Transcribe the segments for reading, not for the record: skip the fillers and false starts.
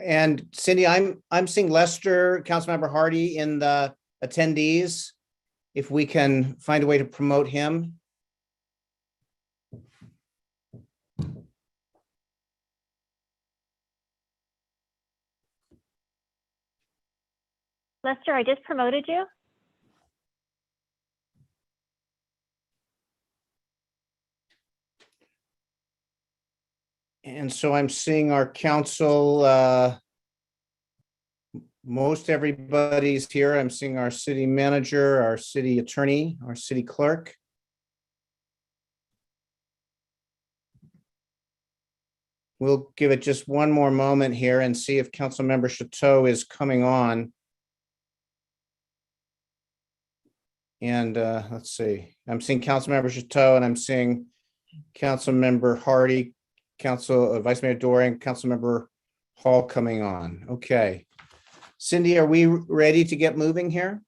And Cindy, I'm seeing Lester, Councilmember Hardy in the attendees. If we can find a way to promote him. Lester, I just promoted you. And so I'm seeing our council, most everybody's here. I'm seeing our city manager, our city attorney, our city clerk. We'll give it just one more moment here and see if Councilmember Chateau is coming on. And let's see, I'm seeing Councilmember Chateau and I'm seeing Councilmember Hardy, Vice Mayor Doring, Councilmember Hall coming on. Okay. Cindy, are we ready to get moving here?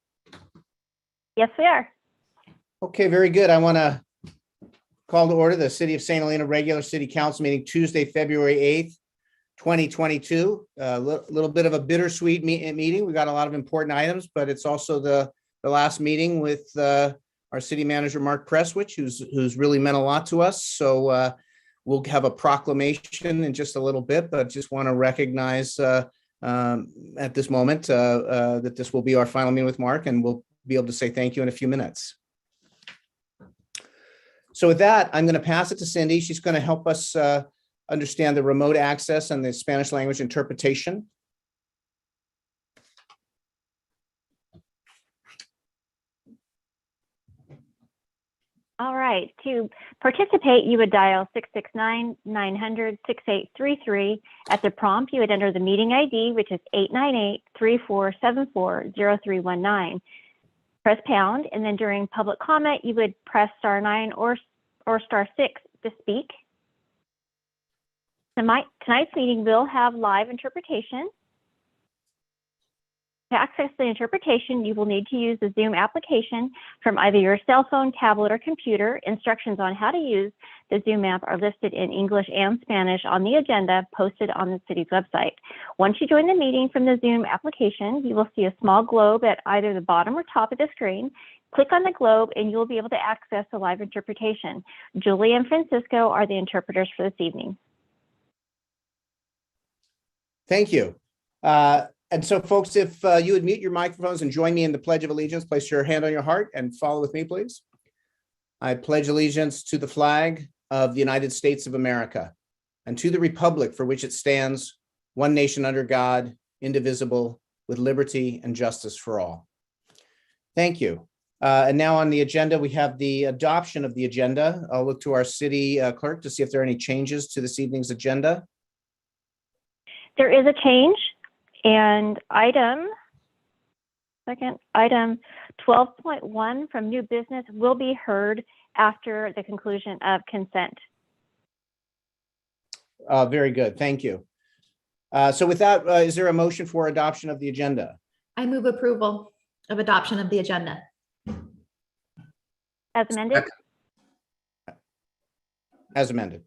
Yes, we are. Okay, very good. I want to call to order the City of St. Helena regular city council meeting Tuesday, February 8th, 2022. A little bit of a bittersweet meeting. We got a lot of important items, but it's also the last meeting with our city manager, Mark Prestwich, who's really meant a lot to us. So we'll have a proclamation in just a little bit, but just want to recognize at this moment that this will be our final meeting with Mark, and we'll be able to say thank you in a few minutes. So with that, I'm going to pass it to Cindy. She's going to help us understand the remote access and the Spanish language interpretation. All right. To participate, you would dial 669-900-6833. At the prompt, you would enter the meeting ID, which is 898-3474-0319. Press pound, and then during public comment, you would press *9 or *6 to speak. Tonight's meeting will have live interpretation. To access the interpretation, you will need to use the Zoom application from either your cell phone, tablet, or computer. Instructions on how to use the Zoom app are listed in English and Spanish on the agenda posted on the city's website. Once you join the meeting from the Zoom application, you will see a small globe at either the bottom or top of the screen. Click on the globe and you will be able to access the live interpretation. Julie and Francisco are the interpreters for this evening. Thank you. And so folks, if you would mute your microphones and join me in the Pledge of Allegiance, place your hand on your heart and follow with me, please. I pledge allegiance to the flag of the United States of America and to the republic for which it stands, one nation under God, indivisible, with liberty and justice for all. Thank you. And now on the agenda, we have the adoption of the agenda. I'll look to our city clerk to see if there are any changes to this evening's agenda. There is a change. And item 12.1 from new business will be heard after the conclusion of consent. Very good. Thank you. So with that, is there a motion for adoption of the agenda? I move approval of adoption of the agenda. As amended? As amended.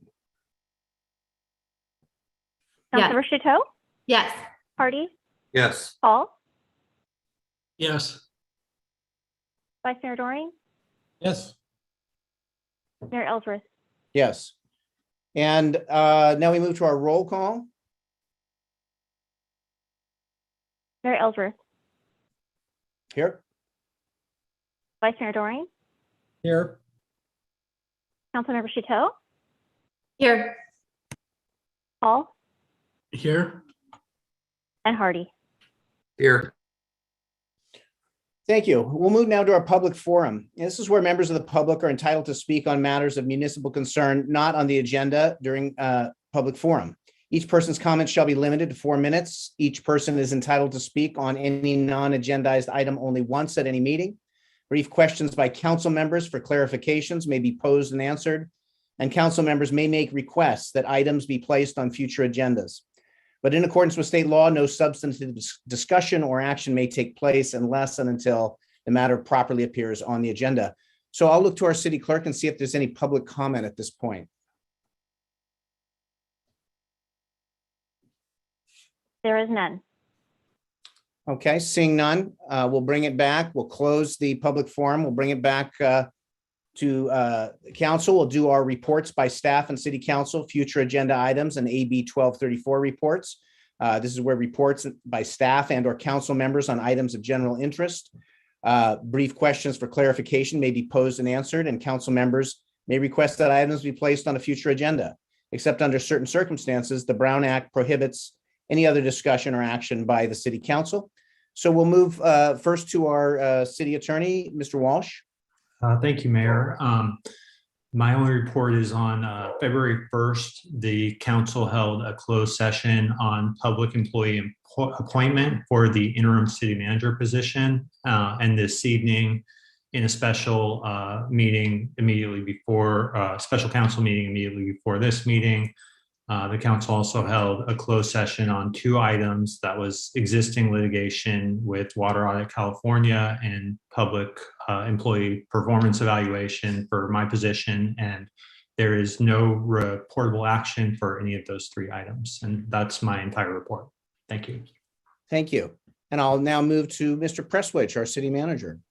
Councilor Chateau? Yes. Hardy? Yes. Hall? Yes. Vice Mayor Doring? Yes. Mayor Ellsworth? Yes. And now we move to our roll call. Mayor Ellsworth? Here. Vice Mayor Doring? Here. Councilmember Chateau? Here. Hall? Here. And Hardy? Here. Thank you. We'll move now to our public forum. This is where members of the public are entitled to speak on matters of municipal concern not on the agenda during public forum. Each person's comments shall be limited to 4 minutes. Each person is entitled to speak on any non-agendized item only once at any meeting. Brief questions by council members for clarifications may be posed and answered, and council members may make requests that items be placed on future agendas. But in accordance with state law, no substantive discussion or action may take place unless and until the matter properly appears on the agenda. So I'll look to our city clerk and see if there's any public comment at this point. There is none. Okay, seeing none, we'll bring it back. We'll close the public forum. We'll bring it back to council. We'll do our reports by staff and city council, future agenda items, and AB 1234 reports. This is where reports by staff and or council members on items of general interest. Brief questions for clarification may be posed and answered, and council members may request that items be placed on a future agenda. Except under certain circumstances, the Brown Act prohibits any other discussion or action by the city council. So we'll move first to our city attorney, Mr. Walsh. Thank you, Mayor. My only report is on February 1st, the council held a closed session on public employee appointment for the interim city manager position. And this evening, in a special meeting immediately before, special council meeting immediately before this meeting, the council also held a closed session on 2 items. That was existing litigation with Water Audit California and public employee performance evaluation for my position. And there is no reportable action for any of those 3 items. And that's my entire report. Thank you. Thank you. And I'll now move to Mr. Prestwich, our city manager.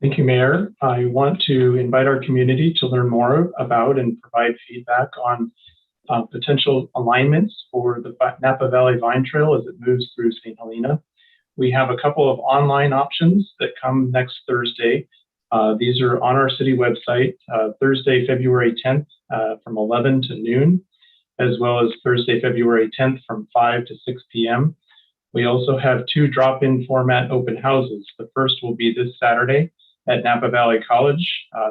Thank you, Mayor. I want to invite our community to learn more about and provide feedback on potential alignments for the Napa Valley Vine Trail as it moves through St. Helena. We have a couple of online options that come next Thursday. These are on our city website, Thursday, February 10th from 11 to noon, as well as Thursday, February 10th from 5 to 6 p.m. We also have 2 drop-in format open houses. The first will be this Saturday at Napa Valley College.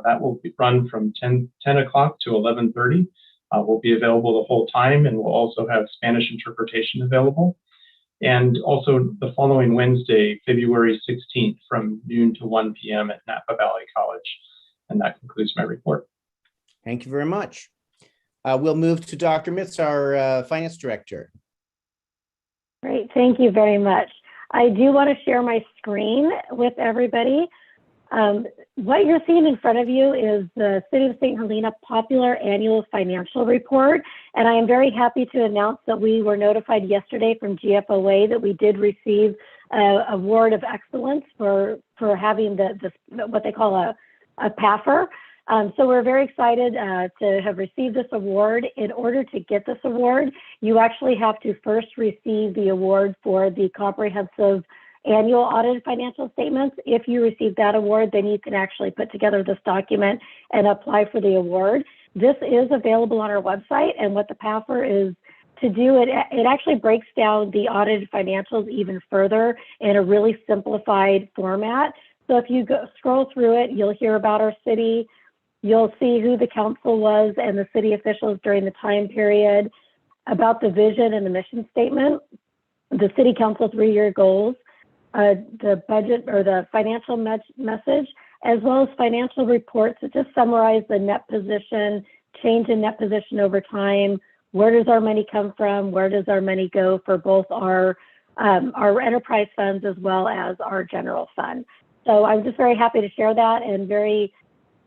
That will be run from 10 o'clock to 11:30. Will be available the whole time, and we'll also have Spanish interpretation available. And also the following Wednesday, February 16th from noon to 1 p.m. at Napa Valley College. And that concludes my report. Thank you very much. We'll move to Dr. Mitz, our finance director. Great, thank you very much. I do want to share my screen with everybody. What you're seeing in front of you is the City of St. Helena Popular Annual Financial Report, and I am very happy to announce that we were notified yesterday from GFOA that we did receive an award of excellence for having what they call a PAFR. So we're very excited to have received this award. In order to get this award, you actually have to first receive the award for the comprehensive annual audited financial statements. If you receive that award, then you can actually put together this document and apply for the award. This is available on our website, and what the PAFR is to do, it actually breaks down the audited financials even further in a really simplified format. So if you scroll through it, you'll hear about our city, you'll see who the council was and the city officials during the time period, about the vision and the mission statement, the city council 3-year goals, the budget or the financial message, as well as financial reports that just summarize the net position, change in net position over time, where does our money come from, where does our money go for both our enterprise funds as well as our general fund. So I'm just very happy to share that, and very,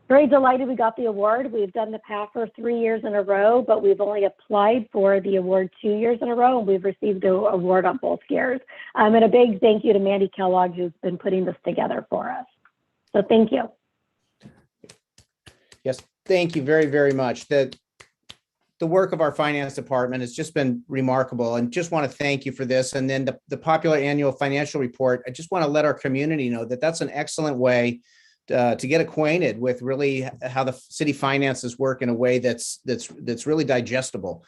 very delighted we got the award. We've done the PAFR 3 years in a row, but we've only applied for the award 2 years in a row, and we've received the award on both years. And a big thank you to Mandy Kellogg, who's been putting this together for us. So thank you. Yes, thank you very, very much. The work of our finance department has just been remarkable, and just want to thank you for this. And then the popular annual financial report, I just want to let our community know that that's an excellent way to get acquainted with really how the city finances work in a way that's really digestible.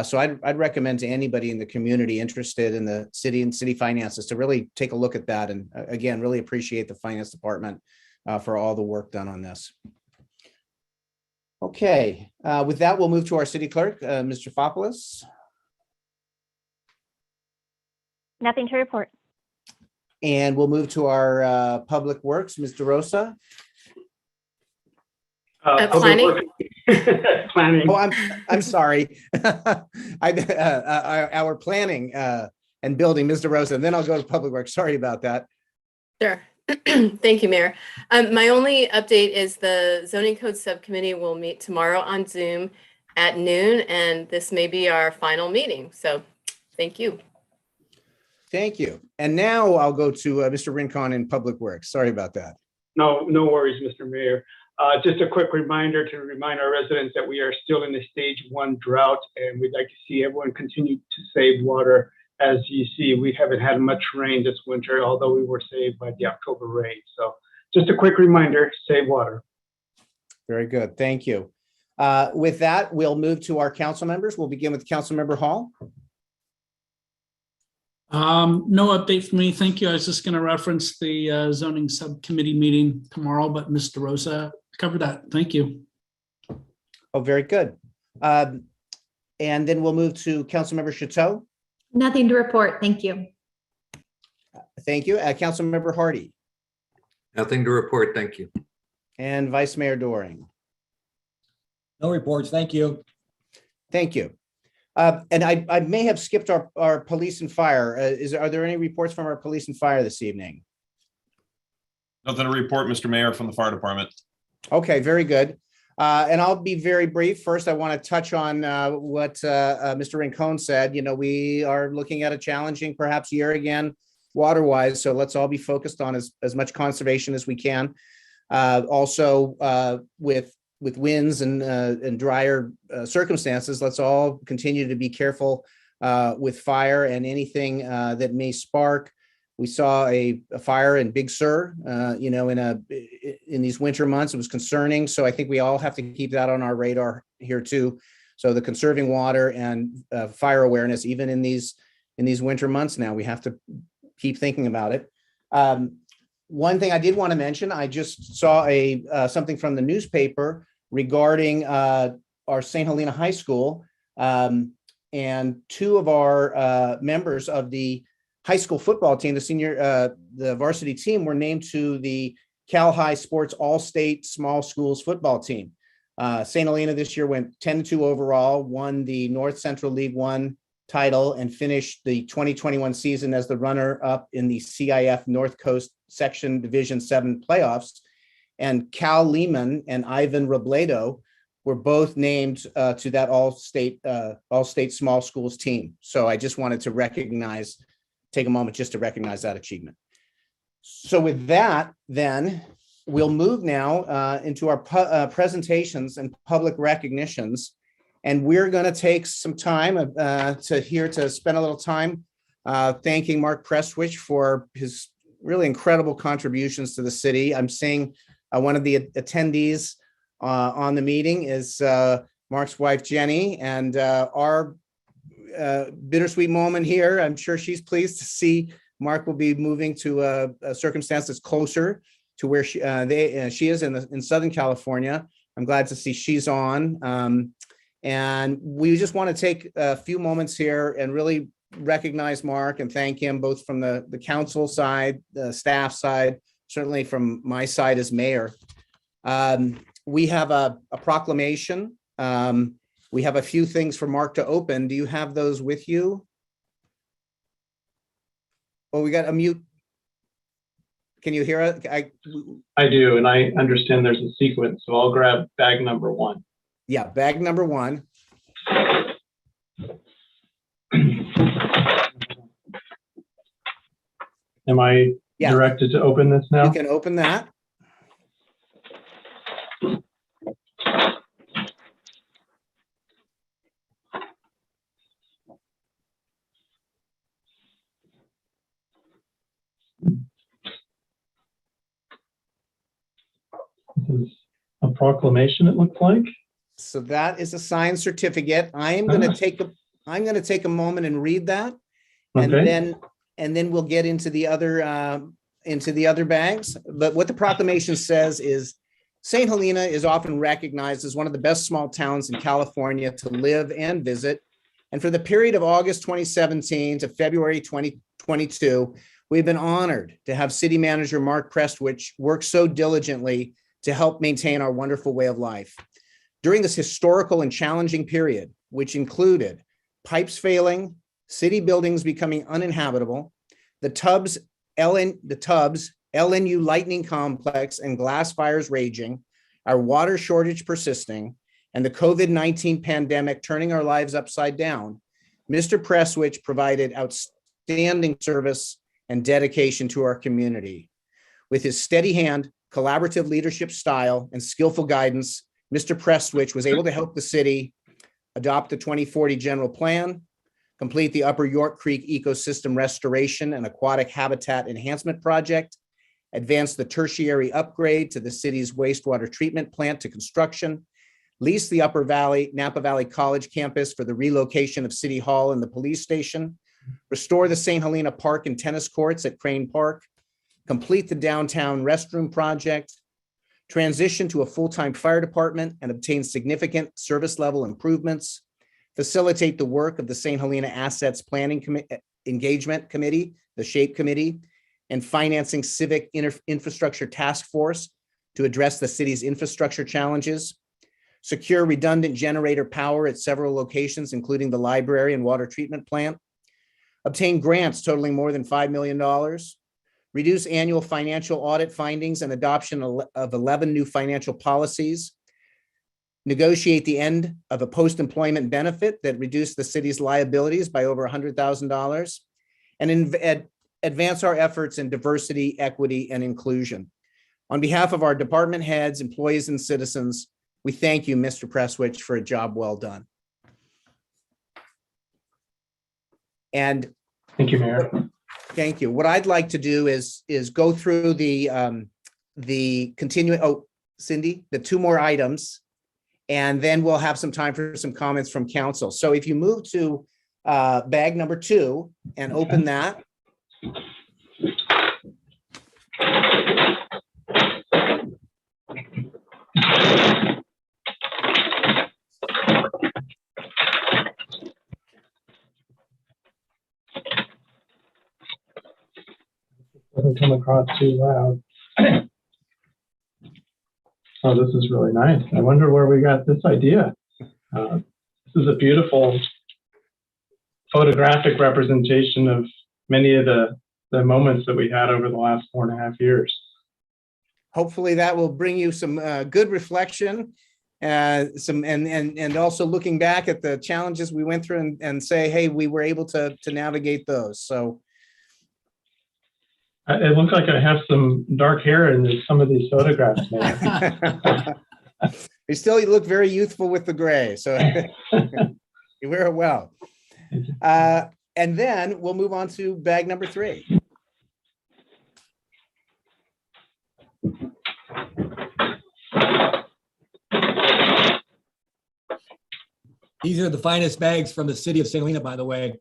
So I'd recommend to anybody in the community interested in the city and city finances to really take a look at that. And again, really appreciate the finance department for all the work done on this. Okay, with that, we'll move to our city clerk, Mr. Fopoulos. Nothing to report. And we'll move to our public works, Mr. Rosa. Planning. Planning. Oh, I'm sorry. Our planning and building, Mr. Rosa, and then I'll go to public works. Sorry about that. Sure. Thank you, Mayor. My only update is the zoning code subcommittee will meet tomorrow on Zoom at noon, and this may be our final meeting. So thank you. Thank you. And now I'll go to Mr. Rincon in Public Works. Sorry about that. No worries, Mr. Mayor. Just a quick reminder to remind our residents that we are still in the stage 1 drought, and we'd like to see everyone continue to save water. As you see, we haven't had much rain this winter, although we were saved by the October rain. So just a quick reminder, save water. Very good. Thank you. With that, we'll move to our council members. We'll begin with Councilmember Hall. No update for me. Thank you. I was just going to reference the zoning subcommittee meeting tomorrow, but Mr. Rosa covered that. Thank you. Oh, very good. And then we'll move to Councilmember Chateau. Nothing to report. Thank you. Thank you. Councilmember Hardy Nothing to report. Thank you. and Vice Mayor Doring. No reports. Thank you. Thank you. And I may have skipped our police and fire. Are there any reports from our police and fire this evening? Nothing to report, Mr. Mayor, from the fire department. Okay, very good. And I'll be very brief. First, I want to touch on what Mr. Rincon said. You know, we are looking at a challenging, perhaps, year again, water-wise. So let's all be focused on as much conservation as we can. Also, with winds and drier circumstances, let's all continue to be careful with fire and anything that may spark. We saw a fire in Big Sur, you know, in these winter months. It was concerning. So I think we all have to keep that on our radar here too. So the conserving water and fire awareness, even in these winter months now, we have to keep thinking about it. One thing I did want to mention, I just saw something from the newspaper regarding our St. Helena High School, and two of our members of the high school football team, the varsity team, were named to the Cal High Sports All-State Small Schools football team. St. Helena this year went 10-2 overall, won the North Central League One title, and finished the 2021 season as the runner-up in the CIF North Coast Section Division 7 playoffs. And Cal Lehman and Ivan Robledo were both named to that all-state small schools team. So I just wanted to take a moment just to recognize that achievement. So with that, then we'll move now into our presentations and public recognitions. And we're going to take some time to spend a little time thanking Mark Prestwich for his really incredible contributions to the city. I'm seeing one of the attendees on the meeting is Mark's wife, Jenny, and our bittersweet moment here. I'm sure she's pleased to see Mark will be moving to a circumstance that's closer to where she is in Southern California. I'm glad to see she's on. And we just want to take a few moments here and really recognize Mark and thank him both from the council side, the staff side, certainly from my side as mayor. We have a proclamation. We have a few things for Mark to open. Do you have those with you? Oh, we got a mute. Can you hear it? I do, and I understand there's a sequence, so I'll grab bag number 1. Yeah, bag number 1. Am I Yeah. directed to open this now? You can open that. This is a proclamation, it looks like. So that is a signed certificate. I am going to take a moment and read that, and Okay. then we'll get into the other bags. But what the proclamation says is St. Helena is often recognized as one of the best small towns in California to live and visit. And for the period of August 2017 to February 2022, we've been honored to have City Manager Mark Prestwich work so diligently to help maintain our wonderful way of life. During this historical and challenging period, which included pipes failing, city buildings becoming uninhabitable, the Tubbs LNU lightning complex and glass fires raging, our water shortage persisting, and the COVID-19 pandemic turning our lives upside down, Mr. Prestwich provided outstanding outstanding service and dedication to our community. With his steady hand, collaborative leadership style, and skillful guidance, Mr. Prestwich was able to help the city adopt the 2040 general plan, complete the Upper York Creek ecosystem restoration and aquatic habitat enhancement project, advance the tertiary upgrade to the city's wastewater treatment plant to construction, lease the Napa Valley College campus for the relocation of City Hall and the police station, restore the St. Helena Park and tennis courts at Crane Park, complete the downtown restroom project, transition to a full-time fire department and obtain significant service level improvements, facilitate the work of the St. Helena Assets Planning Engagement Committee, the SHAPE Committee, and financing civic infrastructure task force to address the city's infrastructure challenges, secure redundant generator power at several locations, including the library and water treatment plant, obtain grants totaling more than $5 million, reduce annual financial audit findings and adoption of 11 new financial policies, negotiate the end of a post-employment benefit that reduced the city's liabilities by over $100,000, and advance our efforts in diversity, equity, and inclusion. On behalf of our department heads, employees, and citizens, we thank you, Mr. Prestwich, for a job well done. And Thank you, Mayor. thank you. What I'd like to do is go through the continuing, Cindy, the two more items, and then we'll have some time for some comments from council. So if you move to bag number 2 and open that. Doesn't come across too loud. Oh, this is really nice. I wonder where we got this idea. This is a beautiful photographic representation of many of the moments that we had over the last 4.5 years. Hopefully that will bring you some good reflection, and also looking back at the challenges we went through and say, hey, we were able to navigate those. So it looks like I have some dark hair in some of these photographs, man. you look very youthful with the gray, so you wear it well. And then we'll move on to bag number 3. These are the finest bags from the city of St. Helena, by the way.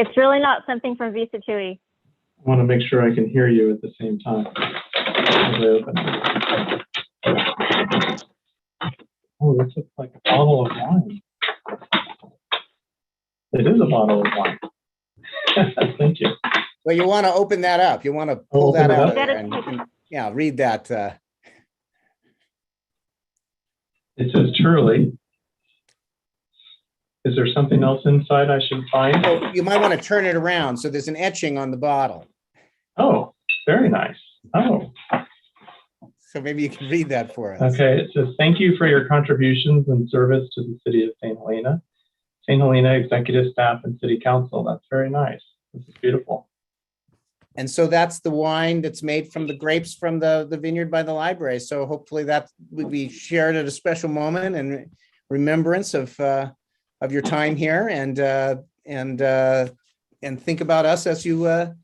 It's really not something from Visa Tui. I want to make sure I can hear you at the same time. As I open it. Oh, this looks like a bottle of wine. It is a bottle of wine. Thank you. Well, you want to open that up. You want to pull that out of there and yeah, read that. It says truly. Is there something else inside I should find? Oh, you might want to turn it around. So there's an etching on the bottle. Oh, very nice. Oh, So maybe you can read that for us. okay. It says, thank you for your contributions and service to the city of St. Helena executive staff and city council. That's very nice. This is beautiful. And so that's the wine that's made from the grapes from the vineyard by the library. So hopefully that would be shared at a special moment and remembrance of your time here, and think about us as you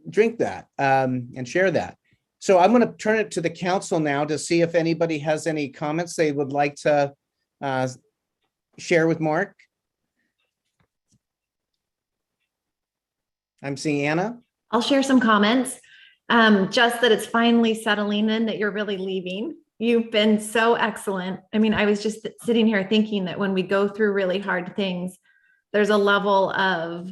drink that and share that. So I'm going to turn it to the council now to see if anybody has any comments they would like to share with Mark. I'm seeing Anna. I'll share some comments. Just that it's finally settling in, that you're really leaving. You've been so excellent. I mean, I was just sitting here thinking that when we go through really hard things, there's a level of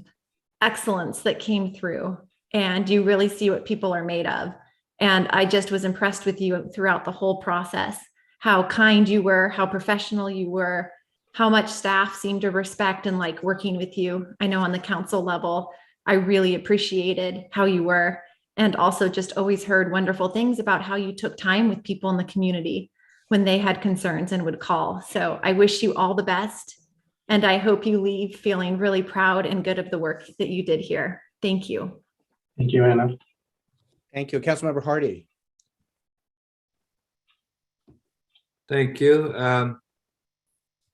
excellence that came through, and you really see what people are made of. And I just was impressed with you throughout the whole process, how kind you were, how professional you were, how much staff seemed to respect and like working with you. I know on the council level, I really appreciated how you were, and also just always heard wonderful things about how you took time with people in the community. when they had concerns and would call. So I wish you all the best. And I hope you leave feeling really proud and good of the work that you did here. Thank you. Thank you, Anna. Thank you. Councilmember Hardy. Thank you.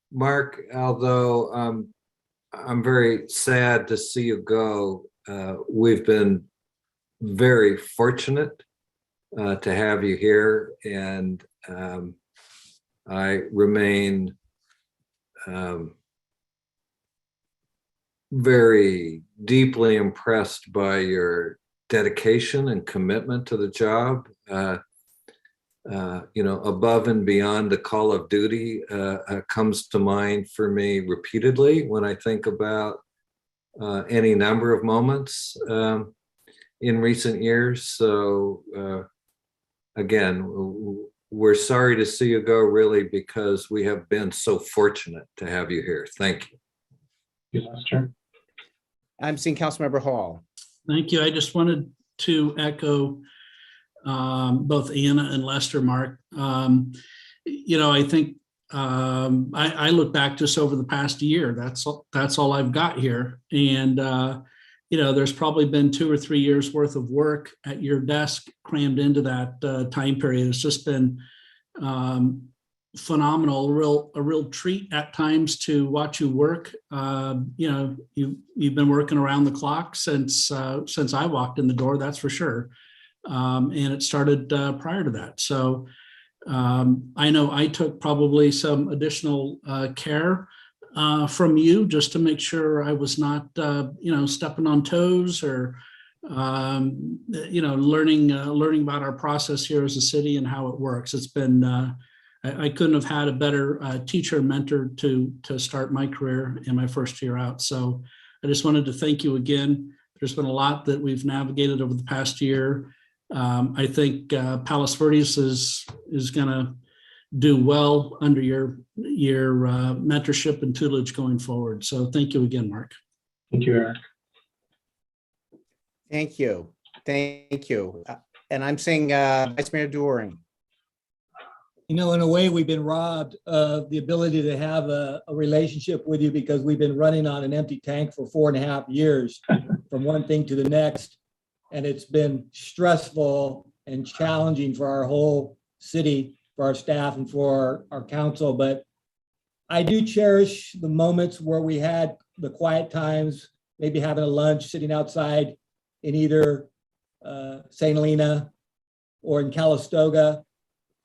Mark, although I'm very sad to see you go, we've been very fortunate to have you here, and I remain very deeply impressed by your dedication and commitment to the job. Above and beyond the call of duty comes to mind for me repeatedly when I think about any number of moments in recent years. So again, we're sorry to see you go, really, because we have been so fortunate to have you here. Thank you. Thank you, Lester. I'm seeing Councilmember Hall. Thank you. I just wanted to echo both Anna and Lester, Mark. I think I look back just over the past year. That's all I've got here. And, there's probably been 2 or 3 years worth of work at your desk crammed into that time period. It's just been phenomenal, a real treat at times to watch you work. You've been working around the clock since I walked in the door, that's for sure. And it started prior to that. So I know I took probably some additional care from you just to make sure I was not, stepping on toes or, learning about our process here as a city and how it works. It's been, I couldn't have had a better teacher and mentor to start my career in my first year out. So I just wanted to thank you again. There's been a lot that we've navigated over the past year. I think Palos Verdes is going to do well under your mentorship and tutelage going forward. So thank you again, Mark. Thank you, Eric. Thank you. Thank you. And I'm saying Vice Mayor Doering. In a way, we've been robbed of the ability to have a relationship with you because we've been running on an empty tank for 4.5 years from one thing to the next. And it's been stressful and challenging for our whole city, for our staff and for our council. But I do cherish the moments where we had the quiet times, maybe having a lunch, sitting outside in either St. Helena or in Calistoga.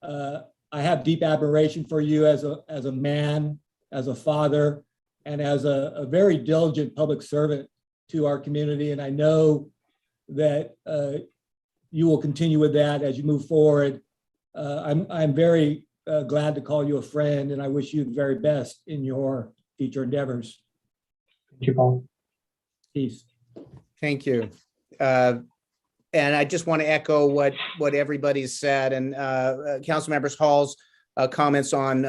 I have deep admiration for you as a man, as a father, and as a very diligent public servant to our community. And I know that you will continue with that as you move forward. I'm very glad to call you a friend, and I wish you the very best in your future endeavors. Thank you, Paul. Peace. Thank you. And I just want to echo what everybody's said, and Councilmember Hall's comments on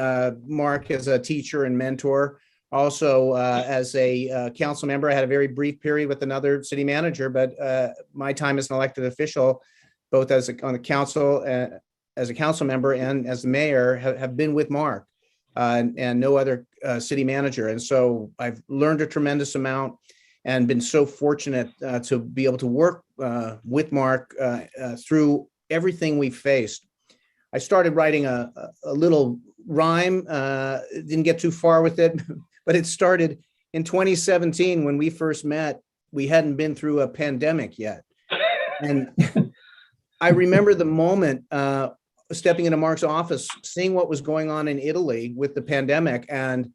Mark as a teacher and mentor. Also, as a council member, I had a very brief period with another city manager, but my time as an elected official, both on the council, as a council member and as the mayor, have been with Mark and no other city manager. And so I've learned a tremendous amount and been so fortunate to be able to work with Mark through everything we faced. I started writing a little rhyme, didn't get too far with it, but it started in 2017 when we first met. We hadn't been through a pandemic yet. And I remember the moment stepping into Mark's office, seeing what was going on in Italy with the pandemic. And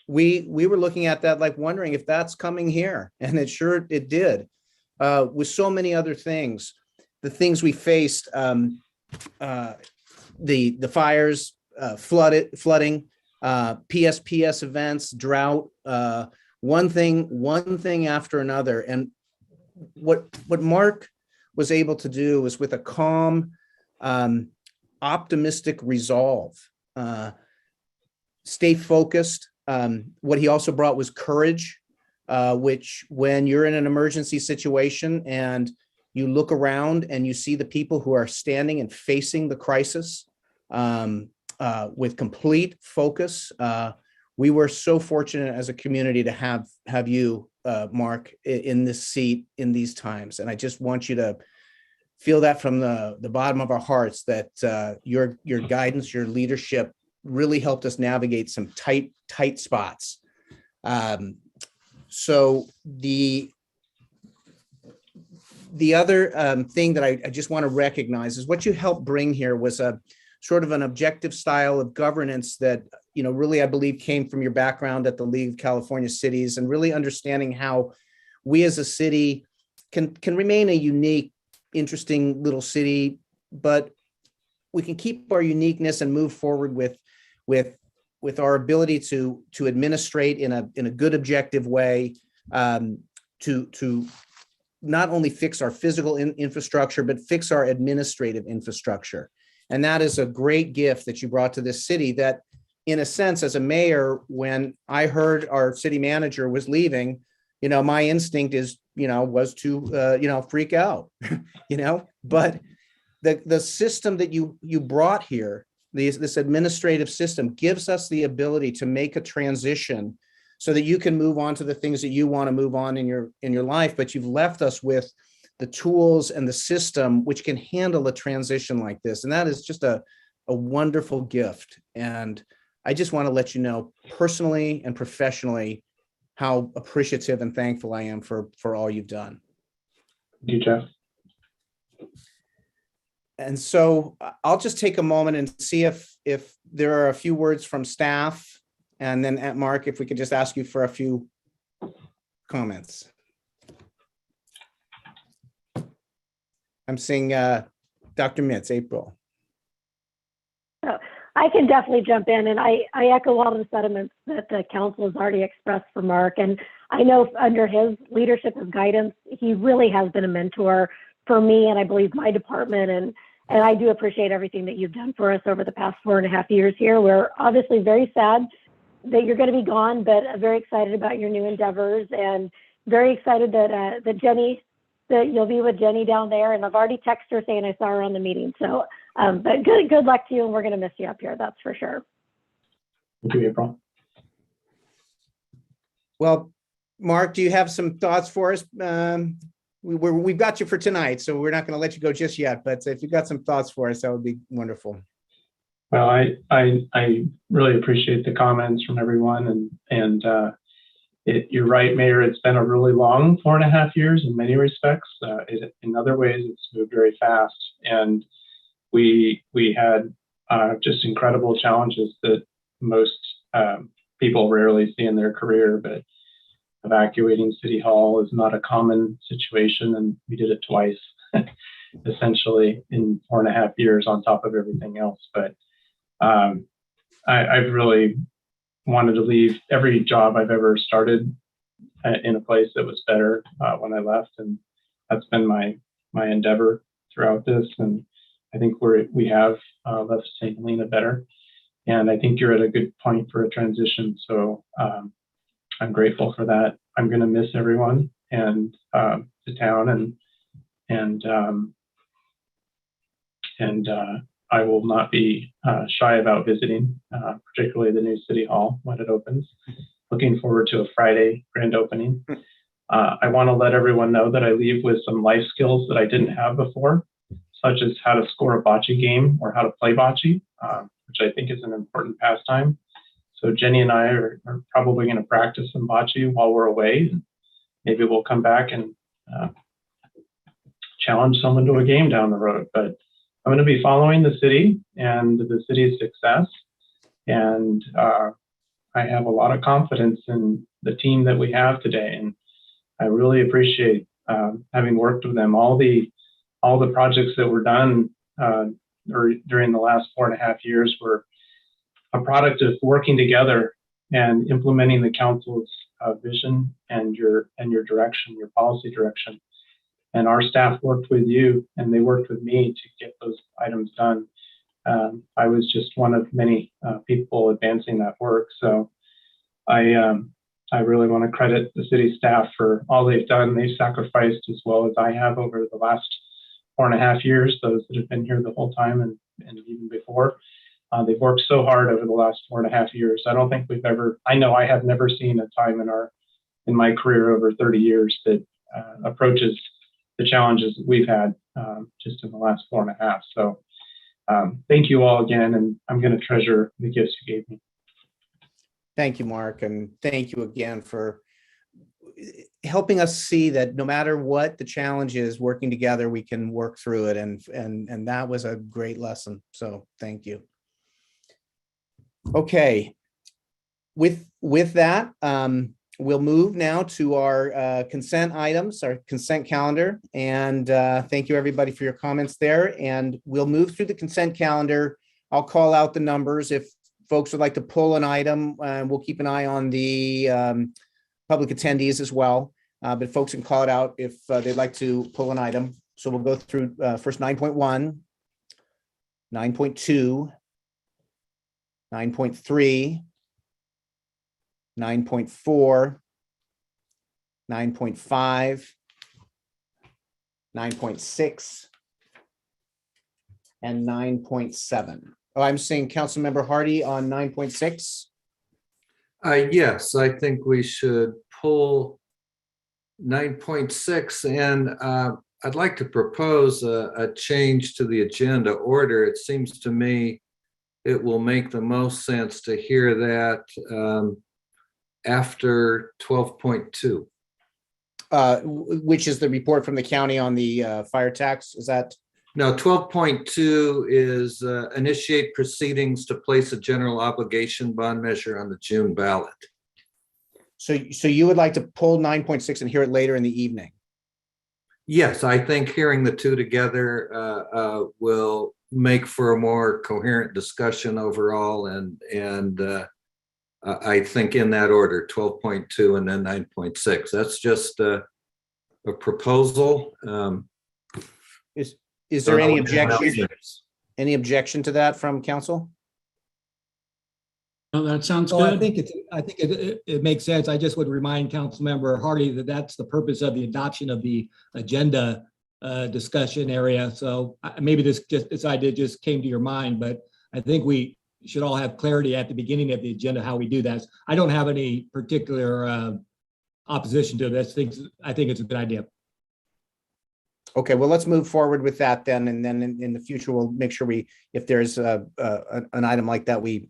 we were looking at that, like wondering if that's coming here. And it did. With so many other things, the things we faced, the fires, flooding, PSPS events, drought, one thing after another. And what Mark was able to do was, with a calm, optimistic resolve, stay focused. What he also brought was courage, which, when you're in an emergency situation and you look around and you see the people who are standing and facing the crisis, with complete focus. We were so fortunate as a community to have you, Mark, in this seat in these times. And I just want you to feel that from the bottom of our hearts that your guidance, your leadership really helped us navigate some tight spots. So the other thing that I just want to recognize is what you helped bring here was a sort of an objective style of governance that, really, I believe came from your background at the League of California Cities, and really understanding how we as a city can remain a unique, interesting little city, but we can keep our uniqueness and move forward with our ability to administrate in a good, objective way, to not only fix our physical infrastructure, but fix our administrative infrastructure. And that is a great gift that you brought to this city that, in a sense, as a mayor, when I heard our city manager was leaving, my instinct was to, freak out, but the system that you brought here, this administrative system, gives us the ability to make a transition so that you can move on to the things that you want to move on in your life. But you've left us with the tools and the system which can handle a transition like this. And that is just a wonderful gift. And I just want to let you know personally and professionally how appreciative and thankful I am for all you've done. Thank you, Jeff. And so I'll just take a moment and see if there are a few words from staff, and then Mark, if we could just ask you for a few comments. I'm seeing Dr. Mitz, April. I can definitely jump in, and I echo all of the sentiments that the council has already expressed for Mark. And I know under his leadership and guidance, he really has been a mentor for me, and I believe my department. And I do appreciate everything that you've done for us over the past 4.5 years here. We're obviously very sad that you're going to be gone, but very excited about your new endeavors, and very excited that you'll be with Jenny down there. And I've already texted her saying I saw her on the meeting. So, but good luck to you, and we're going to miss you up here. That's for sure. Thank you, April. Well, Mark, do you have some thoughts for us? We've got you for tonight, so we're not going to let you go just yet. But if you've got some thoughts for us, that would be wonderful. Well, I really appreciate the comments from everyone, and you're right, Mayor. It's been a really long 4.5 years in many respects. In other ways, it's moved very fast, and we had just incredible challenges that most people rarely see in their career. But evacuating City Hall is not a common situation, and we did it twice, essentially in 4.5 years on top of everything else. But I've really wanted to leave every job I've ever started in a place that was better when I left, and that's been my endeavor throughout this. And I think we have left St. Helena better, and I think you're at a good point for a transition. So I'm grateful for that. I'm going to miss everyone and the town, and I will not be shy about visiting, particularly the new City Hall when it opens. Looking forward to a Friday grand opening. I want to let everyone know that I leave with some life skills that I didn't have before, such as how to score a bocce game or how to play bocce, which I think is an important pastime. So Jenny and I are probably going to practice some bocce while we're away. Maybe we'll come back and challenge someone to a game down the road. But I'm going to be following the city and the city's success. And I have a lot of confidence in the team that we have today. And I really appreciate having worked with them. All the projects that were done during the last 4.5 years were a product of working together and implementing the council's vision and your direction, your policy direction. And our staff worked with you, and they worked with me to get those items done. I was just one of many people advancing that work. So I really want to credit the city staff for all they've done. They've sacrificed as well as I have over the last 4.5 years, those that have been here the whole time and even before. They've worked so hard over the last 4.5 years. I don't think I know I have never seen a time in my career over 30 years that approaches the challenges that we've had just in the last 4.5. So thank you all again, and I'm going to treasure the gifts you gave me. Thank you, Mark, and thank you again for helping us see that no matter what the challenge is, working together, we can work through it, and that was a great lesson. So thank you. Okay, with that, we'll move now to our consent items, our consent calendar, and thank you everybody for your comments there. And we'll move through the consent calendar. I'll call out the numbers if folks would like to pull an item, and we'll keep an eye on the public attendees as well. But folks can call it out if they'd like to pull an item. So we'll go through first 9.1, 9.2, 9.3, 9.4, 9.5, 9.6, and 9.7. Oh, I'm seeing Councilmember Hardy on 9.6. Yes, I think we should pull 9.6, and I'd like to propose a change to the agenda order. It seems to me it will make the most sense to hear that after 12.2. Which is the report from the county on the fire tax, is that? No, 12.2 is initiate proceedings to place a general obligation bond measure on the June ballot. So you would like to pull 9.6 and hear it later in the evening? Yes, I think hearing the two together will make for a more coherent discussion overall, and I think in that order, 12.2 and then 9.6. That's just a proposal. Is there any objection? Any objection to that from council? Oh, that sounds So good. I think it makes sense. I just would remind Councilmember Hardy that that's the purpose of the adoption of the agenda discussion area. So maybe this idea just came to your mind, but I think we should all have clarity at the beginning of the agenda how we do that. I don't have any particular opposition to this. I think it's a good idea. Okay, well, let's move forward with that then, and then in the future we'll make sure if there's an item like that, we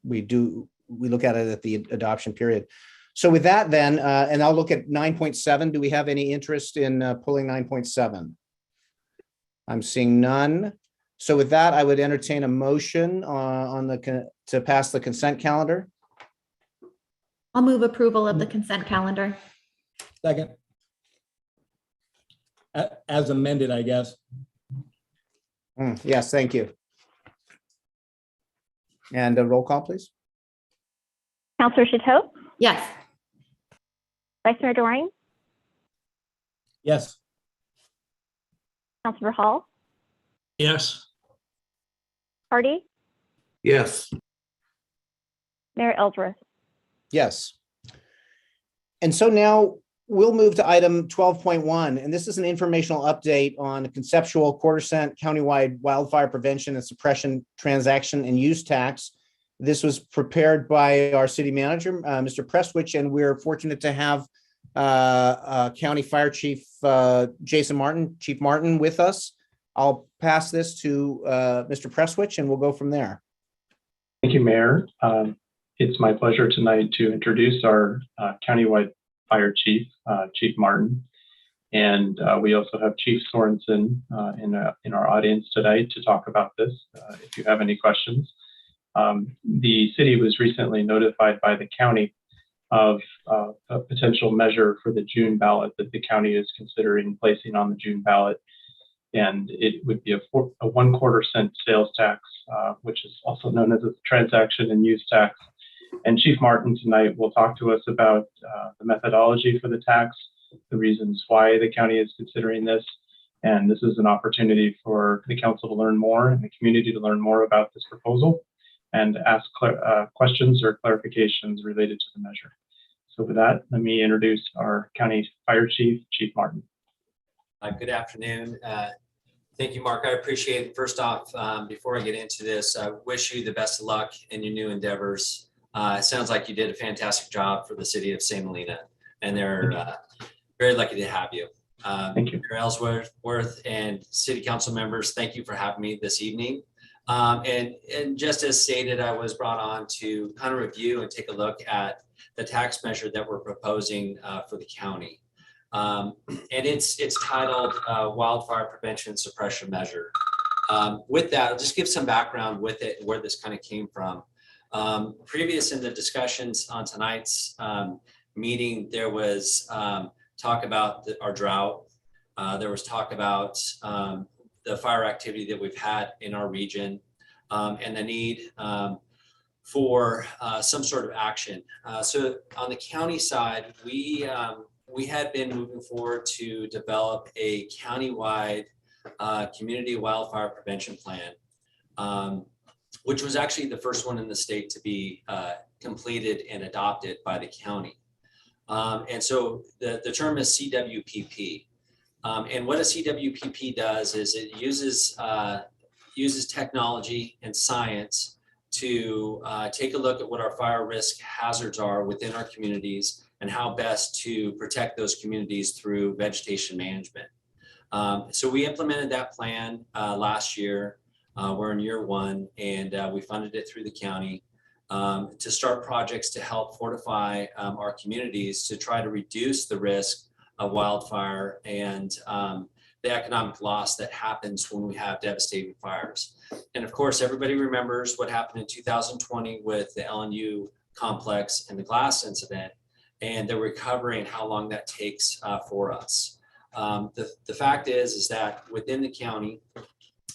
look at it at the adoption period. So with that then, and I'll look at 9.7. Do we have any interest in pulling 9.7? I'm seeing none. So with that, I would entertain a motion to pass the consent calendar. I'll move approval of the consent calendar. Second. As amended, I guess. Yes, thank you. And a roll call, please. Councillor Chateau, Yes. Vice Mayor Doring, Yes. Councillor Hall, Yes. Hardy, Yes. Mayor Eldredge. Yes. And so now we'll move to item 12.1, and this is an informational update on a conceptual quarter-cent countywide wildfire prevention and suppression transaction and use tax. This was prepared by our city manager, Mr. Prestwich, and we're fortunate to have County Fire Chief Chief Martin with us. I'll pass this to Mr. Prestwich, and we'll go from there. Thank you, Mayor. It's my pleasure tonight to introduce our countywide Fire Chief, Chief Martin. And we also have Chief Sorensen in our audience today to talk about this, if you have any questions. The city was recently notified by the county of a potential measure for the June ballot that the county is considering placing on the June ballot. And it would be a 1/4 cent sales tax, which is also known as a transaction and use tax. And Chief Martin tonight will talk to us about the methodology for the tax, the reasons why the county is considering this. And this is an opportunity for the council to learn more and the community to learn more about this proposal and ask questions or clarifications related to the measure. So with that, let me introduce our County Fire Chief, Chief Martin. Good afternoon. Thank you, Mark. I appreciate it. First off, before I get into this, I wish you the best of luck in your new endeavors. It sounds like you did a fantastic job for the city of St. Helena, and they're very lucky to have you. Thank you. Mayor Ellsworth and city council members, thank you for having me this evening. And just as stated, I was brought on to kind of review and take a look at the tax measure that we're proposing for the county. And it's titled Wildfire Prevention Suppression Measure. With that, I'll just give some background with it and where this kind of came from. Previous in the discussions on tonight's meeting, there was talk about our drought. There was talk about the fire activity that we've had in our region and the need for some sort of action. So on the county side, we had been moving forward to develop a countywide community wildfire prevention plan, which was actually the first one in the state to be completed and adopted by the county. And so the term is CWPP. And what a CWPP does is it uses technology and science to take a look at what our fire risk hazards are within our communities and how best to protect those communities through vegetation management. So we implemented that plan last year. We're in year one, and we funded it through the county to start projects to help fortify our communities to try to reduce the risk of wildfire and the economic loss that happens when we have devastating fires. And of course, everybody remembers what happened in 2020 with the LNU complex and the glass incident, and the recovery and how long that takes for us. The fact is that within the county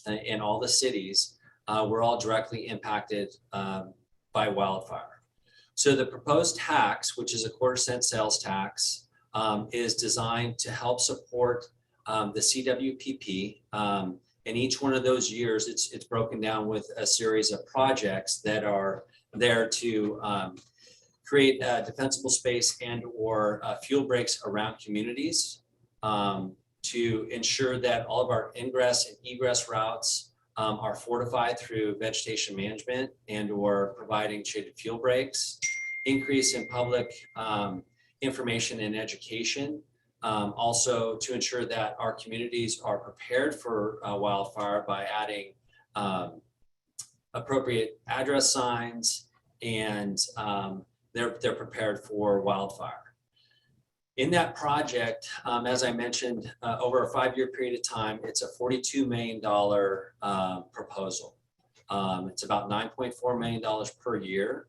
and all the cities, we're all directly impacted by wildfire. So the proposed tax, which is a 1/4 cent sales tax, is designed to help support the CWPP. And each one of those years, it's broken down with a series of projects that are there to create a defensible space and or fuel breaks around communities to ensure that all of our ingress and egress routes are fortified through vegetation management and or providing shaded fuel breaks, increase in public information and education, also to ensure that our communities are prepared for wildfire by adding appropriate address signs and they're prepared for wildfire. In that project, as I mentioned, over a 5-year period of time, it's a $42 million proposal. It's about $9.4 million per year.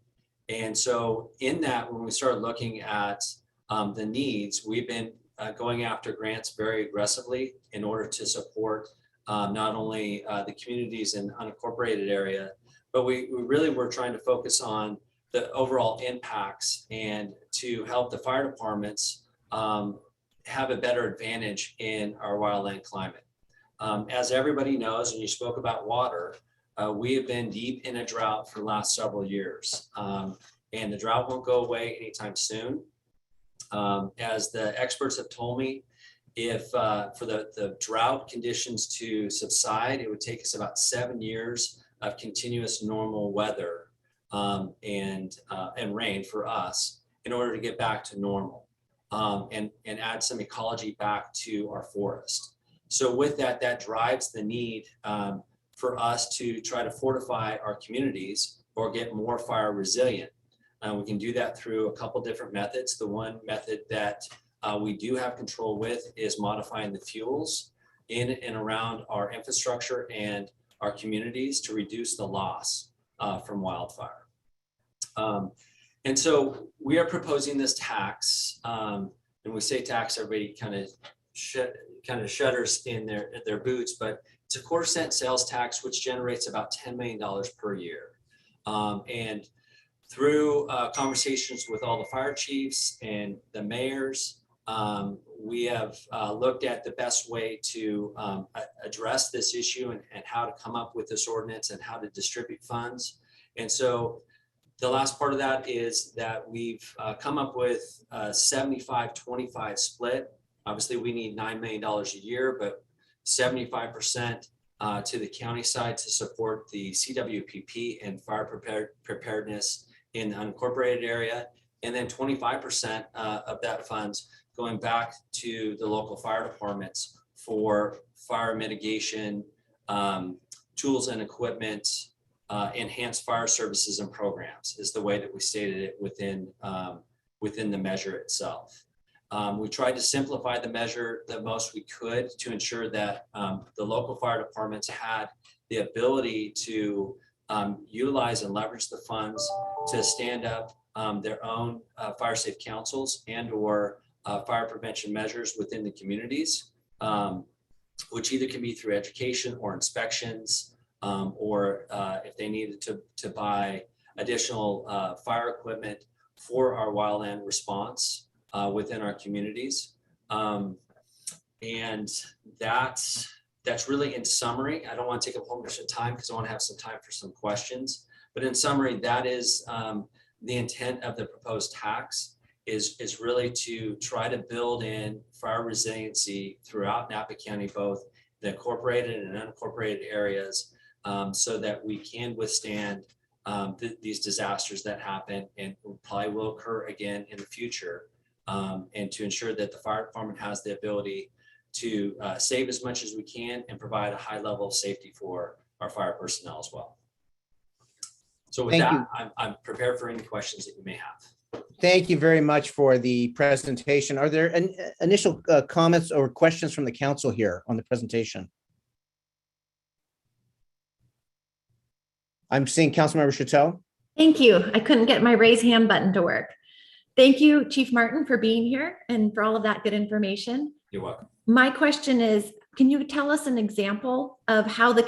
And so in that, when we started looking at the needs, we've been going after grants very aggressively in order to support not only the communities in unincorporated area, but we really were trying to focus on the overall impacts and to help the fire departments have a better advantage in our wildland climate. As everybody knows, and you spoke about water, we have been deep in a drought for the last several years. And the drought won't go away anytime soon. As the experts have told me, if for the drought conditions to subside, it would take us about 7 years of continuous normal weather and rain for us in order to get back to normal and add some ecology back to our forest. So with that, that drives the need for us to try to fortify our communities or get more fire resilient. We can do that through a couple different methods. The one method that we do have control with is modifying the fuels in and around our infrastructure and our communities to reduce the loss from wildfire. And so we are proposing this tax, and we say tax, everybody kind of shudders in their boots, but it's a 1/4 cent sales tax, which generates about $10 million per year. And through conversations with all the fire chiefs and the mayors, we have looked at the best way to address this issue and how to come up with this ordinance and how to distribute funds. And so the last part of that is that we've come up with a 75-25 split. Obviously, we need $9 million a year, but 75% to the county side to support the CWPP and fire preparedness in the unincorporated area, and then 25% of that funds going back to the local fire departments for fire mitigation, tools and equipment, enhanced fire services and programs is the way that we stated it within the measure itself. We tried to simplify the measure the most we could to ensure that the local fire departments had the ability to utilize and leverage the funds to stand up their own fire safe councils and or fire prevention measures within the communities, which either can be through education or inspections, or if they needed to buy additional fire equipment for our wildland response within our communities. And that's really in summary. I don't want to take up a whole bunch of time because I want to have some time for some questions. But in summary, that is the intent of the proposed tax is really to try to build in fire resiliency throughout Napa County, both the incorporated and unincorporated areas, so that we can withstand these disasters that happen and probably will occur again in the future, and to ensure that the fire department has the ability to save as much as we can and provide a high level of safety for our fire personnel as well. So with Thank that, I'm prepared for any questions that you may have. Thank you very much for the presentation. Are there initial comments or questions from the council here on the presentation? I'm seeing Councilmember Chateau. Thank you. I couldn't get my raise hand button to work. Thank you, Chief Martin, for being here and for all of that good information. You're welcome. My question is, can you tell us an example of how the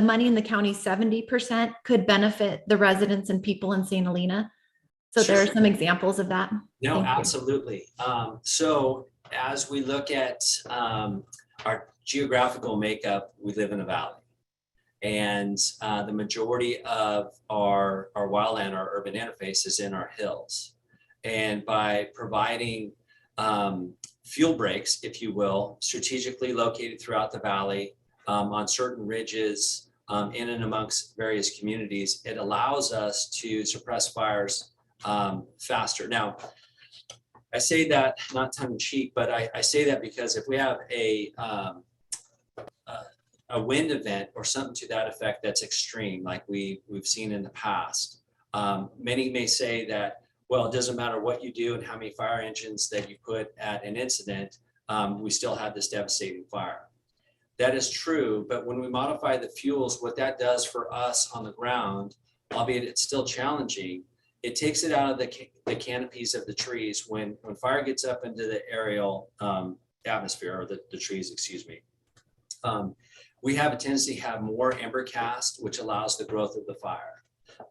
money in the county's 70% could benefit the residents and people in St. Helena? So Sure. there are some examples of that. No, Thank you. absolutely. So as we look at our geographical makeup, we live in a valley. And the majority of our wildland, our urban interface is in our hills. And by providing fuel breaks, if you will, strategically located throughout the valley on certain ridges in and amongst various communities, it allows us to suppress fires faster. Now, I say that not tongue in cheek, but I say that because if we have a wind event or something to that effect that's extreme, like we've seen in the past, many may say that, well, it doesn't matter what you do and how many fire engines that you put at an incident, we still have this devastating fire. That is true, but when we modify the fuels, what that does for us on the ground, albeit it's still challenging, it takes it out of the canopies of the trees. When fire gets up into the aerial atmosphere, or the trees, excuse me, we have a tendency to have more ember cast, which allows the growth of the fire.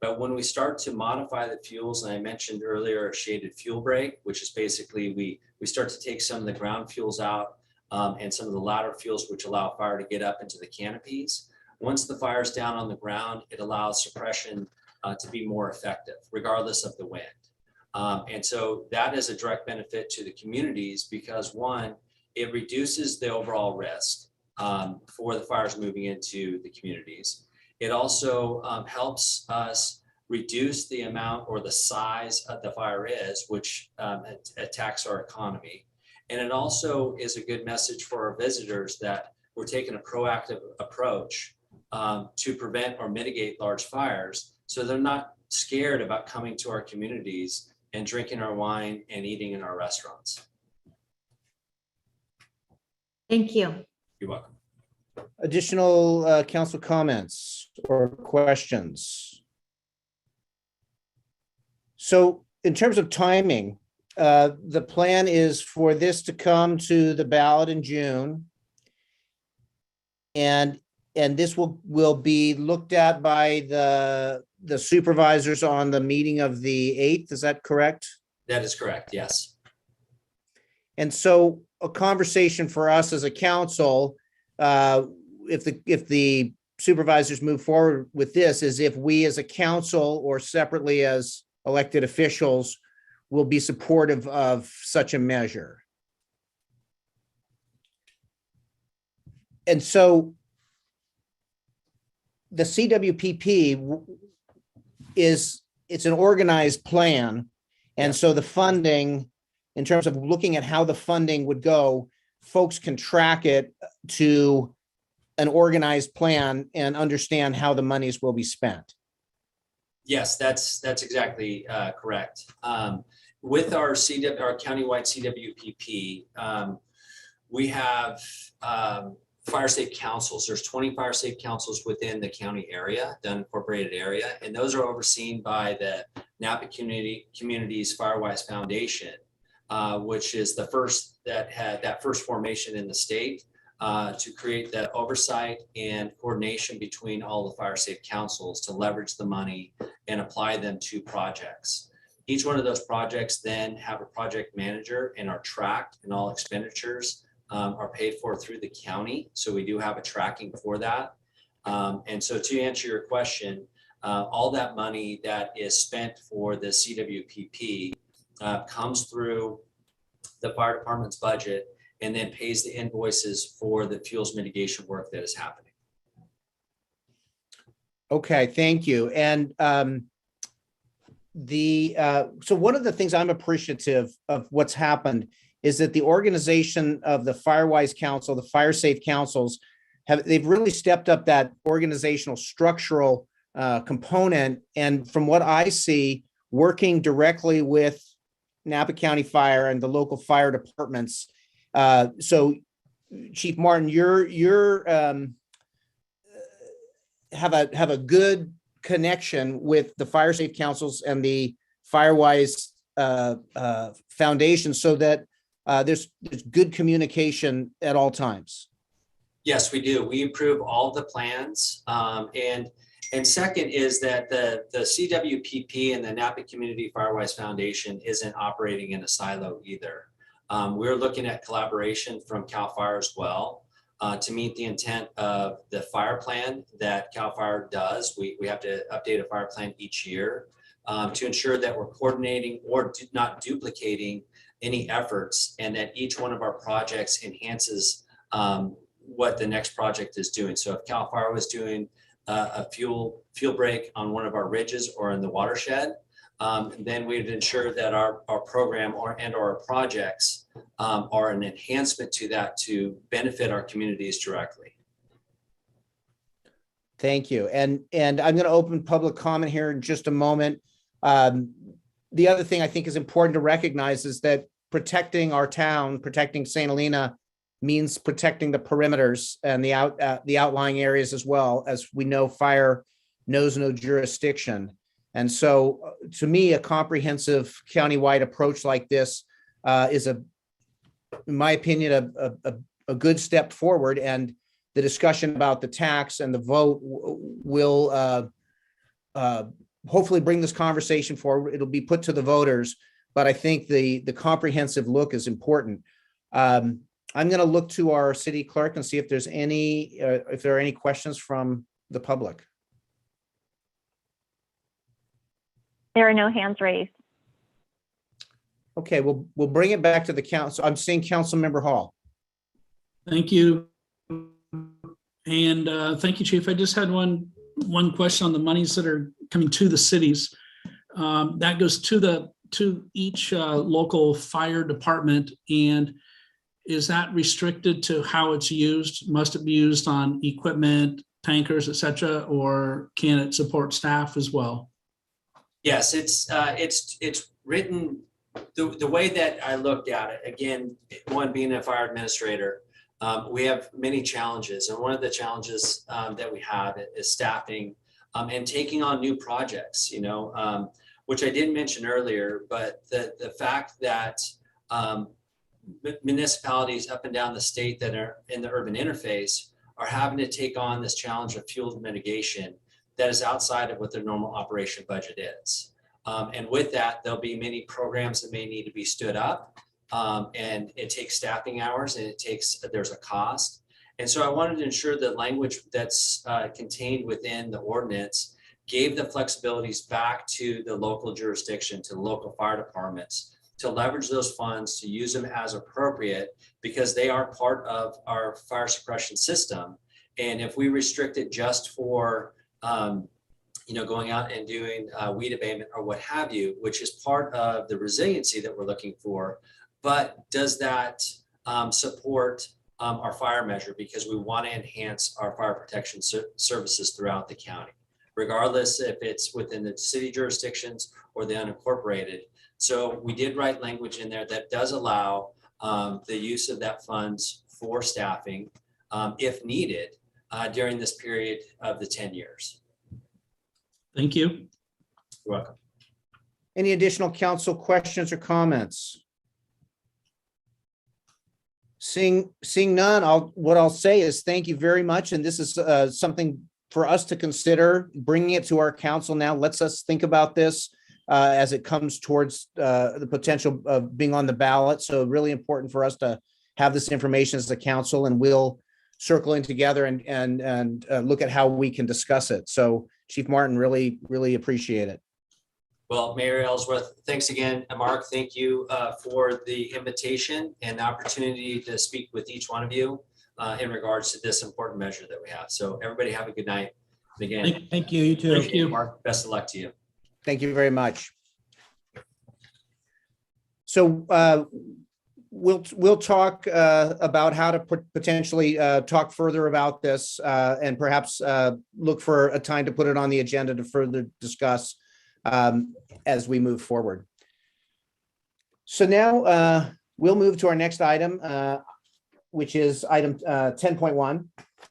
But when we start to modify the fuels, and I mentioned earlier a shaded fuel break, which is basically we start to take some of the ground fuels out and some of the ladder fuels, which allow fire to get up into the canopies. Once the fire's down on the ground, it allows suppression to be more effective, regardless of the wind. And so that is a direct benefit to the communities because, one, it reduces the overall risk for the fires moving into the communities. It also helps us reduce the amount or the size of the fire is, which attacks our economy. And it also is a good message for our visitors that we're taking a proactive approach to prevent or mitigate large fires. So they're not scared about coming to our communities and drinking our wine and eating in our restaurants. Thank you. You're welcome. Additional council comments or questions? So in terms of timing, the plan is for this to come to the ballot in June. And this will be looked at by the supervisors on the meeting of the 8th. Is that correct? That is correct, yes. And so a conversation for us as a council, if the supervisors move forward with this, is if we as a council or separately as elected officials will be supportive of such a measure. and so the CWPP it's an organized plan. And so the funding, in terms of looking at how the funding would go, folks can track it to an organized plan and understand how the monies will be spent. Yes, that's exactly correct. With our countywide CWPP, we have fire safe councils. There's 20 fire safe councils within the county area, the unincorporated area, and those are overseen by the Napa Communities Firewise Foundation, which is the first that had that first formation in the state to create that oversight and coordination between all the fire safe councils to leverage the money and apply them to projects. Each one of those projects then have a project manager and are tracked, and all expenditures are paid for through the county. So we do have a tracking for that. And so to answer your question, all that money that is spent for the CWPP comes through the fire department's budget and then pays the invoices for the fuels mitigation work that is happening. Okay, thank you. And so one of the things I'm appreciative of what's happened is that the organization of the Firewise Council, the Fire Safe Councils, they've really stepped up that organizational structural component. And from what I see, working directly with Napa County Fire and the local fire departments. So Chief Martin, you're have a good connection with the Fire Safe Councils and the Firewise Foundation, so that there's good communication at all times. Yes, we do. We approve all the plans. And second is that the CWPP and the Napa Community Firewise Foundation isn't operating in a silo either. We're looking at collaboration from CAL FIRE as well to meet the intent of the fire plan that CAL FIRE does. We have to update a fire plan each year to ensure that we're coordinating or not duplicating any efforts, and that each one of our projects enhances what the next project is doing. So if CAL FIRE was doing a fuel break on one of our ridges or in the watershed, then we'd ensure that our program or our projects are an enhancement to that to benefit our communities directly. Thank you. And I'm going to open public comment here in just a moment. The other thing I think is important to recognize is that protecting our town, protecting St. Helena, means protecting the perimeters and the outlying areas as well. As we know, fire knows no jurisdiction. And so to me, a comprehensive countywide approach like this is, in my opinion, a good step forward. And the discussion about the tax and the vote will hopefully bring this conversation forward. It'll be put to the voters, but I think the comprehensive look is important. I'm going to look to our city clerk and see if there's if there are any questions from the public. There are no hands raised. Okay, we'll bring it back to the council. I'm seeing Councilmember Hall. Thank you. And thank you, Chief. I just had one question on the monies that are coming to the cities. That goes to each local fire department. And is that restricted to how it's used? Must it be used on equipment, tankers, et cetera, or can it support staff as well? Yes, it's written the way that I looked at it. Again, one being a fire administrator, we have many challenges, and one of the challenges that we have is staffing and taking on new projects. Which I didn't mention earlier, but the fact that municipalities up and down the state that are in the urban interface are having to take on this challenge of fuel mitigation that is outside of what their normal operation budget is. And with that, there'll be many programs that may need to be stood up, and it takes staffing hours, and there's a cost. And so I wanted to ensure the language that's contained within the ordinance gave the flexibilities back to the local jurisdiction, to the local fire departments, to leverage those funds, to use them as appropriate, because they are part of our fire suppression system. And if we restrict it just for, going out and doing weed abatement or what have you, which is part of the resiliency that we're looking for, but does that support our fire measure? Because we want to enhance our fire protection services throughout the county, regardless if it's within the city jurisdictions or the unincorporated. So we did write language in there that does allow the use of that funds for staffing if needed during this period of the 10 years. Thank you. You're welcome. Any additional council questions or comments? Seeing none, what I'll say is thank you very much. And this is something for us to consider. Bringing it to our council now lets us think about this as it comes towards the potential of being on the ballot. So really important for us to have this information as the council, and we'll circle in together and look at how we can discuss it. So Chief Martin, really, really appreciate it. Well, Mayor Ellsworth, thanks again. And Mark, thank you for the invitation and the opportunity to speak with each one of you in regards to this important measure that we have. So everybody have a good night. And again, Thank you. You too. Thank you. Mark, best of luck to you. Thank you very much. So we'll talk about how to potentially talk further about this and perhaps look for a time to put it on the agenda to further discuss as we move forward. So now we'll move to our next item, which is item 10.1.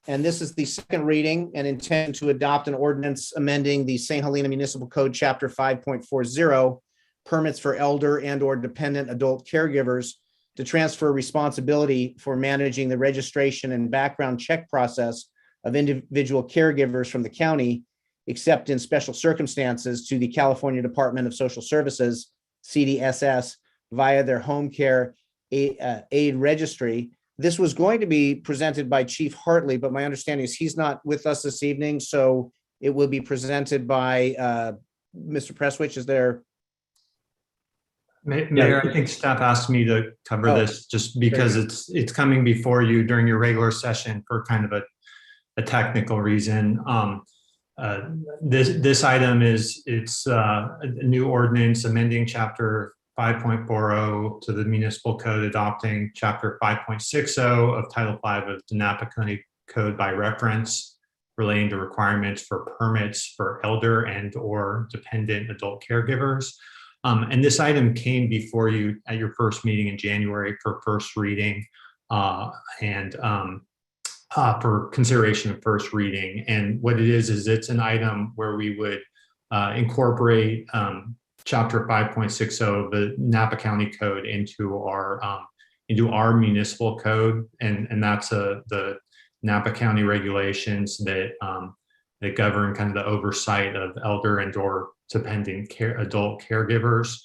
And this is the second reading and intent to adopt an ordinance amending the St. Helena Municipal Code, Chapter 5.40, permits for elder and or dependent adult caregivers, to transfer responsibility for managing the registration and background check process of individual caregivers from the county, except in special circumstances, to the California Department of Social Services, CDSS, via their home care aid registry. This was going to be presented by Chief Hartley, but my understanding is he's not with us this evening, so it will be presented by Mr. Prestwich. Is there? Mayor, I think staff asked me to cover this just because it's coming before you during your regular session for kind of a technical reason. This item it's a new ordinance amending Chapter 5.40 to the Municipal Code, adopting Chapter 5.60 of Title V of the Napa County Code by reference, relating to requirements for permits for elder and or dependent adult caregivers. And this item came before you at your first meeting in January for first reading and for consideration of first reading. And what it is it's an item where we would incorporate Chapter 5.60 of the Napa County Code into our municipal code, and that's the Napa County regulations that govern kind of the oversight of elder and or dependent adult caregivers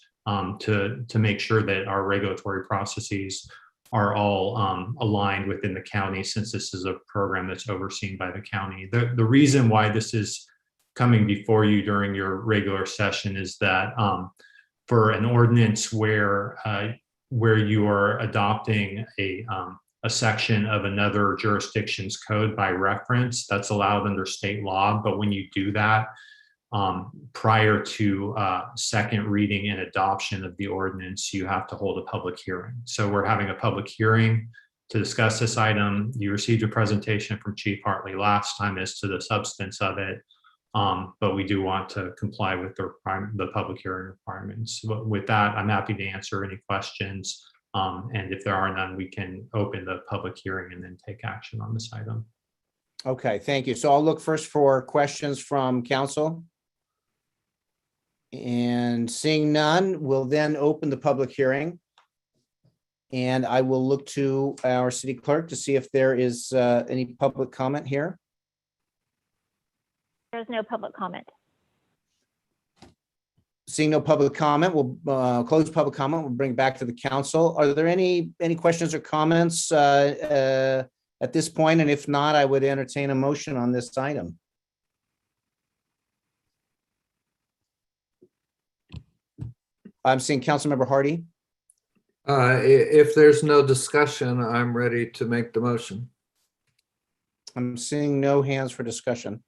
to make sure that our regulatory processes are all aligned within the county, since this is a program that's overseen by the county. The reason why this is coming before you during your regular session is that for an ordinance where you are adopting a section of another jurisdiction's code by reference, that's allowed under state law. But when you do that, prior to second reading and adoption of the ordinance, you have to hold a public hearing. So we're having a public hearing to discuss this item. You received a presentation from Chief Hartley last time as to the substance of it, but we do want to comply with the public hearing requirements. With that, I'm happy to answer any questions. And if there are none, we can open the public hearing and then take action on this item. Okay, thank you. So I'll look first for questions from council. And seeing none, we'll then open the public hearing. And I will look to our city clerk to see if there is any public comment here. There's no public comment. Seeing no public comment, we'll close public comment. We'll bring it back to the council. Are there any questions or comments at this point? And if not, I would entertain a motion on this item. I'm seeing Councilmember Hardy. If there's no discussion, I'm ready to make the motion. I'm seeing no hands for discussion.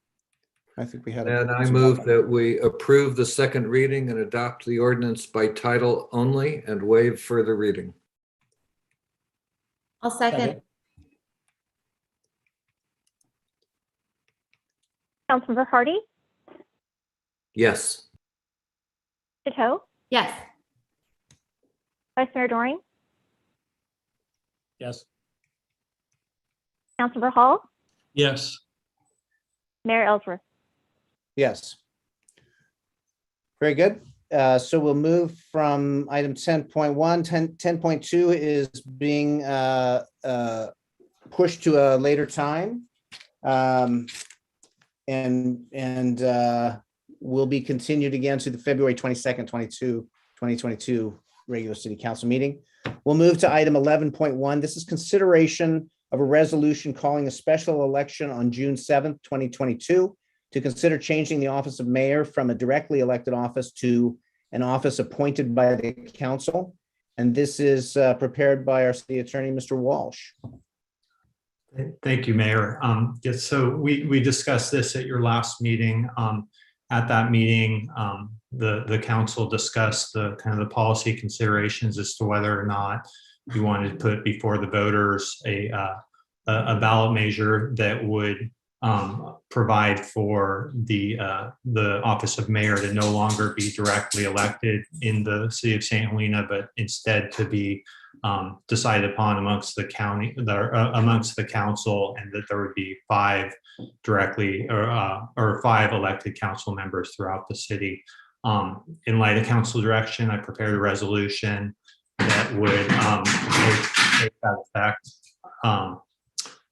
I think we had. And I move that we approve the second reading and adopt the ordinance by title only and waive further reading. I'll second. Councilmember Hardy, Yes. Chateau, Yes. Vice Mayor Doring, Yes. Councilmember Hall, Yes. Mayor Ellsworth. Yes. Very good. So we'll move from item 10.1. 10.2 is being pushed to a later time. And will be continued again to the February 22nd, 2022 regular city council meeting. We'll move to item 11.1. This is consideration of a resolution calling a special election on June 7th, 2022 to consider changing the office of mayor from a directly elected office to an office appointed by the council. And this is prepared by our city attorney, Mr. Walsh. Thank you, Mayor. Yes, so we discussed this at your last meeting. At that meeting, the council discussed the kind of the policy considerations as to whether or not you wanted to put before the voters a ballot measure that would provide for the office of mayor to no longer be directly elected in the city of St. Helena, but instead to be decided upon amongst the county, amongst the council, and that there would be 5 directly or 5 elected council members throughout the city. In light of council direction, I prepared a resolution that would take that effect,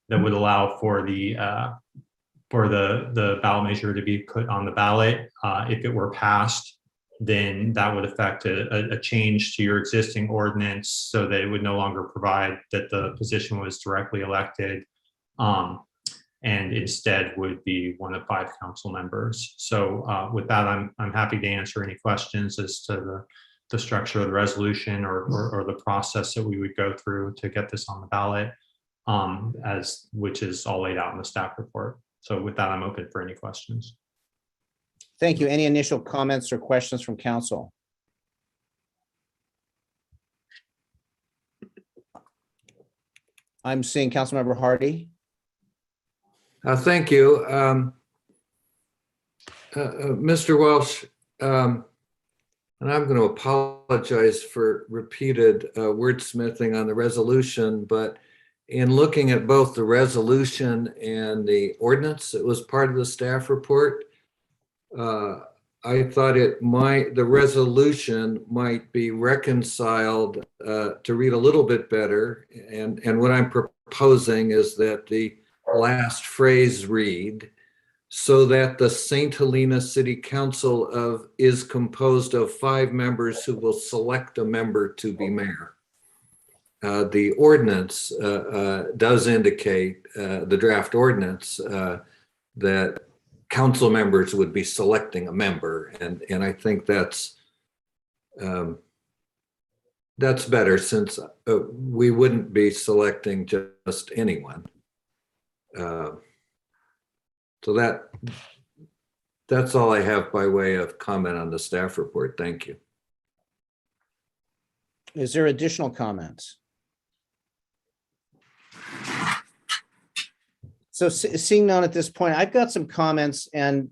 that would allow for the ballot measure to be put on the ballot. If it were passed, then that would affect a change to your existing ordinance so that it would no longer provide that the position was directly elected, and instead would be one of 5 council members. So with that, I'm happy to answer any questions as to the structure of the resolution or the process that we would go through to get this on the ballot, which is all laid out in the staff report. So with that, I'm open for any questions. Thank you. Any initial comments or questions from council? I'm seeing Councilmember Hardy. Thank you. Mr. Welsh, and I'm going to apologize for repeated wordsmithing on the resolution, but in looking at both the resolution and the ordinance that was part of the staff report, I thought the resolution might be reconciled to read a little bit better. And what I'm proposing is that the last phrase read, so that the St. Helena City Council is composed of 5 members who will select a member to be mayor. The ordinance does indicate, the draft ordinance, that council members would be selecting a member, and I think that's better, since we wouldn't be selecting just anyone. So that's all I have by way of comment on the staff report. Thank you. Is there additional comments? So seeing none at this point, I've got some comments and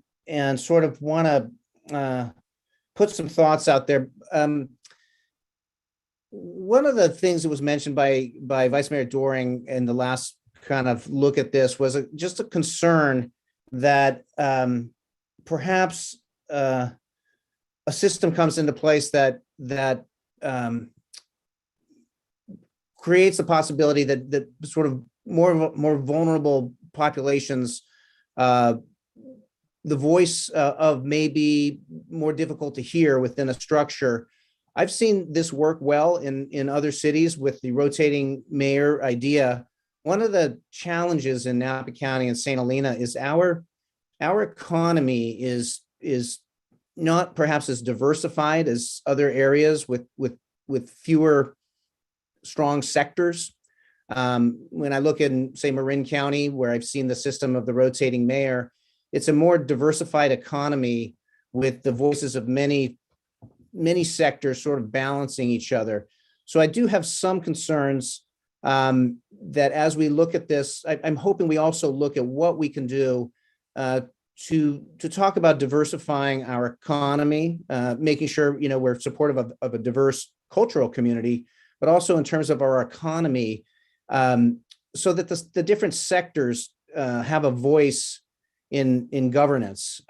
sort of want to put some thoughts out there. One of the things that was mentioned by Vice Mayor Doring in the last kind of look at this was just a concern that perhaps a system comes into place that creates the possibility that sort of more vulnerable populations, the voice of maybe more difficult to hear within a structure. I've seen this work well in other cities with the rotating mayor idea. One of the challenges in Napa County and St. Helena is our economy is not perhaps as diversified as other areas with fewer strong sectors. When I look in, say, Marin County, where I've seen the system of the rotating mayor, it's a more diversified economy with the voices of many sectors sort of balancing each other. So I do have some concerns that as we look at this, I'm hoping we also look at what we can do to talk about diversifying our economy, making sure, you know, we're supportive of a diverse cultural community, but also in terms of our economy, so that the different sectors have a voice in governance.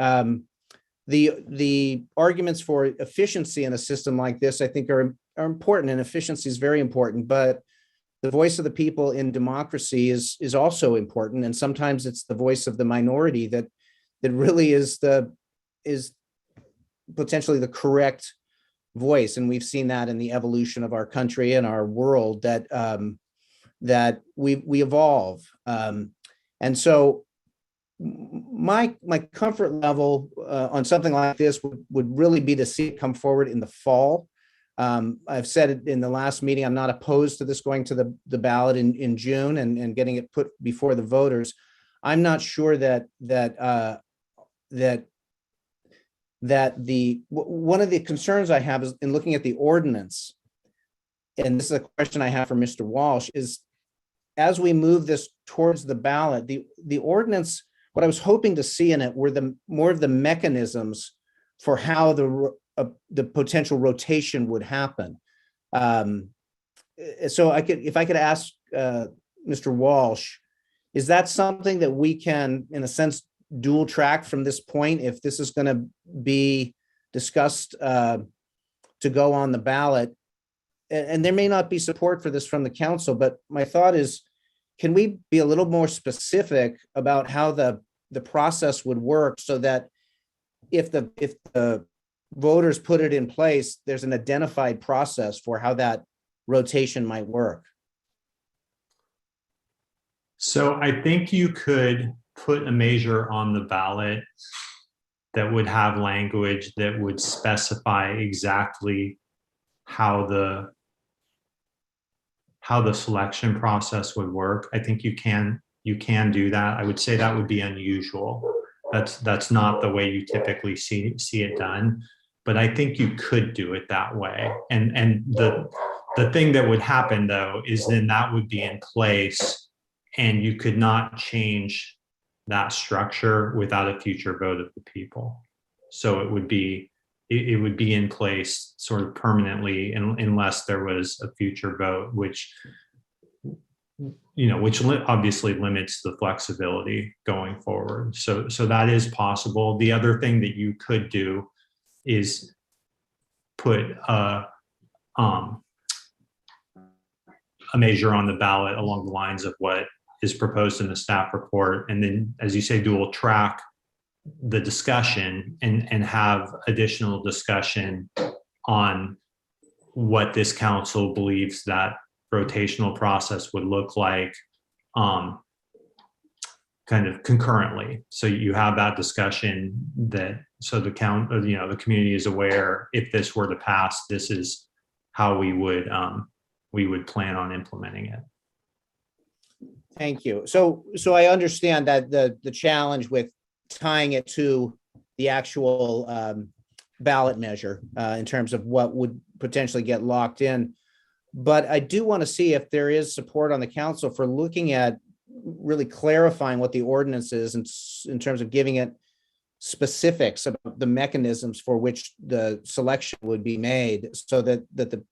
The arguments for efficiency in a system like this, I think, are important, and efficiency is very important. But the voice of the people in democracy is also important, and sometimes it's the voice of the minority that really is potentially the correct voice. And we've seen that in the evolution of our country and our world, that we evolve. And so my comfort level on something like this would really be to see it come forward in the fall. I've said it in the last meeting, I'm not opposed to this going to the ballot in June and getting it put before the voters. I'm not sure that one of the concerns I have is in looking at the ordinance, and this is a question I have for Mr. Walsh, is as we move this towards the ballot, the ordinance, what I was hoping to see in it were more of the mechanisms for how the potential rotation would happen. So if I could ask Mr. Walsh, is that something that we can, in a sense, dual track from this point, if this is going to be discussed to go on the ballot? And there may not be support for this from the council, but my thought is, can we be a little more specific about how the process would work, so that if the voters put it in place, there's an identified process for how that rotation might work? So I think you could put a measure on the ballot that would have language that would specify exactly how the selection process would work. I think you can do that. I would say that would be unusual. That's not the way you typically see it done, but I think you could do it that way. And the thing that would happen, though, is then that would be in place, and you could not change that structure without a future vote of the people. So it would be in place sort of permanently, unless there was a future vote, which obviously limits the flexibility going forward. So that is possible. The other thing that you could do is put a measure on the ballot along the lines of what is proposed in the staff report, and then, as you say, dual track the discussion and have additional discussion on what this council believes that rotational process would look like, kind of concurrently. So you have that discussion so the community is aware, if this were to pass, this is how we would plan on implementing it. Thank you. So I understand that the challenge with tying it to the actual ballot measure in terms of what would potentially get locked in. But I do want to see if there is support on the council for looking at really clarifying what the ordinance is in terms of giving it specifics about the mechanisms for which the selection would be made, so that the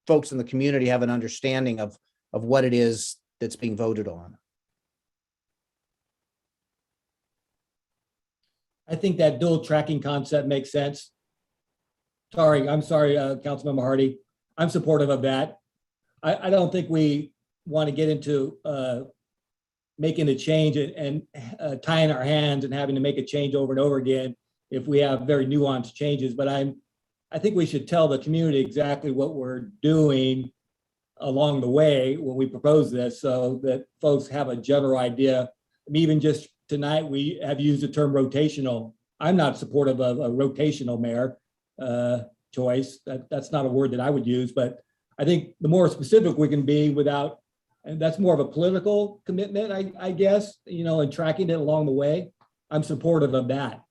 folks in the community have an understanding of what it is that's being voted on. I think that dual tracking concept makes sense. I'm sorry, Councilmember Hardy. I'm supportive of that. I don't think we want to get into making a change and tying our hands and having to make a change over and over again if we have very nuanced changes. But I think we should tell the community exactly what we're doing along the way when we propose this, so that folks have a general idea. I mean, even just tonight, we have used the term rotational. I'm not supportive of a rotational mayor choice. That's not a word that I would use, but I think the more specific we can be without, and that's more of a political commitment, I guess, and tracking it along the way. I'm supportive of that.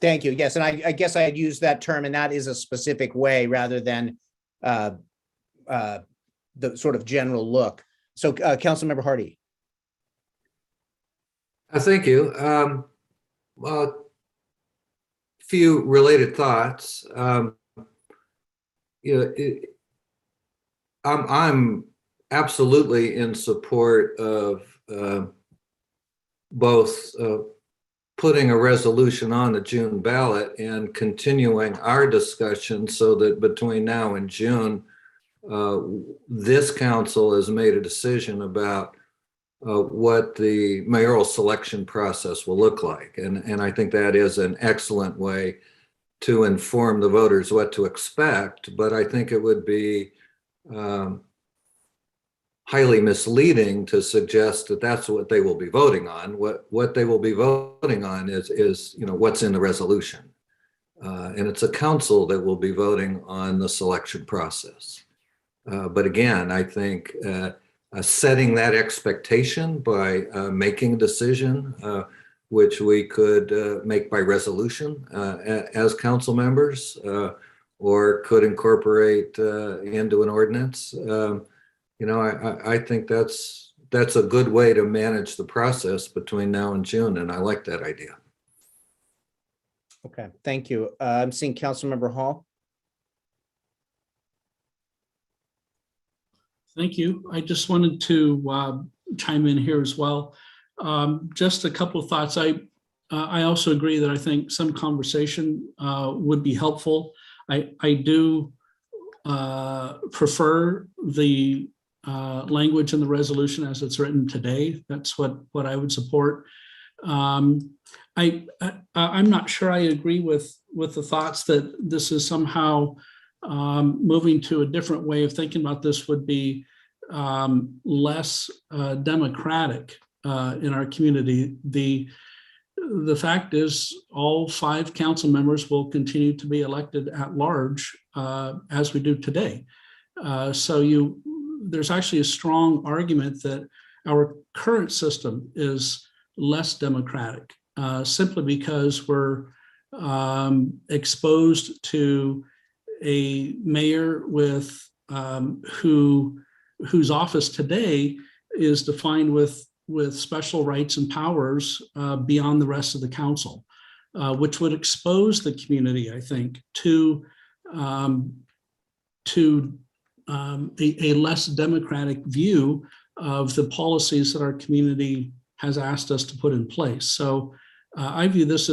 Thank you. Yes, and I guess I'd use that term, and that is a specific way rather than the sort of general look. So, Councilmember Hardy. Thank you. Few related thoughts. I'm absolutely in support of both putting a resolution on the June ballot and continuing our discussion so that between now and June, this council has made a decision about what the mayoral selection process will look like. And I think that is an excellent way to inform the voters what to expect. But I think it would be highly misleading to suggest that that's what they will be voting on. What they will be voting on is what's in the resolution. And it's a council that will be voting on the selection process. But again, I think setting that expectation by making a decision, which we could make by resolution as council members, or could incorporate into an ordinance. I think that's a good way to manage the process between now and June, and I like that idea. Okay, thank you. I'm seeing Councilmember Hall. Thank you. I just wanted to chime in here as well. Just a couple of thoughts. I also agree that I think some conversation would be helpful. I do prefer the language in the resolution as it's written today. That's what I would support. I'm not sure I agree with the thoughts that this is somehow moving to a different way of thinking about this would be less democratic in our community. The fact is all 5 council members will continue to be elected at large as we do today. So there's actually a strong argument that our current system is less democratic simply because we're exposed to a mayor with whose office today is defined with special rights and powers beyond the rest of the council, which would expose the community, I think, to a less democratic view of the policies that our community has asked us to put in place. So I view this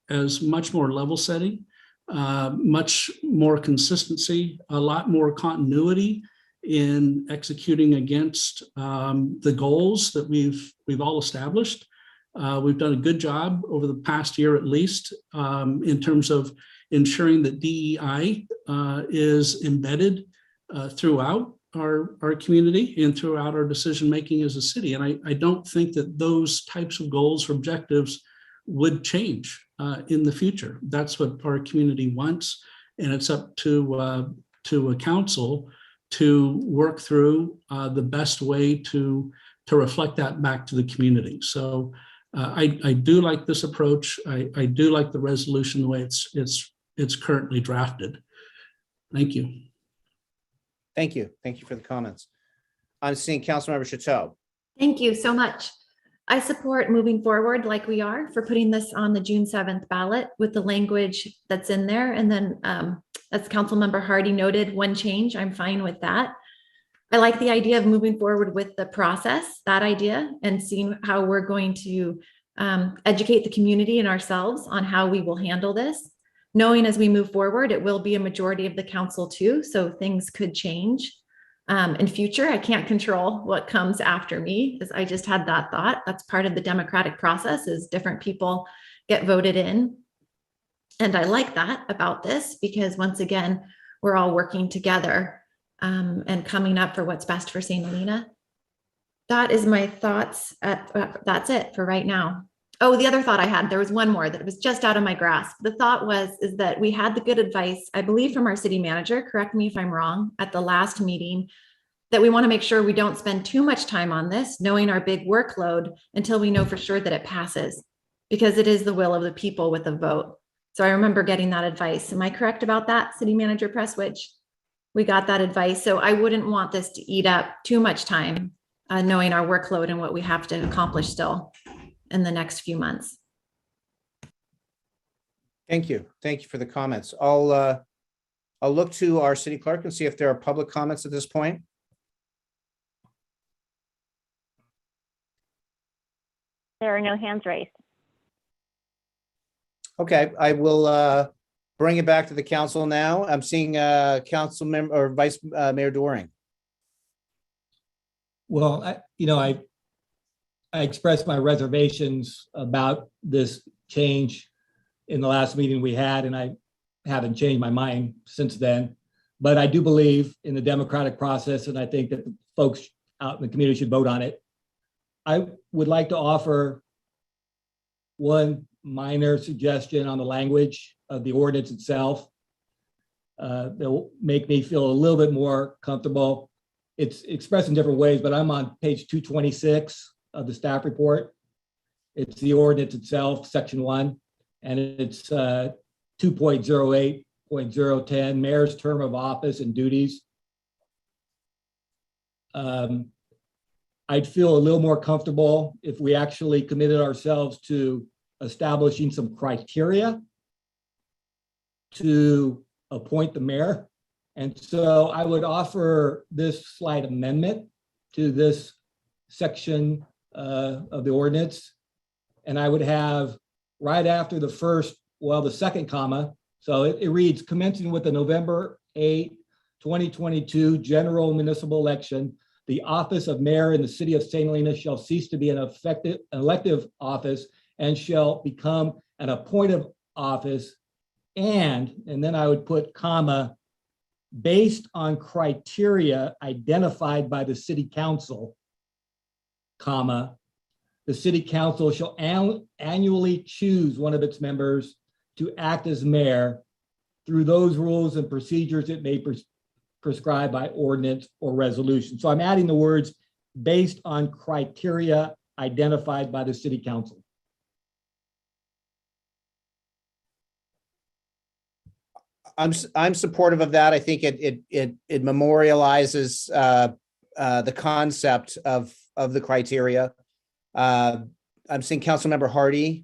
as much more level setting, much more consistency, a lot more continuity in executing against the goals that we've all established. We've done a good job over the past year, at least, in terms of ensuring that DEI is embedded throughout our community and throughout our decision making as a city. And I don't think that those types of goals or objectives would change in the future. That's what our community wants, and it's up to a council to work through the best way to reflect that back to the community. So I do like this approach. I do like the resolution the way it's currently drafted. Thank you. Thank you. Thank you for the comments. I'm seeing Councilmember Chateau. Thank you so much. I support moving forward like we are for putting this on the June 7th ballot with the language that's in there. And then as Councilmember Hardy noted, one change, I'm fine with that. I like the idea of moving forward with the process, that idea, and seeing how we're going to educate the community and ourselves on how we will handle this. Knowing as we move forward, it will be a majority of the council too, so things could change. In future, I can't control what comes after me, because I just had that thought. That's part of the democratic process, is different people get voted in. And I like that about this, because once again, we're all working together and coming up for what's best for St. Helena. That is my thoughts. That's it for right now. Oh, the other thought I had, there was one more that was just out of my grasp. The thought is that we had the good advice, I believe, from our city manager, correct me if I'm wrong, at the last meeting, that we want to make sure we don't spend too much time on this, knowing our big workload, until we know for sure that it passes, because it is the will of the people with a vote. So I remember getting that advice. Am I correct about that, City Manager Prestwich? We got that advice. So I wouldn't want this to eat up too much time, knowing our workload and what we have to accomplish still in the next few months. Thank you. Thank you for the comments. I'll look to our city clerk and see if there are public comments at this point. There are no hands raised. Okay, I will bring it back to the council now. I'm seeing council member or Vice Mayor Doring. Well, I expressed my reservations about this change in the last meeting we had, and I haven't changed my mind since then. But I do believe in the democratic process, and I think that the folks out in the community should vote on it. I would like to offer one minor suggestion on the language of the ordinance itself that will make me feel a little bit more comfortable. It's expressed in different ways, but I'm on page 226 of the staff report. It's the ordinance itself, section 1, and it's 2.08.010, mayor's term of office and duties. I'd feel a little more comfortable if we actually committed ourselves to establishing some criteria to appoint the mayor. And so I would offer this slight amendment to this section of the ordinance. And I would have right after the second comma. So it reads, commencing with the November 8, 2022 general municipal election, the office of mayor in the city of St. Helena shall cease to be an elective office and shall become an appointive office. And then I would put comma, based on criteria identified by the city council, comma, the city council shall annually choose one of its members to act as mayor through those rules and procedures it may prescribe by ordinance or resolution. So I'm adding the words based on criteria identified by the city council. I'm supportive of that. I think it memorializes the concept of the criteria. I'm seeing Councilmember Hardy.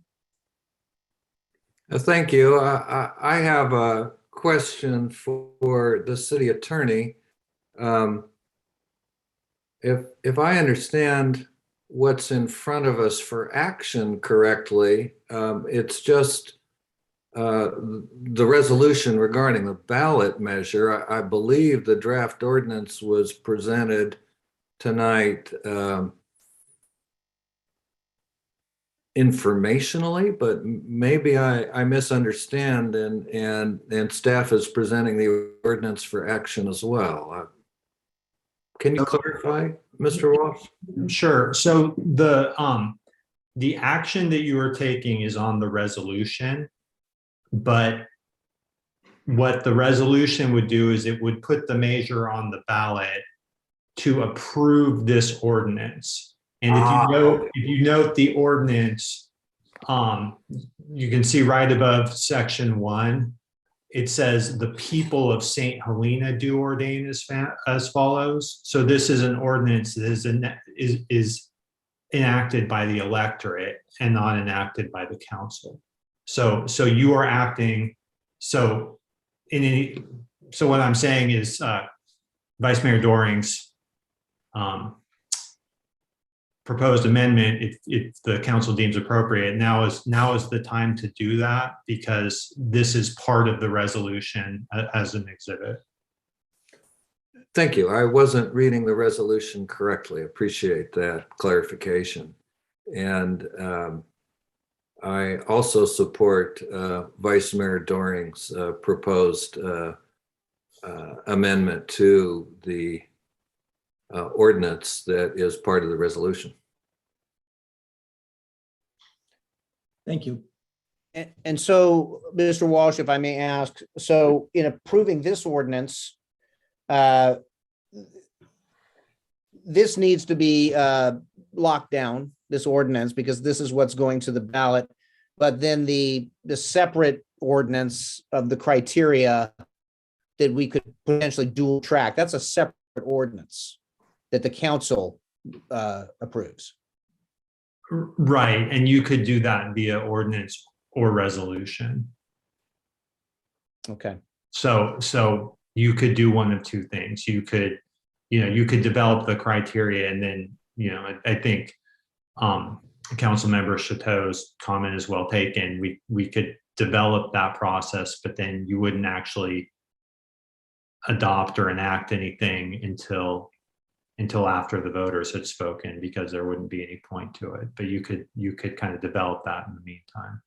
Thank you. I have a question for the city attorney. If I understand what's in front of us for action correctly, it's just the resolution regarding the ballot measure. I believe the draft ordinance was presented tonight informationally, but maybe I misunderstand, and staff is presenting the ordinance for action as well. Can you clarify, Mr. Walsh? Sure. So the action that you are taking is on the resolution, but what the resolution would do is it would put the measure on the ballot to approve this ordinance. And if you note the ordinance, you can see right above section 1, it says the people of St. Helena do ordain as follows. So this is an ordinance that is enacted by the electorate and not enacted by the council. So you are acting. So what I'm saying is Vice Mayor Doring's proposed amendment, if the council deems appropriate, now is the time to do that, because this is part of the resolution as an exhibit. Thank you. I wasn't reading the resolution correctly. Appreciate that clarification. And I also support Vice Mayor Doring's proposed amendment to the ordinance that is part of the resolution. Thank you. And so, Mr. Walsh, if I may ask, so in approving this ordinance, this needs to be locked down, this ordinance, because this is what's going to the ballot. But then the separate ordinance of the criteria that we could potentially dual track, that's a separate ordinance that the council approves. Right, and you could do that via ordinance or resolution. Okay. So you could do one of two things. You could develop the criteria, and then, I think Councilmember Chateau's comment is well taken. We could develop that process, but then you wouldn't actually adopt or enact anything until after the voters had spoken, because there wouldn't be any point to it. But you could kind of develop that in the meantime.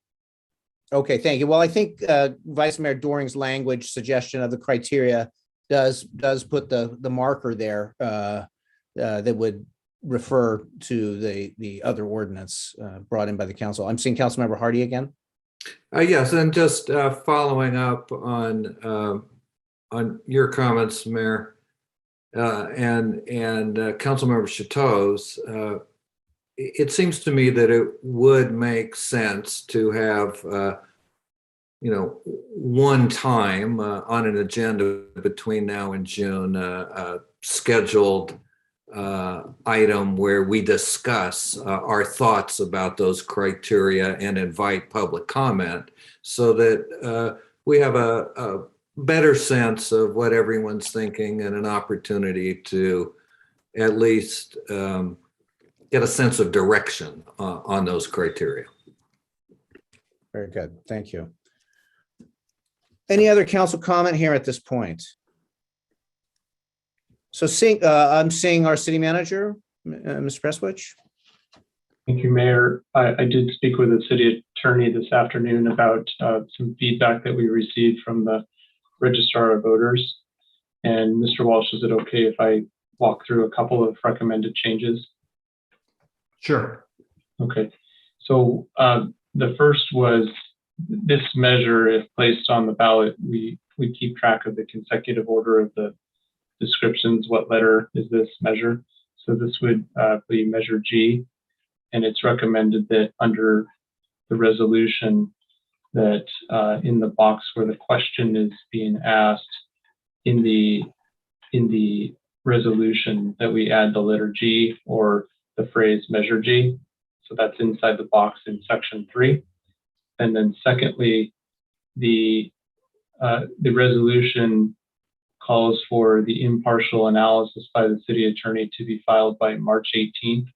Okay, thank you. Well, I think Vice Mayor Doring's language suggestion of the criteria does put the marker there that would refer to the other ordinance brought in by the council. I'm seeing Councilmember Hardy again. Yes, and just following up on your comments, Mayor, and Councilmember Chateau's, it seems to me that it would make sense to have, one time on an agenda between now and June, scheduled item where we discuss our thoughts about those criteria and invite public comment, so that we have a better sense of what everyone's thinking and an opportunity to at least get a sense of direction on those criteria. Very good. Thank you. Any other council comment here at this point? So I'm seeing our city manager, Ms. Prestwich. Thank you, Mayor. I did speak with the city attorney this afternoon about some feedback that we received from the registrar of voters. And Mr. Walsh, is it okay if I walk through a couple of recommended changes? Sure. Okay. So the first was this measure, if placed on the ballot, we keep track of the consecutive order of the descriptions. What letter is this measure? So this would be measure G, and it's recommended that under the resolution that in the box where the question is being asked in the resolution, that we add the letter G or the phrase measure G. So that's inside the box in section 3. And then secondly, the resolution calls for the impartial analysis by the city attorney to be filed by March 18th.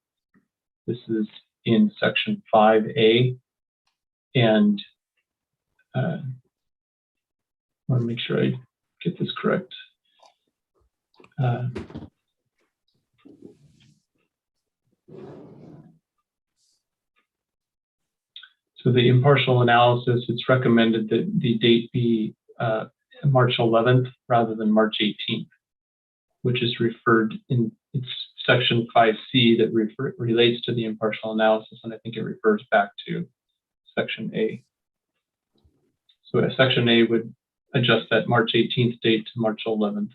This is in section 5A. And I want to make sure I get this correct. So the impartial analysis, it's recommended that the date be March 11th rather than March 18th, which is referred in it's section 5C that relates to the impartial analysis, and I think it refers back to section A. So section A would adjust that March 18th date to March 11th.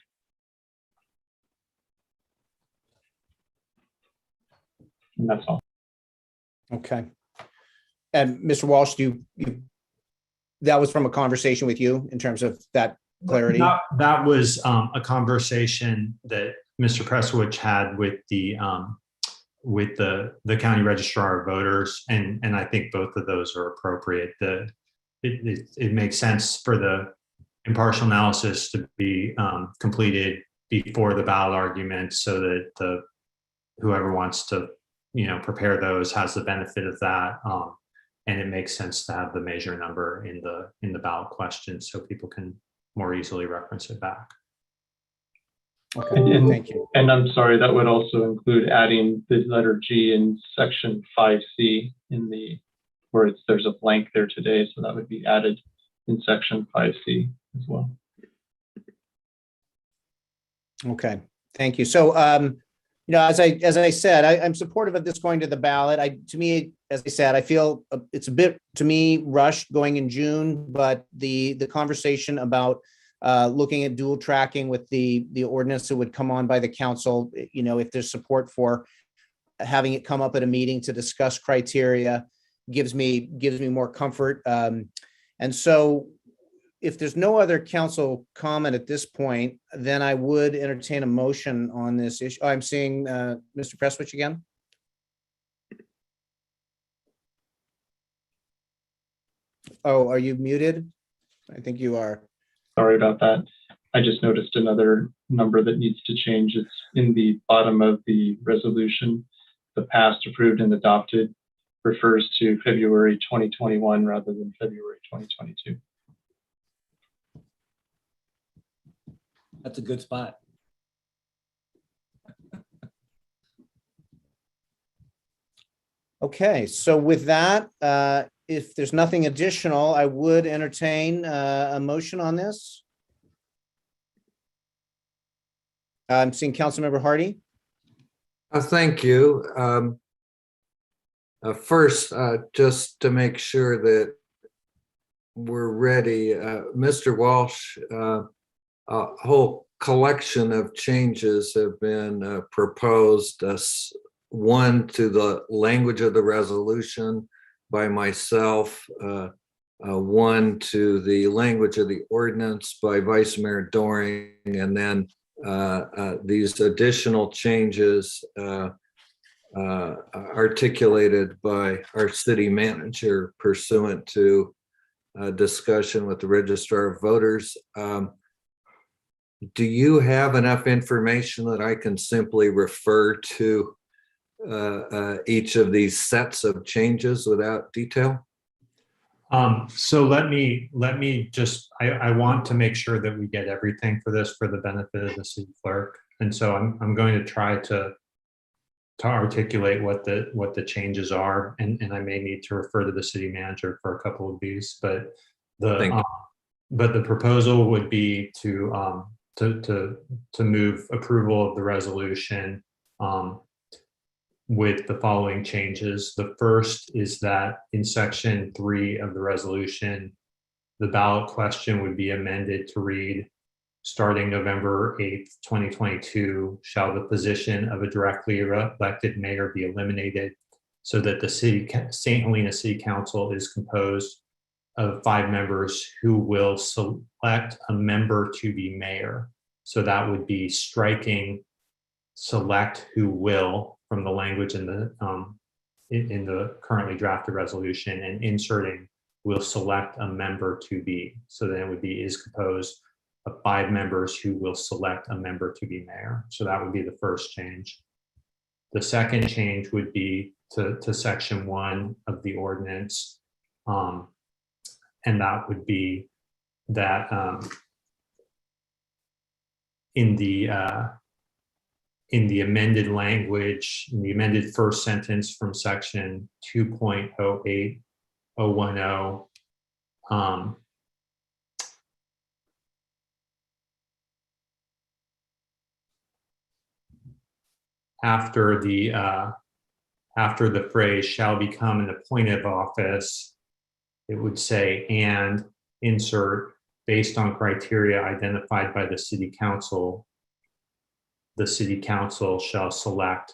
And that's all. Okay. And Mr. Walsh, that was from a conversation with you in terms of that clarity? That was a conversation that Mr. Prestwich had with the county registrar of voters, and I think both of those are appropriate. It makes sense for the impartial analysis to be completed before the ballot argument, so that whoever wants to prepare those has the benefit of that. And it makes sense to have the measure number in the ballot question so people can more easily reference it back. Okay, thank you. And I'm sorry, that would also include adding the letter G in section 5C where there's a blank there today, so that would be added in section 5C as well. Okay, thank you. So as I said, I'm supportive of this going to the ballot. To me, as I said, I feel it's a bit, to me, rushed going in June, but the conversation about looking at dual tracking with the ordinance that would come on by the council, if there's support for having it come up at a meeting to discuss criteria, gives me more comfort. And so if there's no other council comment at this point, then I would entertain a motion on this issue. I'm seeing Mr. Prestwich again. Oh, are you muted? I think you are. Sorry about that. I just noticed another number that needs to change. It's in the bottom of the resolution. The passed, approved, and adopted refers to February 2021 rather than February 2022. That's a good spot. Okay, so with that, if there's nothing additional, I would entertain a motion on this. I'm seeing Councilmember Hardy. Thank you. First, just to make sure that we're ready, Mr. Walsh, a whole collection of changes have been proposed. One to the language of the resolution by myself, one to the language of the ordinance by Vice Mayor Doring, and then these additional changes articulated by our city manager pursuant to discussion with the Registrar of Voters. Do you have enough information that I can simply refer to each of these sets of changes without detail? So let me just, I want to make sure that we get everything for this for the benefit of the city clerk. And so I'm going to try to articulate what the changes are, and I may need to refer to the city manager for a couple of these, but the proposal would be to move approval of the resolution with the following changes. The first is that in section 3 of the resolution, the ballot question would be amended to read, starting November 8th, 2022, shall the position of a directly elected mayor be eliminated so that the St. Helena City Council is composed of 5 members who will select a member to be mayor. So that would be striking select who will from the language in the currently drafted resolution, and inserting will select a member to be. So then it would be is composed of 5 members who will select a member to be mayor. So that would be the first change. The second change would be to section 1 of the ordinance. And that would be that in the amended language, in the amended first sentence from section 2.08010, after the phrase shall become an appointed office, it would say, and insert based on criteria identified by the city council shall select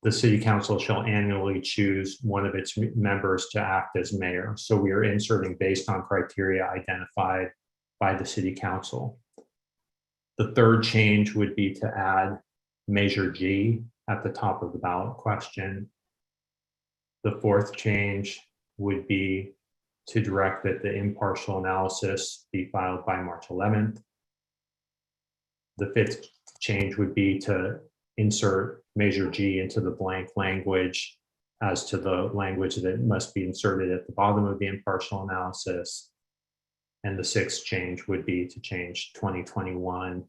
the city council shall annually choose one of its members to act as mayor. So we are inserting based on criteria identified by the city council. The third change would be to add measure G at the top of the ballot question. The fourth change would be to direct that the impartial analysis be filed by March 11th. The fifth change would be to insert measure G into the blank language as to the language that must be inserted at the bottom of the impartial analysis. And the sixth change would be to change 2021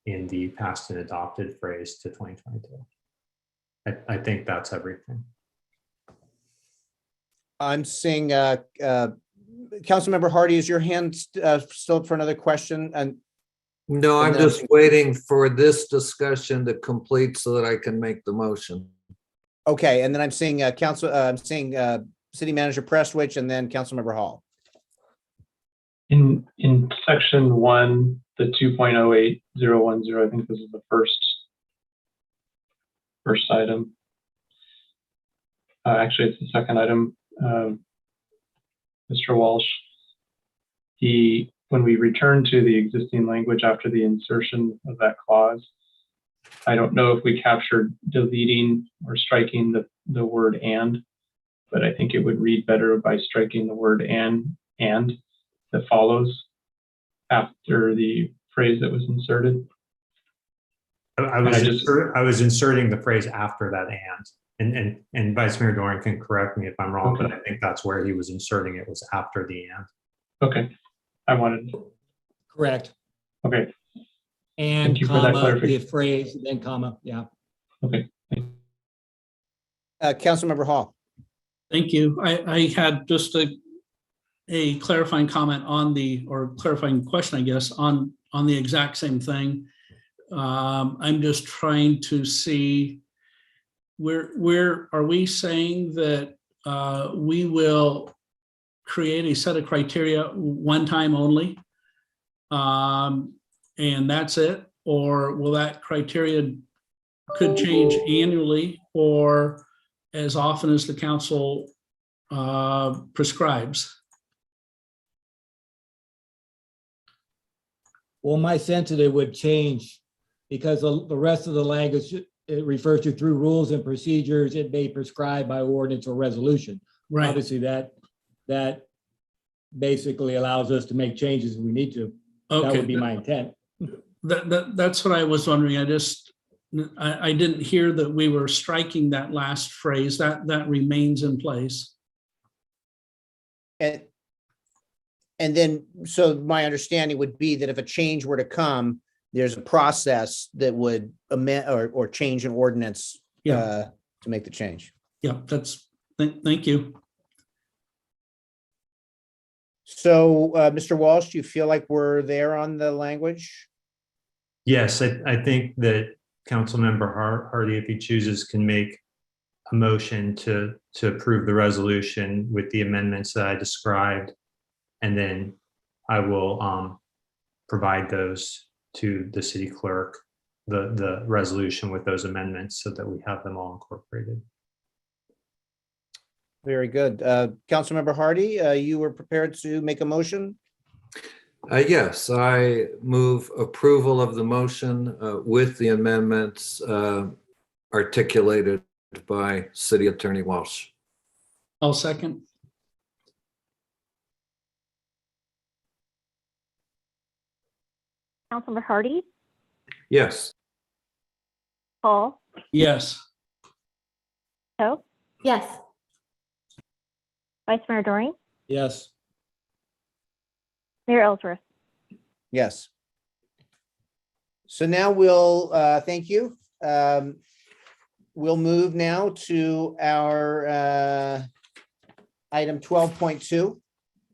in the passed and adopted phrase to 2022. I think that's everything. I'm seeing, Councilmember Hardy, is your hand still up for another question? And No, I'm then- just waiting for this discussion to complete so that I can make the motion. okay, and then I'm seeing City Manager Prestwich and then Councilmember Hall. In section 1, the 2.08010, I think this is the first item. Actually, it's the second item. Mr. Walsh, when we return to the existing language after the insertion of that clause, I don't know if we captured deleting or striking the word "and," but I think it would read better by striking the word and that follows after the phrase that was inserted. I was inserting the phrase after that and Vice Mayor Doran can correct me if I'm wrong, Okay. but I think that's where he was inserting it, was after the and. Okay, I wanted. Correct. Okay, And Thank you for that comma, the clarification. phrase, then comma, yeah. okay. Councilmember Hall. Thank you. I had just a clarifying comment or clarifying question, I guess, on the exact same thing. I'm just trying to see where are we saying that we will create a set of criteria one time only, and that's it? Or will that criteria could change annually or as often as the council prescribes? Well, my sense is it would change because the rest of the language, it refers to through rules and procedures, it may prescribe by ordinance or resolution. Right. Obviously, that basically allows us to make changes if we need to. That Okay. would be my intent. That's what I was wondering. I didn't hear that we were striking that last phrase. That remains in place. And then, so my understanding would be that if a change were to come, there's a process that would amend or change an ordinance to make the change. Yeah, thank you. So, Mr. Walsh, do you feel like we're there on the language? Yes, I think that Councilmember Hardy, if he chooses, can make a motion to approve the resolution with the amendments that I described. And then I will provide those to the city clerk, the resolution with those amendments so that we have them all incorporated. Very good. Councilmember Hardy, you were prepared to make a motion? Yes, I move approval of the motion with the amendments articulated by City Attorney Walsh. I'll second. Councilmember Hardy, Yes. Hall, Yes. Poe, Yes. Vice Mayor Doran, Yes. Mayor Ellsworth. Yes. So now we'll, thank you. We'll move now to our item 12.2.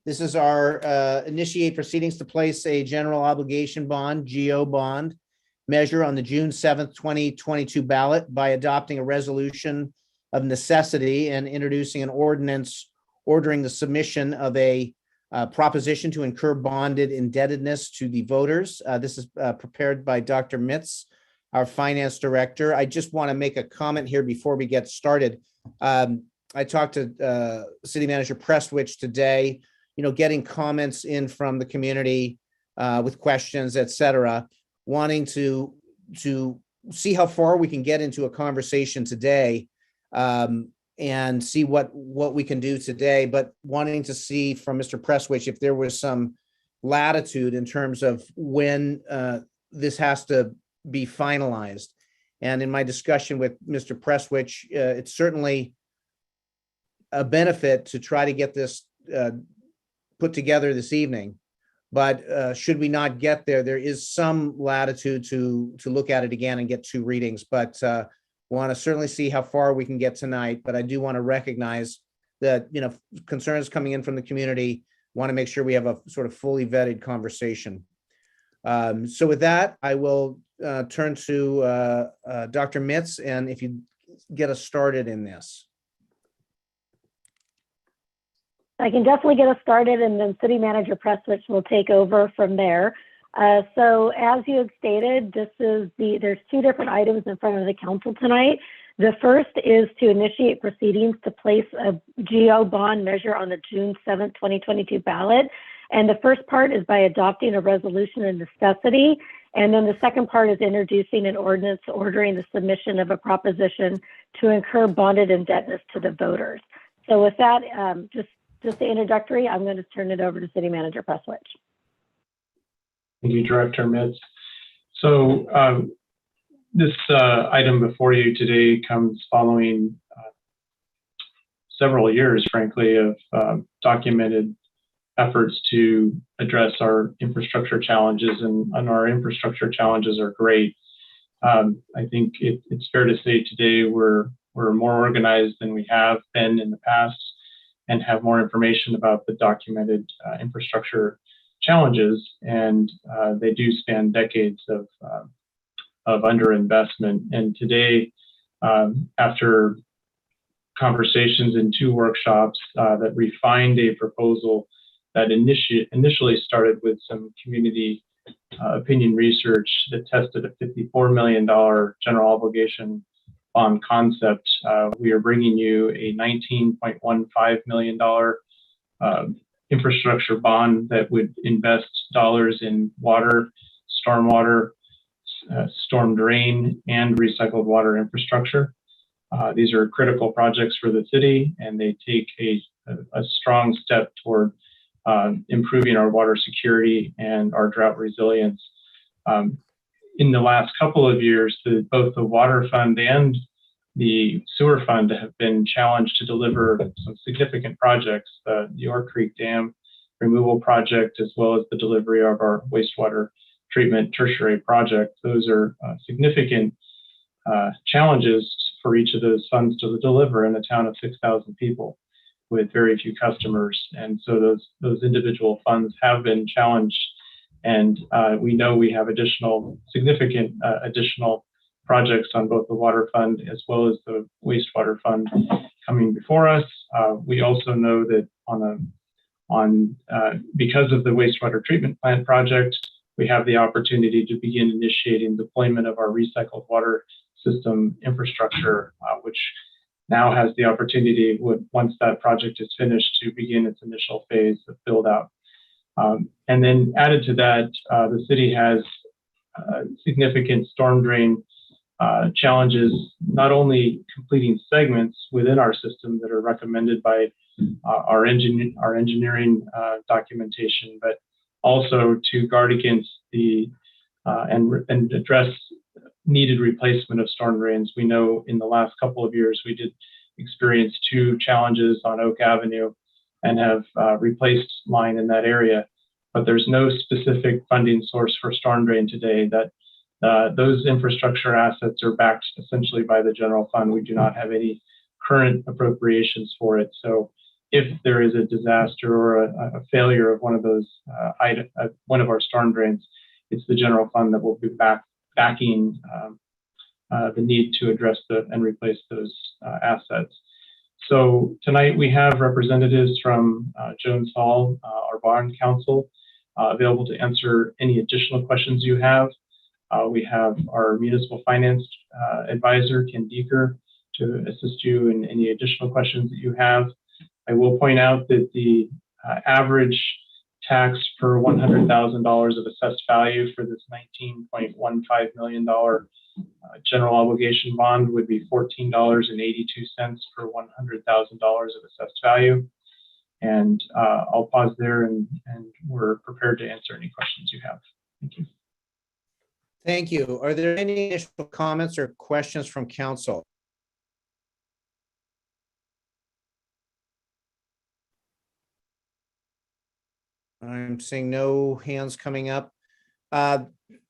This is our initiate proceedings to place a general obligation bond, GO bond, measure on the June 7th, 2022 ballot by adopting a resolution of necessity and introducing an ordinance ordering the submission of a proposition to incur bonded indebtedness to the voters. This is prepared by Dr. Mitz, our finance director. I just want to make a comment here before we get started. I talked to City Manager Prestwich today, getting comments in from the community with questions, et cetera, wanting to see how far we can get into a conversation today and see what we can do today, but wanting to see from Mr. Prestwich if there was some latitude in terms of when this has to be finalized. And in my discussion with Mr. Prestwich, it's certainly a benefit to try to get this put together this evening. But should we not get there, there is some latitude to look at it again and get two readings. But want to certainly see how far we can get tonight. But I do want to recognize that, concerns coming in from the community. Want to make sure we have a sort of fully vetted conversation. So with that, I will turn to Dr. Mitz, and if you get us started in this. I can definitely get us started, and then City Manager Prestwich will take over from there. So as you had stated, there's two different items in front of the council tonight. The first is to initiate proceedings to place a GO bond measure on the June 7th, 2022 ballot. And the first part is by adopting a resolution of necessity. And then the second part is introducing an ordinance ordering the submission of a proposition to incur bonded indebtedness to the voters. So with that, just the introductory, I'm going to turn it over to City Manager Prestwich. Thank you, Director Mitz. So this item before you today comes following several years, frankly, of documented efforts to address our infrastructure challenges, and our infrastructure challenges are great. I think it's fair to say today we're more organized than we have been in the past, and have more information about the documented infrastructure challenges, and they do span decades of underinvestment. And today, after conversations in two workshops that refined a proposal that initially started with some community opinion research that tested a $54 million general obligation bond concept, we are bringing you a $19.15 million infrastructure bond that would invest dollars in water, stormwater, storm drain, and recycled water infrastructure. These are critical projects for the city, and they take a strong step toward improving our water security and our drought resilience. In the last couple of years, both the water fund and the sewer fund have been challenged to deliver some significant projects, the York Creek Dam removal project, as well as the delivery of our wastewater treatment tertiary project. Those are significant challenges for each of those funds to deliver in a town of 6,000 people with very few customers. And so those individual funds have been challenged. And we know we have significant additional projects on both the water fund as well as the wastewater fund coming before us. We also know that because of the wastewater treatment plant project, we have the opportunity to begin initiating deployment of our recycled water system infrastructure, which now has the opportunity, once that project is finished, to begin its initial phase of build out. And then added to that, the city has significant storm drain challenges, not only completing segments within our system that are recommended by our engineering documentation, but also to guard against and address needed replacement of storm drains. We know in the last couple of years we did experience two challenges on Oak Avenue and have replaced line in that area, but there's no specific funding source for storm drain today. That those infrastructure assets are backed essentially by the general fund. We do not have any current appropriations for it. So if there is a disaster or a failure of one of those one of our storm drains, it's the general fund that will be backing the need to address and replace those assets. So tonight we have representatives from Jones Hall, our bond council, available to answer any additional questions you have. We have our municipal finance advisor, Ken Deeker, to assist you in any additional questions that you have. I will point out that the average tax per $100,000 of assessed value for this $19.15 million general obligation bond would be $14.82 per $100,000 of assessed value. And I'll pause there, and we're prepared to answer any questions you have. Thank you. Thank you. Are there any initial comments or questions from council? I'm seeing no hands coming up.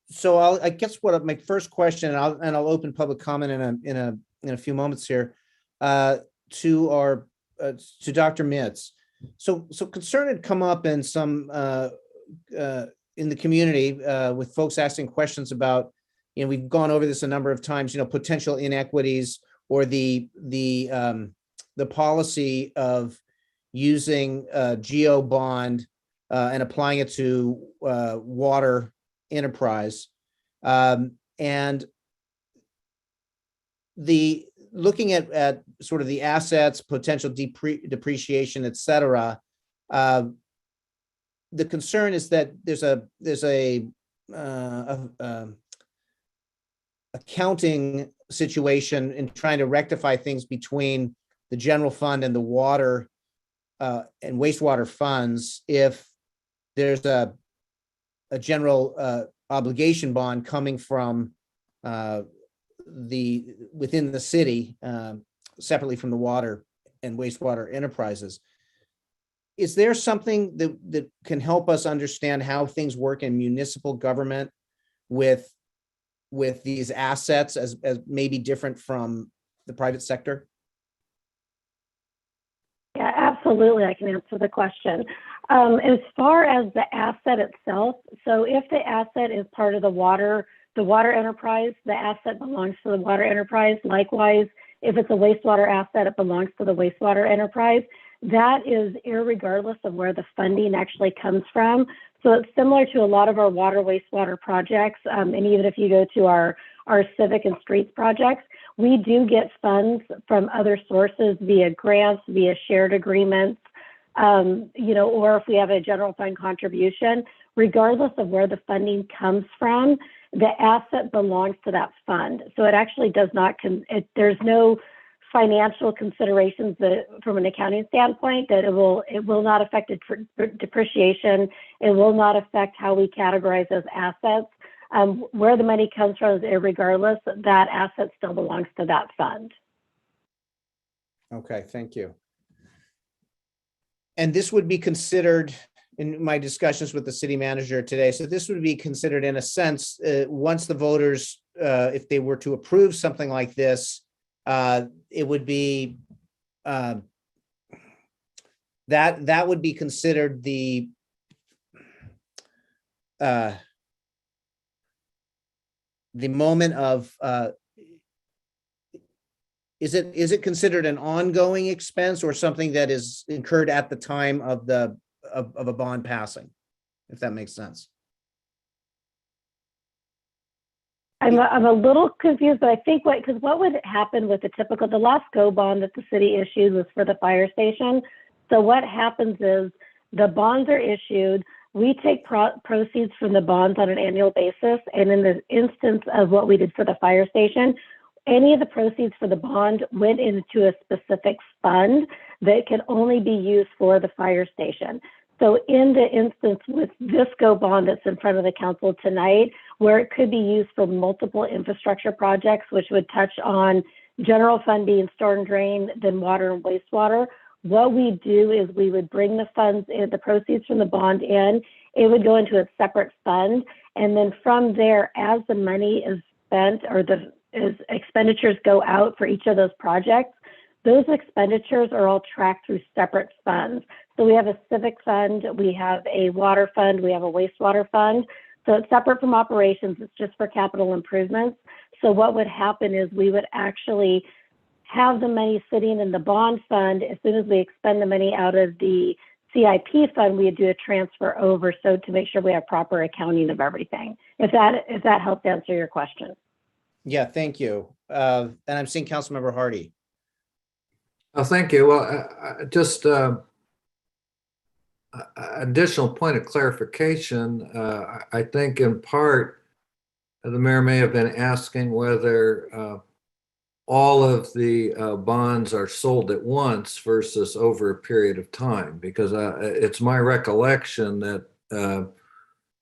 So I guess what my first question, and I'll open public comment in a few moments here, to our to Dr. Mitz. So concern had come up in some in the community with folks asking questions about, we've gone over this a number of times, potential inequities or the policy of using geo bond and applying it to water enterprise, and the looking at sort of the assets, potential depreciation, et cetera. The concern is that there's a accounting situation in trying to rectify things between the general fund and the water and wastewater funds. If there's a general obligation bond coming from within the city, separately from the water and wastewater enterprises. Is there something that can help us understand how things work in municipal government with these assets as maybe different from the private sector? Yeah, absolutely. I can answer the question. As far as the asset itself, so if the asset is part of the water enterprise, the asset belongs to the water enterprise. Likewise, if it's a wastewater asset, it belongs to the wastewater enterprise. That is irregardless of where the funding actually comes from. So it's similar to a lot of our water wastewater projects. And even if you go to our civic and streets projects, we do get funds from other sources via grants, via shared agreements, or if we have a general fund contribution. Regardless of where the funding comes from, the asset belongs to that fund. So it actually does not, there's no financial considerations that from an accounting standpoint that it will not affect depreciation. It will not affect how we categorize those assets. Where the money comes from is irregardless, that asset still belongs to that fund. Okay, thank you. And this would be considered in my discussions with the city manager today. So this would be considered in a sense, once the voters, if they were to approve something like this, it would be that would be considered the moment of is it considered an ongoing expense or something that is incurred at the time of a bond passing, if that makes sense? I'm a little confused, but I think what would happen with the last GO bond that the city issued was for the fire station. So what happens is the bonds are issued, we take proceeds from the bonds on an annual basis. And in the instance of what we did for the fire station, any of the proceeds for the bond went into a specific fund that can only be used for the fire station. So in the instance with this GO bond that's in front of the council tonight, where it could be used for multiple infrastructure projects, which would touch on general fund being storm drain, then water and wastewater, what we do is we would bring the funds in, the proceeds from the bond in, it would go into a separate fund. And then from there, as the money is spent or as expenditures go out for each of those projects, those expenditures are all tracked through separate funds. So we have a civic fund, we have a water fund, we have a wastewater fund. So it's separate from operations, it's just for capital improvements. So what would happen is we would actually have the money sitting in the bond fund. As soon as we expend the money out of the CIP fund, we would do a transfer over, so to make sure we have proper accounting of everything. If that helps answer your question. Yeah, thank you. And I'm seeing Councilmember Hardy. Oh, thank you. Well, just additional point of clarification. I think in part, the mayor may have been asking whether all of the bonds are sold at once versus over a period of time, because it's my recollection that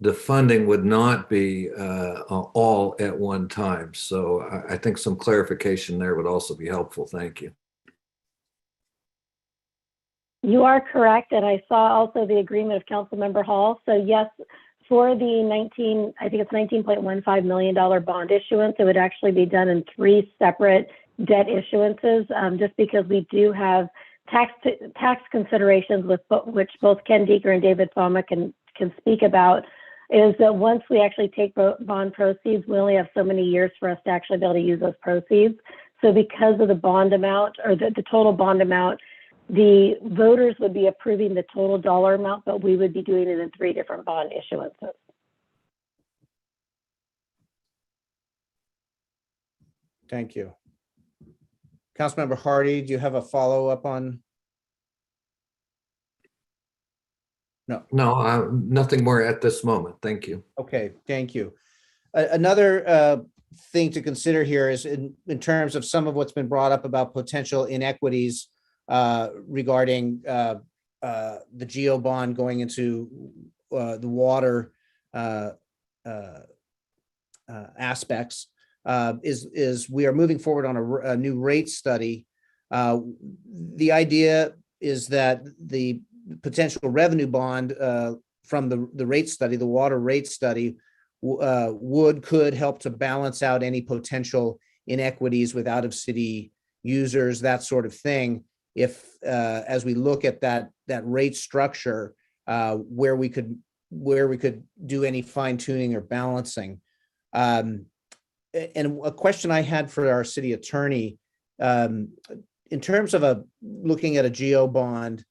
the funding would not be all at one time. So I think some clarification there would also be helpful. Thank you. You are correct, and I saw also the agreement of Councilmember Hall. So yes, for the $19.15 million bond issuance, it would actually be done in 3 separate debt issuances, just because we do have tax considerations with which both Ken Deeker and David Fama can speak about is that once we actually take bond proceeds, we only have so many years for us to actually be able to use those proceeds. So because of the bond amount or the total bond amount, the voters would be approving the total dollar amount, but we would be doing it in 3 different bond issuances. Thank you. Councilmember Hardy, do you have a follow-up on? No, nothing more at this moment. Thank you. Okay, thank you. Another thing to consider here is in terms of some of what's been brought up about potential inequities regarding the GEO bond going into the water aspects is we are moving forward on a new rate study. The idea is that the potential revenue bond from the rate study, the water rate study, could help to balance out any potential inequities with out of city users, that sort of thing. If as we look at that rate structure, where we could do any fine tuning or balancing. And a question I had for our city attorney, in terms of looking at a GEO bond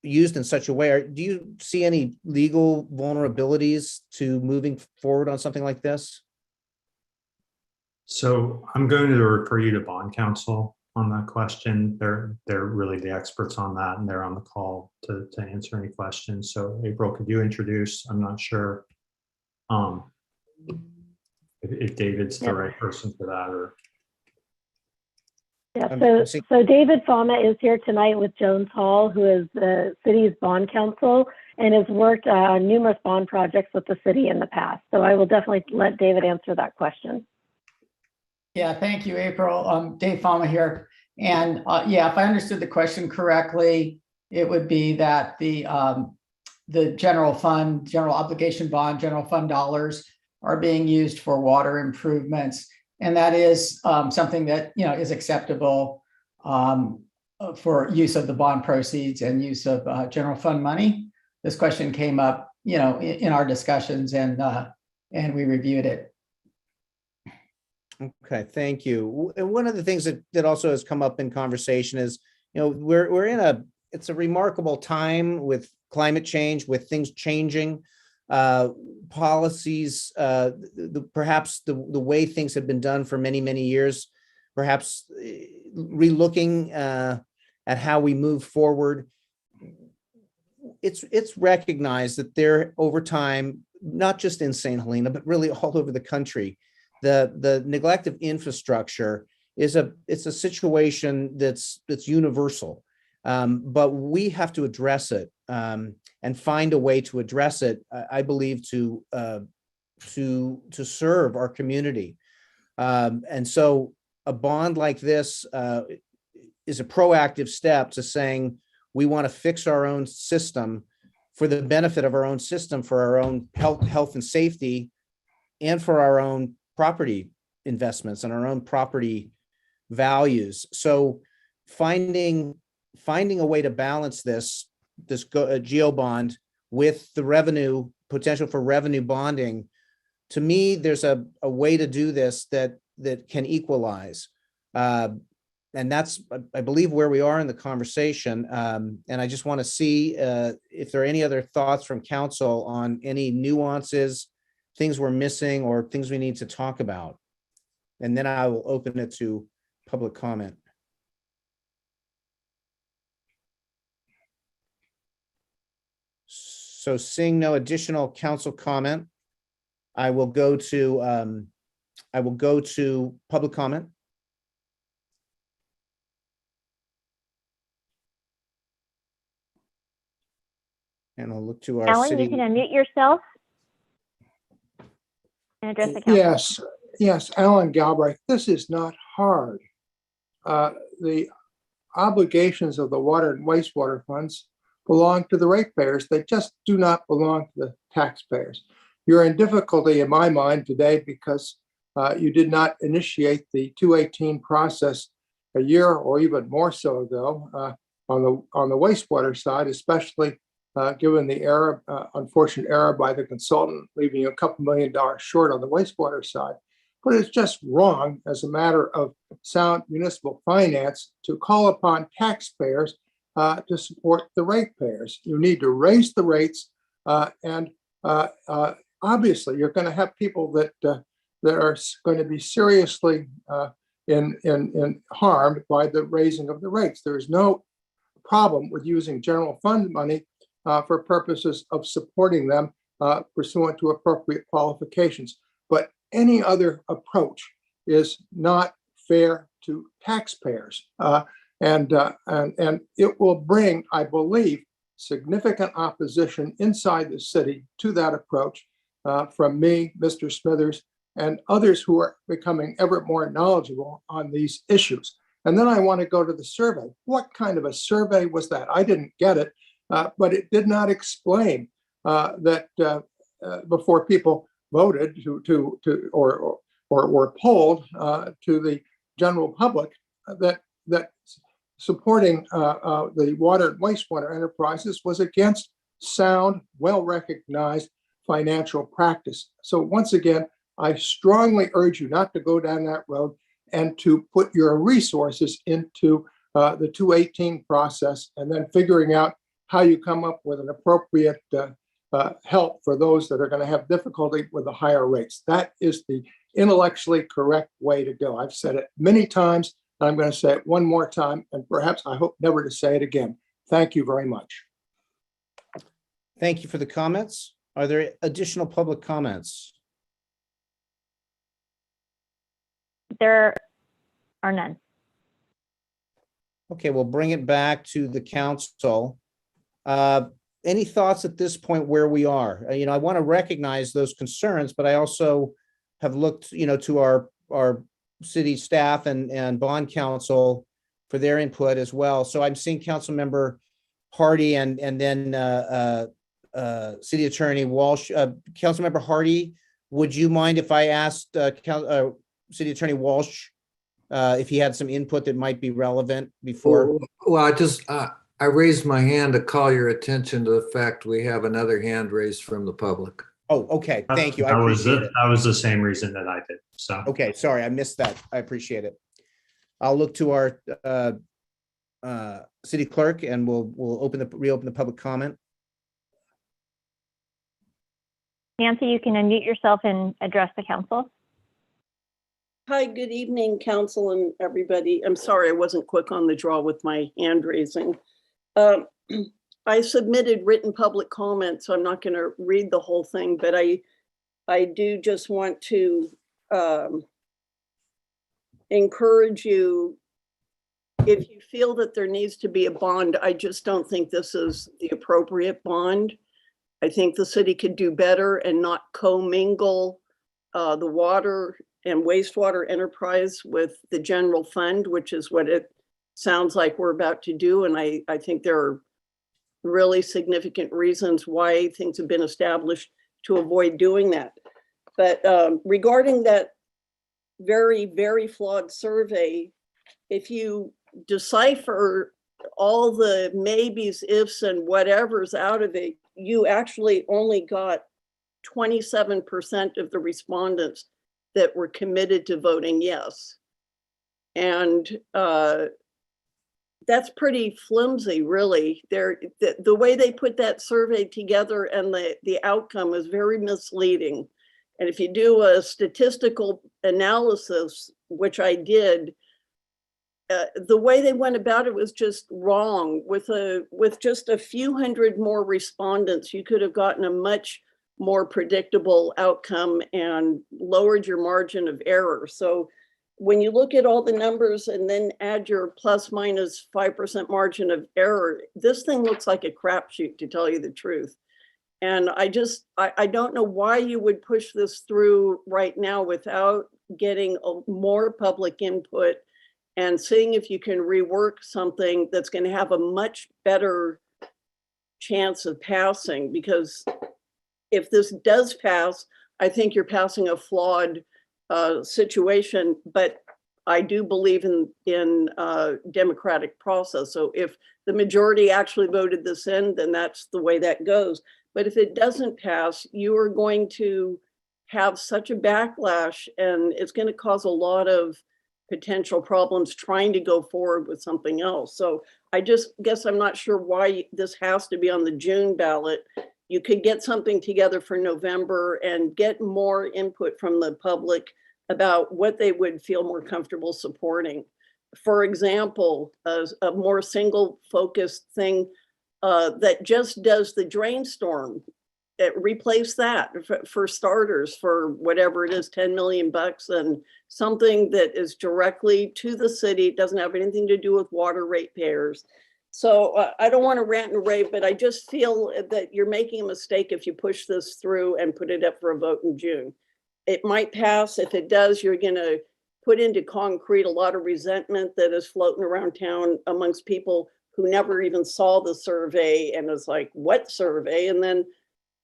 used in such a way, do you see any legal vulnerabilities to moving forward on something like this? So I'm going to refer you to bond counsel on that question. They're really the experts on that, and they're on the call to answer any questions. So April, could you introduce? I'm not sure if David's the right person for that, or. Yeah, so David Fama is here tonight with Jones Hall, who is the city's bond counsel and has worked on numerous bond projects with the city in the past. So I will definitely let David answer that question. Yeah, thank you, April. Dave Fama here. And yeah, if I understood the question correctly, it would be that the general fund, general obligation bond, general fund dollars are being used for water improvements. And that is something that, is acceptable for use of the bond proceeds and use of general fund money. This question came up, in our discussions, and we reviewed it. Okay, thank you. And one of the things that also has come up in conversation is, we're in it's a remarkable time with climate change, with things changing. Policies, perhaps the way things have been done for many, many years, perhaps relooking at how we move forward. It's recognized that there, over time, not just in St. Helena, but really all over the country, the neglect of infrastructure it's a situation that's universal, but we have to address it. And find a way to address it, I believe, to serve our community. And so a bond like this is a proactive step to saying we want to fix our own system for the benefit of our own system, for our own health and safety, and for our own property investments and our own property values. So finding a way to balance this GEO bond with the potential for revenue bonding, to me, there's a way to do this that can equalize. And that's, I believe, where we are in the conversation. And I just want to see if there are any other thoughts from council on any nuances, things we're missing, or things we need to talk about. And then I will open it to public comment. So seeing no additional council comment, I will go to public comment. And I'll look to our Alan, city. you can unmute yourself and address the council. Yes, Alan Galbraith. This is not hard. The obligations of the water and wastewater funds belong to the ratepayers. They just do not belong to the taxpayers. You're in difficulty in my mind today because you did not initiate the 218 process a year or even more so ago on the wastewater side, especially given the error, unfortunate error by the consultant, leaving a couple $1 million short on the wastewater side. But it's just wrong as a matter of sound municipal finance to call upon taxpayers to support the ratepayers. You need to raise the rates, and obviously you're going to have people that are going to be seriously harmed by the raising of the rates. There is no problem with using general fund money for purposes of supporting them pursuant to appropriate qualifications. But any other approach is not fair to taxpayers. And it will bring, I believe, significant opposition inside the city to that approach from me, Mr. Smithers, and others who are becoming ever more knowledgeable on these issues. And then I want to go to the survey. What kind of a survey was that? I didn't get it, but it did not explain that before people voted or were polled to the general public that supporting the water and wastewater enterprises was against sound, well-recognized financial practice. So once again, I strongly urge you not to go down that road and to put your resources into the 218 process and then figuring out how you come up with an appropriate help for those that are going to have difficulty with the higher rates. That is the intellectually correct way to go. I've said it many times, and I'm going to say it one more time, and perhaps I hope never to say it again. Thank you very much. Thank you for the comments. Are there additional public comments? There are none. Okay, we'll bring it back to the council. Any thoughts at this point where we are? I want to recognize those concerns, but I also have looked, to our city staff and bond counsel for their input as well. So I'm seeing Councilmember Hardy and then City Attorney Walsh. Councilmember Hardy, would you mind if I asked City Attorney Walsh if he had some input that might be relevant before? Well, I raised my hand to call your attention to the fact we have another hand raised from the public. Oh, okay. Thank you. I appreciate it. That was the same reason that I did. So okay, sorry, I missed that. I appreciate it. I'll look to our city clerk and we'll reopen the public comment. Nancy, you can unmute yourself and address the council. Hi, good evening, council and everybody. I'm sorry I wasn't quick on the draw with my hand raising. I submitted written public comment, so I'm not going to read the whole thing, but I do just want to encourage you, if you feel that there needs to be a bond, I just don't think this is the appropriate bond. I think the city could do better and not commingle the water and wastewater enterprise with the general fund, which is what it sounds like we're about to do. And I think there are really significant reasons why things have been established to avoid doing that. But regarding that very, very flawed survey, if you decipher all the maybes, ifs, and whatevers out of it, you actually only got 27% of the respondents that were committed to voting yes. And that's pretty flimsy, really. The way they put that survey together and the outcome was very misleading. And if you do a statistical analysis, which I did, the way they went about it was just wrong. With just a few hundred more respondents, you could have gotten a much more predictable outcome and lowered your margin of error. So when you look at all the numbers and then add your plus minus 5% margin of error, this thing looks like a crapshoot, to tell you the truth. And I don't know why you would push this through right now without getting more public input and seeing if you can rework something that's going to have a much better chance of passing. Because if this does pass, I think you're passing a flawed situation. But I do believe in democratic process. So if the majority actually voted this in, then that's the way that goes. But if it doesn't pass, you are going to have such a backlash, and it's going to cause a lot of potential problems trying to go forward with something else. So I just guess I'm not sure why this has to be on the June ballot. You could get something together for November and get more input from the public about what they would feel more comfortable supporting. For example, a more single focused thing that just does the drain storm. Replace that for starters, for whatever it is, 10 million bucks, and something that is directly to the city. It doesn't have anything to do with water ratepayers. So I don't want to rant and rave, but I just feel that you're making a mistake if you push this through and put it up for a vote in June. It might pass. If it does, you're going to put into concrete a lot of resentment that is floating around town amongst people who never even saw the survey and is like, what survey? And then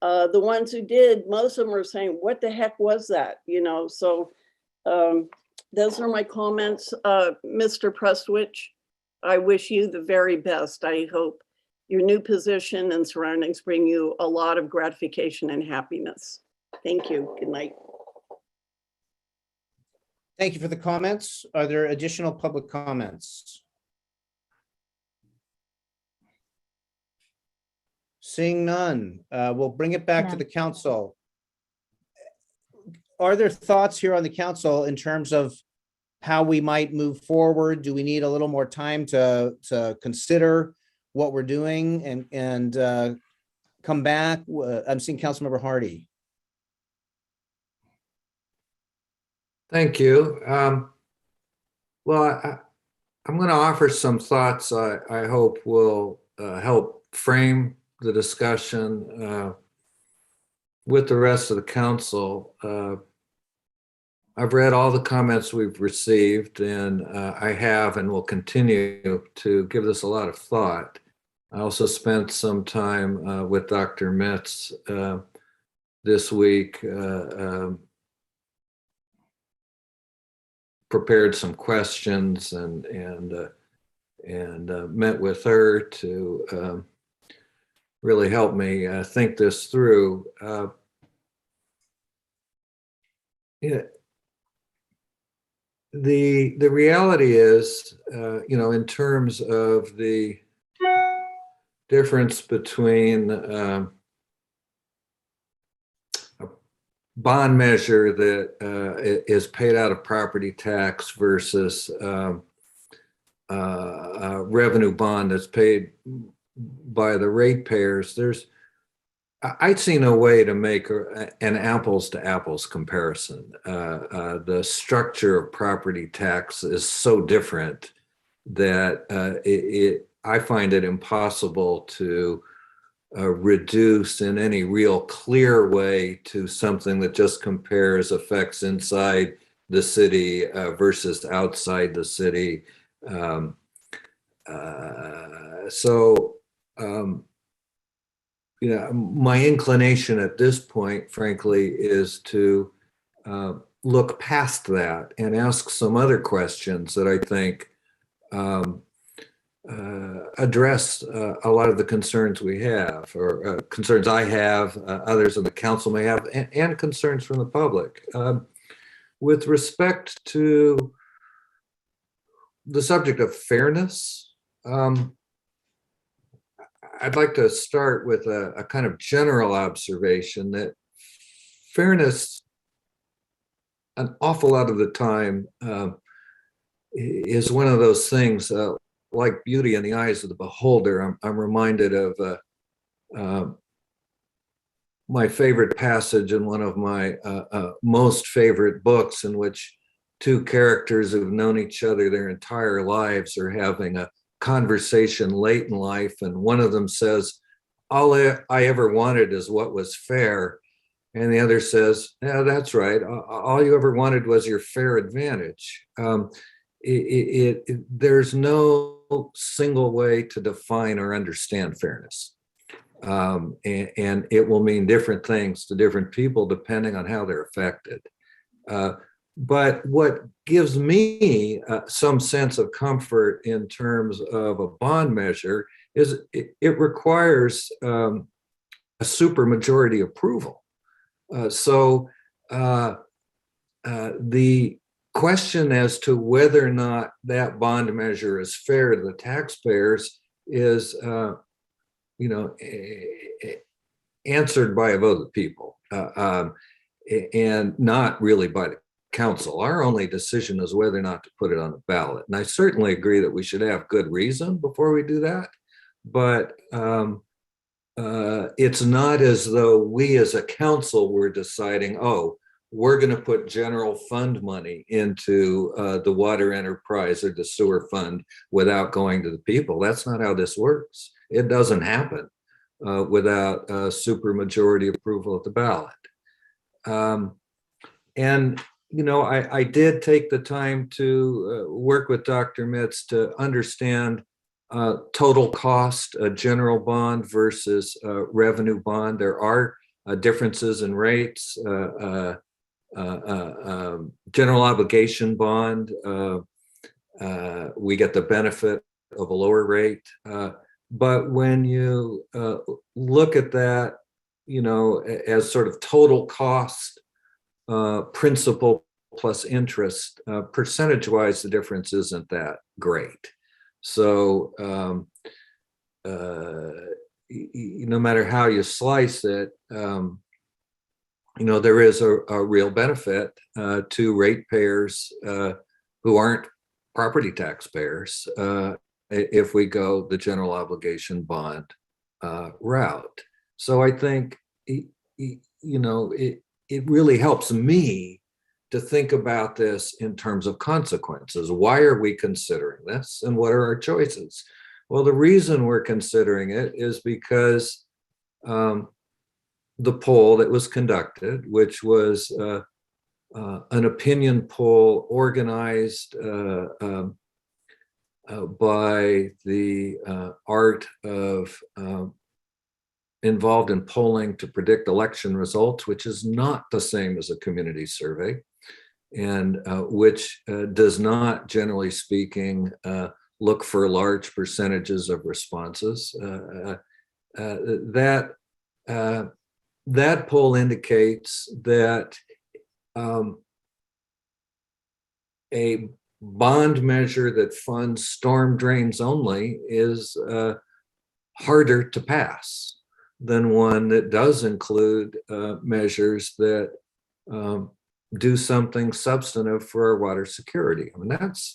the ones who did, most of them are saying, what the heck was that? You know, so those are my comments. Mr. Prestwich, I wish you the very best. I hope your new position and surroundings bring you a lot of gratification and happiness. Thank you. Good night. Thank you for the comments. Are there additional public comments? Seeing none, we'll bring it back to the council. Are there thoughts here on the council in terms of how we might move forward? Do we need a little more time to consider what we're doing and come back? I'm seeing Councilmember Hardy. Thank you. Well, I'm going to offer some thoughts I hope will help frame the discussion with the rest of the council. I've read all the comments we've received, and I have and will continue to give this a lot of thought. I also spent some time with Dr. Metz this week, prepared some questions and met with her to really help me think this through. Yeah, the reality is, you know, in terms of the difference between a bond measure that is paid out of property tax versus a revenue bond that's paid by the ratepayers, I'd see no way to make an apples to apples comparison. The structure of property tax is so different that I find it impossible to reduce in any real clear way to something that just compares effects inside the city versus outside the city. You know, my inclination at this point, frankly, is to look past that and ask some other questions that I think address a lot of the concerns we have, or concerns I have, others in the council may have, and concerns from the public. With respect to the subject of fairness, I'd like to start with a kind of general observation that fairness, an awful lot of the time, is one of those things like beauty in the eyes of the beholder. I'm reminded of my favorite passage in one of my most favorite books, in which two characters who've known each other their entire lives are having a conversation late in life, and one of them says, all I ever wanted is what was fair, and the other says, yeah, that's right, all you ever wanted was your fair advantage. There's no single way to define or understand fairness, and it will mean different things to different people depending on how they're affected. But what gives me some sense of comfort in terms of a bond measure is it requires a supermajority approval. So the question as to whether or not that bond measure is fair to the taxpayers is, answered by a vote of the people, and not really by the council. Our only decision is whether or not to put it on the ballot. And I certainly agree that we should have good reason before we do that. But it's not as though we as a council were deciding, oh, we're going to put general fund money into the water enterprise or the sewer fund without going to the people. That's not how this works. It doesn't happen without supermajority approval at the ballot. And I did take the time to work with Dr. Mitz to understand total cost, a general bond versus revenue bond. There are differences in rates. General obligation bond, we get the benefit of a lower rate. But when you look at that, as sort of total cost, principal plus interest, percentage-wise, the difference isn't that great. So no matter how you slice it, there is a real benefit to ratepayers who aren't property taxpayers if we go the general obligation bond route. So I think, it really helps me to think about this in terms of consequences. Why are we considering this and what are our choices? Well, the reason we're considering it is because the poll that was conducted, which was an opinion poll organized by the art of involved in polling to predict election results, which is not the same as a community survey, and which does not, generally speaking, look for large percentages of responses. That poll indicates that a bond measure that funds storm drains only is harder to pass than one that does include measures that do something substantive for our water security. I mean,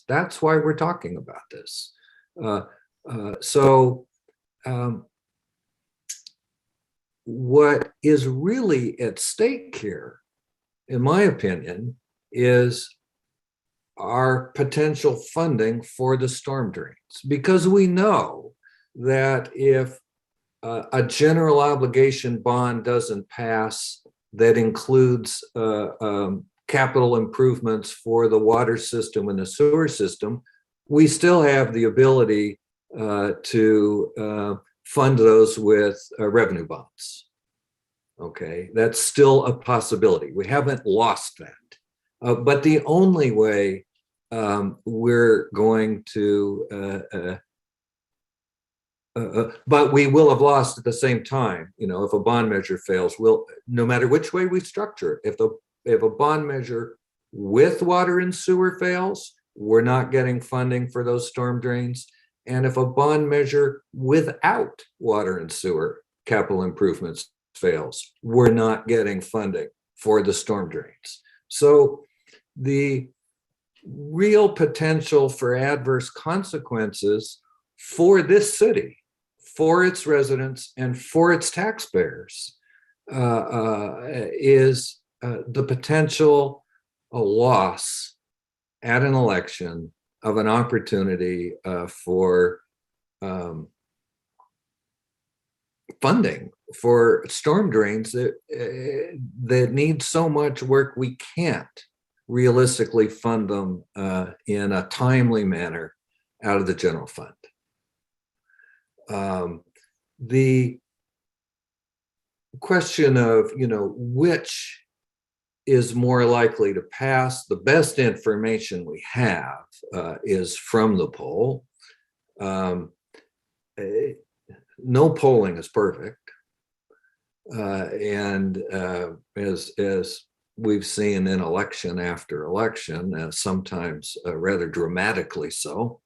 that's why we're talking about this. What is really at stake here, in my opinion, is our potential funding for the storm drains, because we know that if a general obligation bond doesn't pass that includes capital improvements for the water system and the sewer system, we still have the ability to fund those with revenue bonds. Okay, that's still a possibility. We haven't lost that. But the only way we're going to, but we will have lost at the same time. If a bond measure fails, no matter which way we structure it, if a bond measure with water and sewer fails, we're not getting funding for those storm drains. And if a bond measure without water and sewer capital improvements fails, we're not getting funding for the storm drains. So the real potential for adverse consequences for this city, for its residents, and for its taxpayers is the potential loss at an election of an opportunity for funding for storm drains that need so much work we can't realistically fund them in a timely manner out of the general fund. The question of which is more likely to pass. The best information we have is from the poll. No polling is perfect. And as we've seen in election after election, sometimes rather dramatically so.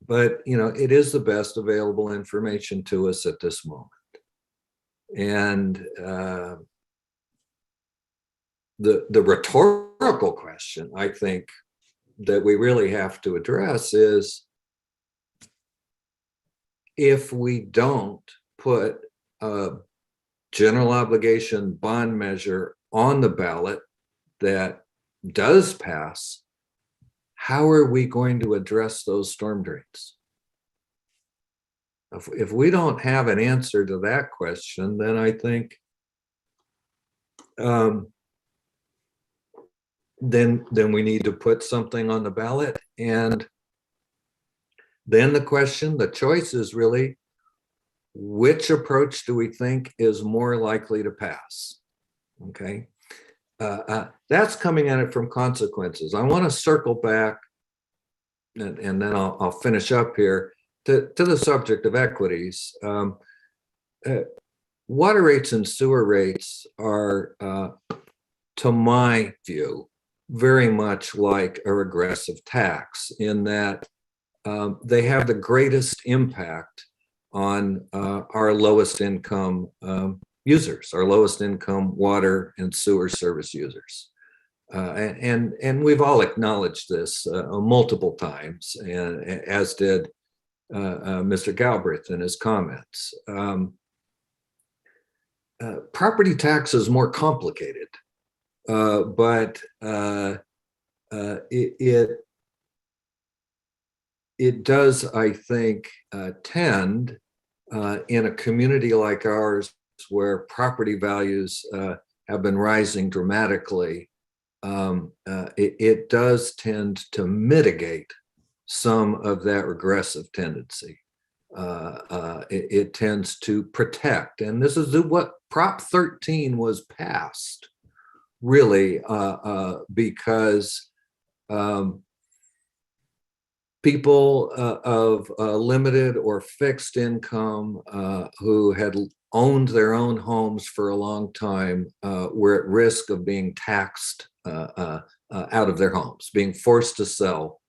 But, you know, it is the best available information to us at this moment. And the rhetorical question, I think, that we really have to address is, if we don't put a general obligation bond measure on the ballot that does pass, how are we going to address those storm drains? If we don't have an answer to that question, then I think then we need to put something on the ballot. And then the choice is really, which approach do we think is more likely to pass? Okay. That's coming at it from consequences. I want to circle back, and then I'll finish up here to the subject of equities. Water rates and sewer rates are, to my view, very much like a regressive tax, in that they have the greatest impact on our lowest income users, our lowest income water and sewer service users. And we've all acknowledged this multiple times, and as did Mr. Galbraith in his comments. Property tax is more complicated, but it does, I think, tend in a community like ours, where property values have been rising dramatically, it does tend to mitigate some of that regressive tendency. It tends to protect, and this is what Prop 13 was passed, really, because people of limited or fixed income who had owned their own homes for a long time were at risk of being taxed out of their homes, being forced to sell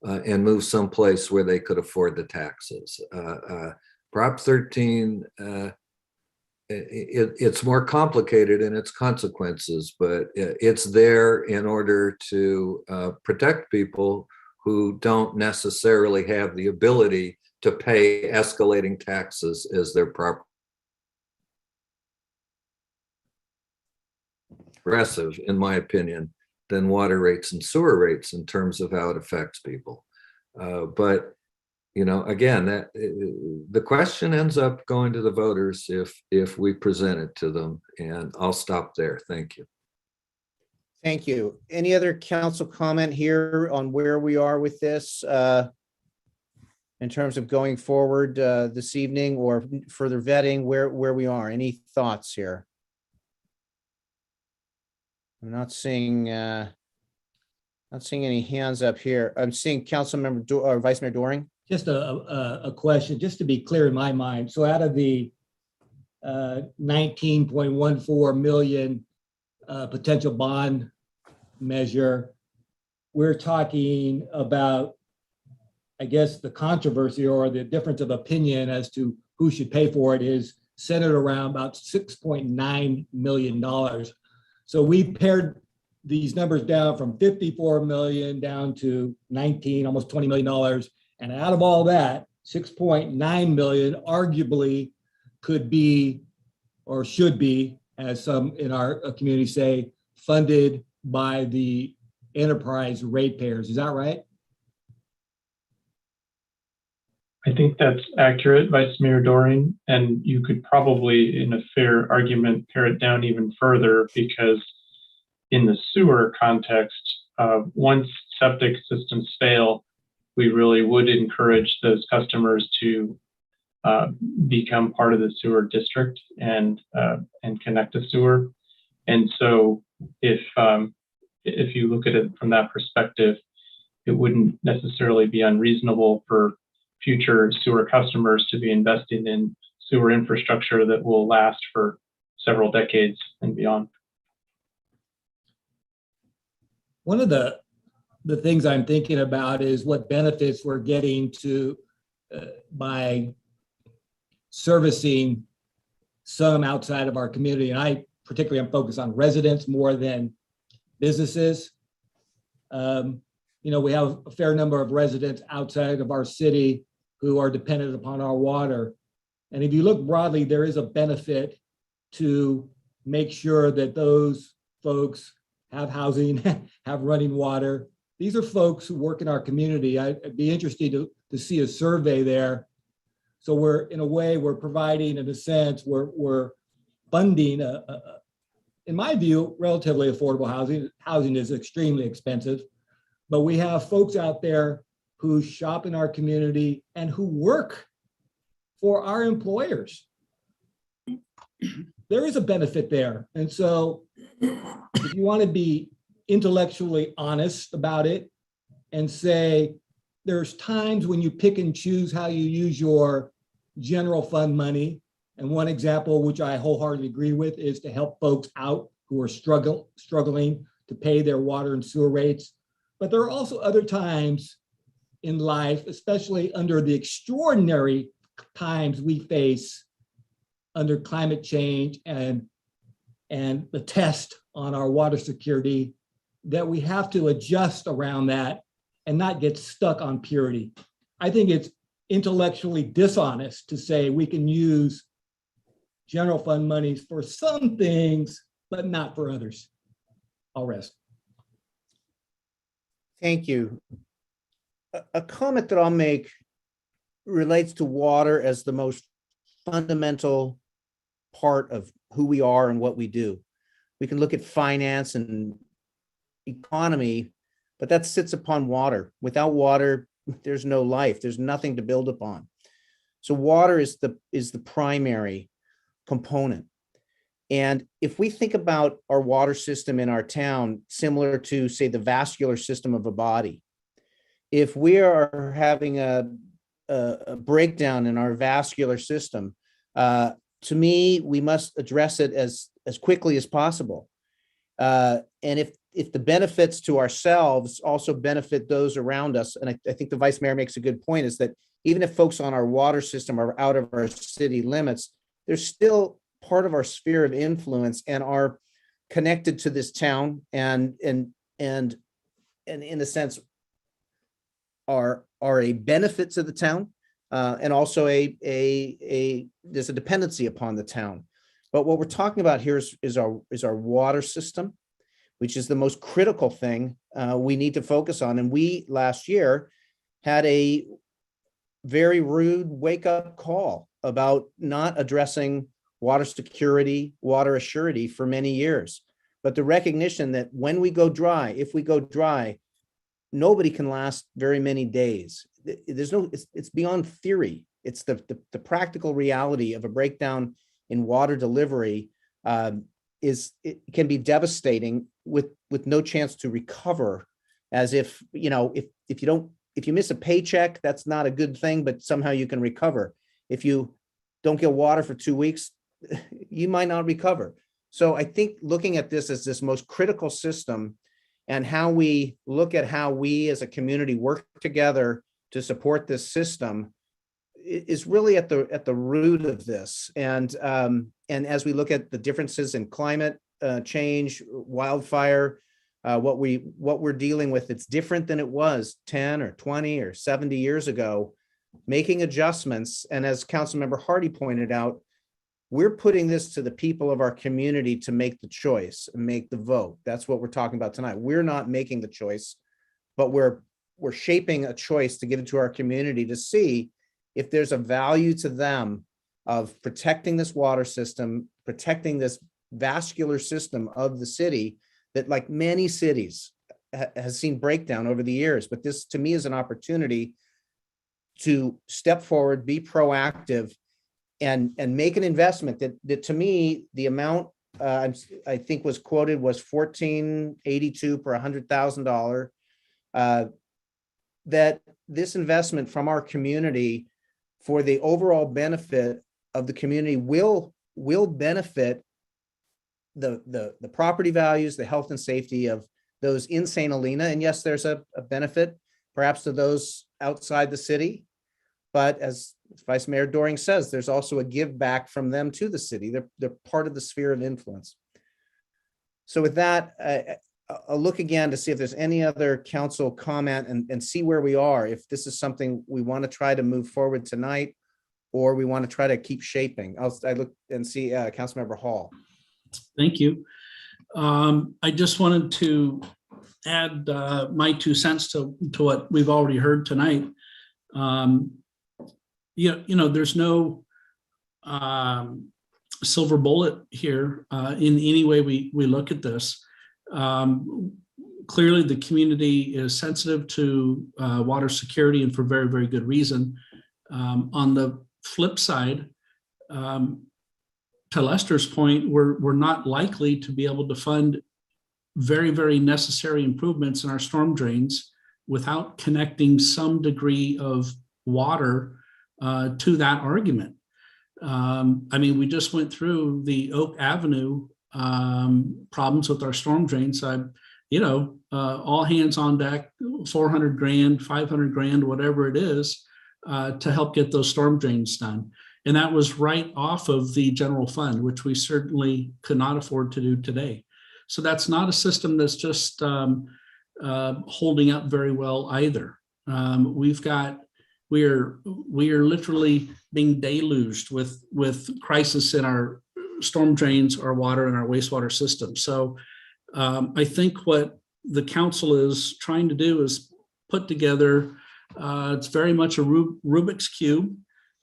and move someplace where they could afford the taxes. Prop 13, it's more complicated in its consequences, but it's there in order to protect people who don't necessarily have the ability to pay escalating taxes as their property. Aggressive, in my opinion, than water rates and sewer rates in terms of how it affects people. But, you know, again, that the question ends up going to the voters if we present it to them. And I'll stop there. Thank you. Thank you. Any other council comment here on where we are with this in terms of going forward this evening, or further vetting where we are? Any thoughts here? I'm not seeing any hands up here. I'm seeing Councilmember or Vice Mayor Doring. Just a question, just to be clear in my mind. So out of the 19.14 million potential bond measure, we're talking about, I guess, the controversy or the difference of opinion as to who should pay for it is centered around about $6.9 million. So we pared these numbers down from 54 million down to 19, almost $20 million. And out of all that, 6.9 million arguably could be, or should be, as some in our community say, funded by the enterprise ratepayers. Is that right? I think that's accurate, Vice Mayor Doring, and you could probably, in a fair argument, pare it down even further, because in the sewer context, once septic systems fail, we really would encourage those customers to become part of the sewer district and connect to sewer. And so if you look at it from that perspective, it wouldn't necessarily be unreasonable for future sewer customers to be investing in sewer infrastructure that will last for several decades and beyond. One of the things I'm thinking about is what benefits we're getting to by servicing some outside of our community. And I particularly am focused on residents more than businesses. We have a fair number of residents outside of our city who are dependent upon our water. And if you look broadly, there is a benefit to make sure that those folks have housing, have running water. These are folks who work in our community. I'd be interested to see a survey there. So we're, in a way, we're providing, in a sense, we're funding, in my view, relatively affordable housing. Housing is extremely expensive, but we have folks out there who shop in our community and who work for our employers. There is a benefit there. And so if you want to be intellectually honest about it and say, there's times when you pick and choose how you use your general fund money. And one example, which I wholeheartedly agree with, is to help folks out who are struggling to pay their water and sewer rates. But there are also other times in life, especially under the extraordinary times we face under climate change and the test on our water security, that we have to adjust around that and not get stuck on purity. I think it's intellectually dishonest to say we can use general fund monies for some things, but not for others. I'll rest. Thank you. A comment that I'll make relates to water as the most fundamental part of who we are and what we do. We can look at finance and economy, but that sits upon water. Without water, there's no life. There's nothing to build upon. So water is the primary component. And if we think about our water system in our town, similar to, say, the vascular system of a body, if we are having a breakdown in our vascular system, to me, we must address it as quickly as possible. And if the benefits to ourselves also benefit those around us, and I think the Vice Mayor makes a good point, is that even if folks on our water system are out of our city limits, they're still part of our sphere of influence and are connected to this town and in a sense are a benefit to the town, and also there's a dependency upon the town. But what we're talking about here is our water system, which is the most critical thing we need to focus on. And we last year had a very rude wake-up call about not addressing water security, water assurity for many years. But the recognition that when we go dry, if we go dry, nobody can last very many days. It's beyond theory. It's the practical reality of a breakdown in water delivery. It can be devastating with no chance to recover, as if if you miss a paycheck, that's not a good thing, but somehow you can recover. If you don't get water for 2 weeks, you might not recover. So I think looking at this as this most critical system, and how we look at how we as a community work together to support this system is really at the root of this. And as we look at the differences in climate change, wildfire, what we're dealing with, it's different than it was 10 or 20 or 70 years ago, making adjustments. And as Councilmember Hardy pointed out, we're putting this to the people of our community to make the choice and make the vote. That's what we're talking about tonight. We're not making the choice, but we're shaping a choice to give it to our community to see if there's a value to them of protecting this water system, protecting this vascular system of the city that, like many cities, has seen breakdown over the years. But this, to me, is an opportunity to step forward, be proactive, and make an investment that to me, the amount I think was quoted was $14.82 per $100,000. That this investment from our community for the overall benefit of the community will benefit the property values, the health and safety of those in St. Helena. And yes, there's a benefit perhaps to those outside the city. But as Vice Mayor Doring says, there's also a give back from them to the city. They're part of the sphere of influence. So with that, I'll look again to see if there's any other council comment and see where we are. If this is something we want to try to move forward tonight, or we want to try to keep shaping. I look and see Councilmember Hall. Thank you. I just wanted to add my 2 cents to what we've already heard tonight. There's no silver bullet here in any way we look at this. Clearly, the community is sensitive to water security, and for very, very good reason. On the flip side, to Lester's point, we're not likely to be able to fund very, very necessary improvements in our storm drains without connecting some degree of water to that argument. We just went through the Oak Avenue problems with our storm drains. All hands on deck, 400 grand, 500 grand, whatever it is, to help get those storm drains done. And that was right off of the general fund, which we certainly could not afford to do today. So that's not a system that's just holding up very well either. We are literally being deluged with crisis in our storm drains, our water, and our wastewater system. So I think what the council is trying to do is put together, it's very much a Rubik's Cube.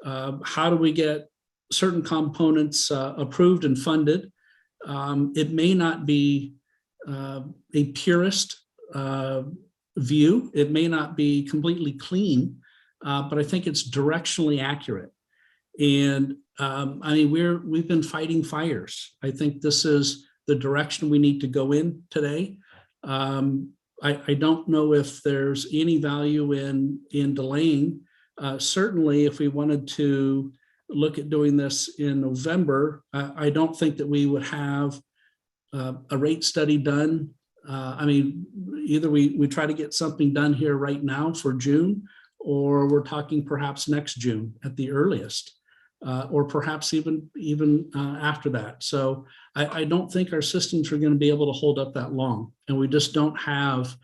How do we get certain components approved and funded? It may not be a purist view. It may not be completely clean, but I think it's directionally accurate. And we've been fighting fires. I think this is the direction we need to go in today. I don't know if there's any value in delaying. Certainly, if we wanted to look at doing this in November, I don't think that we would have a rate study done. Either we try to get something done here right now for June, or we're talking perhaps next June at the earliest, or perhaps even after that. So I don't think our systems are going to be able to hold up that long, and we just don't have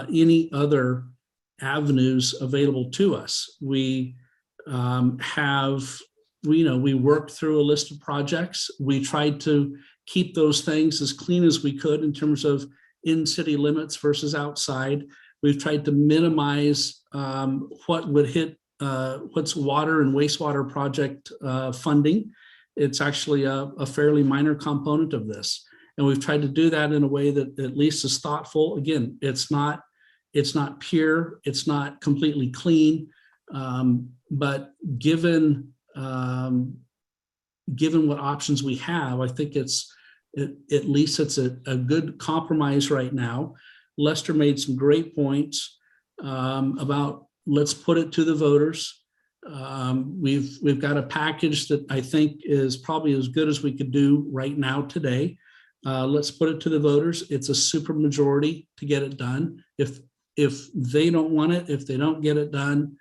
any other avenues available to us. We worked through a list of projects. We tried to keep those things as clean as we could in terms of in city limits versus outside. We've tried to minimize what would hit what's water and wastewater project funding. It's actually a fairly minor component of this. And we've tried to do that in a way that at least is thoughtful. Again, it's not pure, it's not completely clean, but given what options we have, I think at least it's a good compromise right now. Lester made some great points about let's put it to the voters. We've got a package that I think is probably as good as we could do right now today. Let's put it to the voters. It's a super majority to get it done. If they don't want it, if they don't get it done,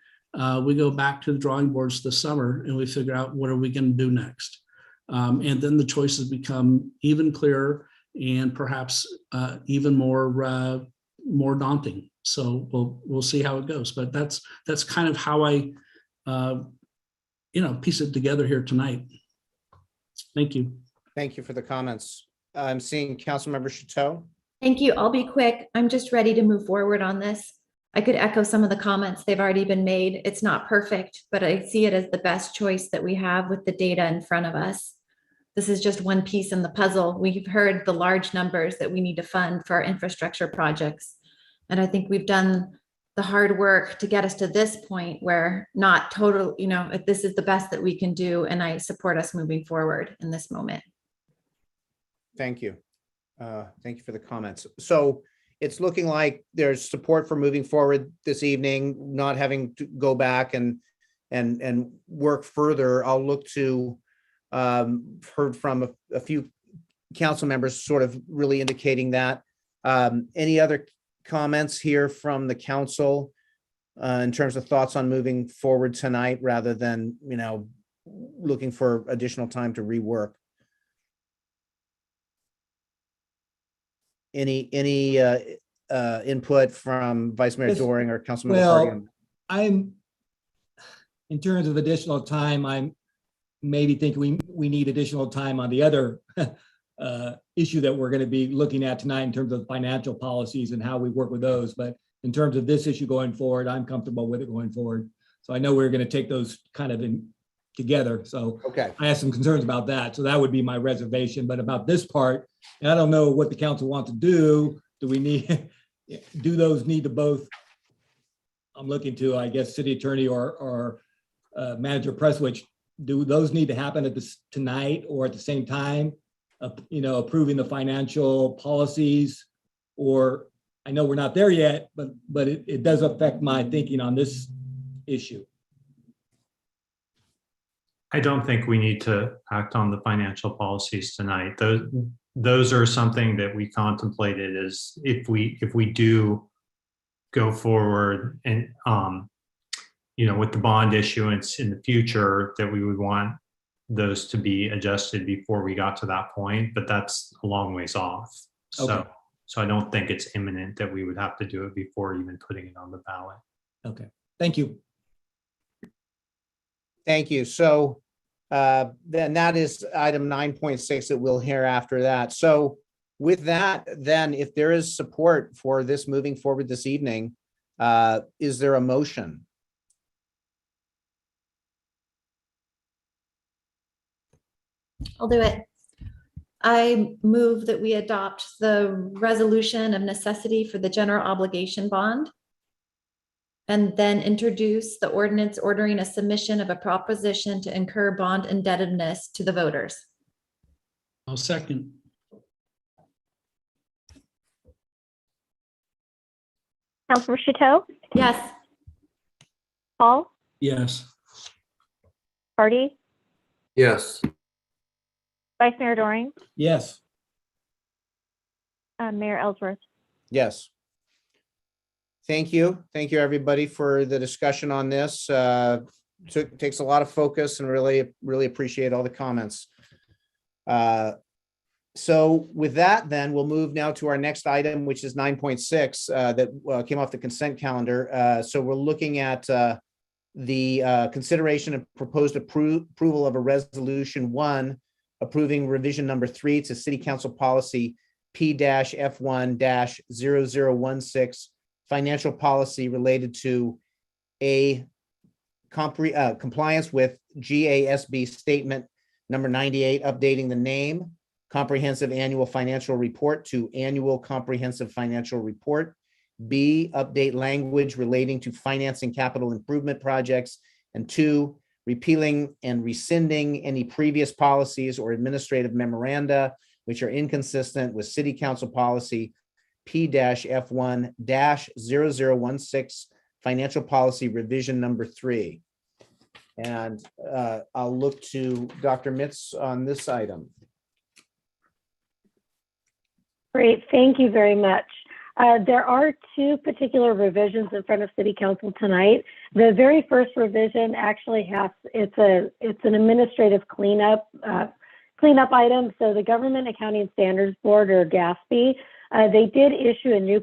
we go back to the drawing boards this summer and we figure out what are we going to do next. And then the choices become even clearer and perhaps even more daunting. So we'll see how it goes. But that's kind of how I piece it together here tonight. Thank you. Thank you for the comments. I'm seeing Councilmember Chateau. Thank you. I'll be quick. I'm just ready to move forward on this. I could echo some of the comments. They've already been made. It's not perfect, but I see it as the best choice that we have with the data in front of us. This is just one piece in the puzzle. We've heard the large numbers that we need to fund for our infrastructure projects. And I think we've done the hard work to get us to this point where not total, if this is the best that we can do, and I support us moving forward in this moment. Thank you. Thank you for the comments. So it's looking like there's support for moving forward this evening, not having to go back and work further. I'll look to, heard from a few council members sort of really indicating that. Any other comments here from the council in terms of thoughts on moving forward tonight rather than, looking for additional time to rework? Any input from Vice Mayor Yes. Doring or Councilmember Well, in terms of additional time, I'm maybe thinking we need additional time on the other issue that we're going to be looking at tonight in terms of financial policies and how we work with those. But in terms of this issue going forward, I'm comfortable with it going forward. So I know we're going to take those kind of in together. So Okay. I have some concerns about that. So that would be my reservation. But about this part, and I don't know what the council wants to do. Do we need, do those need to both? I'm looking to, I guess, city attorney or Manager Prestwich. Do those need to happen at this tonight or at the same time? Approving the financial policies, or I know we're not there yet, but it does affect my thinking on this issue. I don't think we need to act on the financial policies tonight. Those are something that we contemplated as if we do go forward and with the bond issuance in the future, that we would want those to be adjusted before we got to that point, but that's a long ways off. Okay. So I don't think it's imminent that we would have to do it before even putting it on the ballot. Okay, thank you. Thank you. So then that is item 9.6 that we'll hear after that. So with that, then if there is support for this moving forward this evening, is there a motion? I'll do it. I move that we adopt the resolution of necessity for the general obligation bond, and then introduce the ordinance ordering a submission of a proposition to incur bond indebtedness to the voters. I'll second. Councilmember Chateau, Yes. Paul, Yes. Hardy, Yes. Vice Mayor Doring, Yes. Mayor Ellsworth. Yes. Thank you. Thank you, everybody, for the discussion on this. Takes a lot of focus and really appreciate all the comments. So with that, then we'll move now to our next item, which is 9.6 that came off the consent calendar. So we're looking at the consideration of proposed approval of a resolution 1 approving revision number 3 to City Council Policy P-F1-0016 financial policy related to a compliance with GASB Statement number 98, updating the name Comprehensive Annual Financial Report to Annual Comprehensive Financial Report. B, update language relating to financing capital improvement projects. And 2, repealing and rescinding any previous policies or administrative memoranda which are inconsistent with City Council Policy P-F1-0016 Financial Policy Revision number 3. And I'll look to Dr. Mitz on this item. Great, thank you very much. There are 2 particular revisions in front of City Council tonight. The very first revision actually it's an administrative cleanup item. So the Government Accounting Standards Board, or GASB, they did issue a new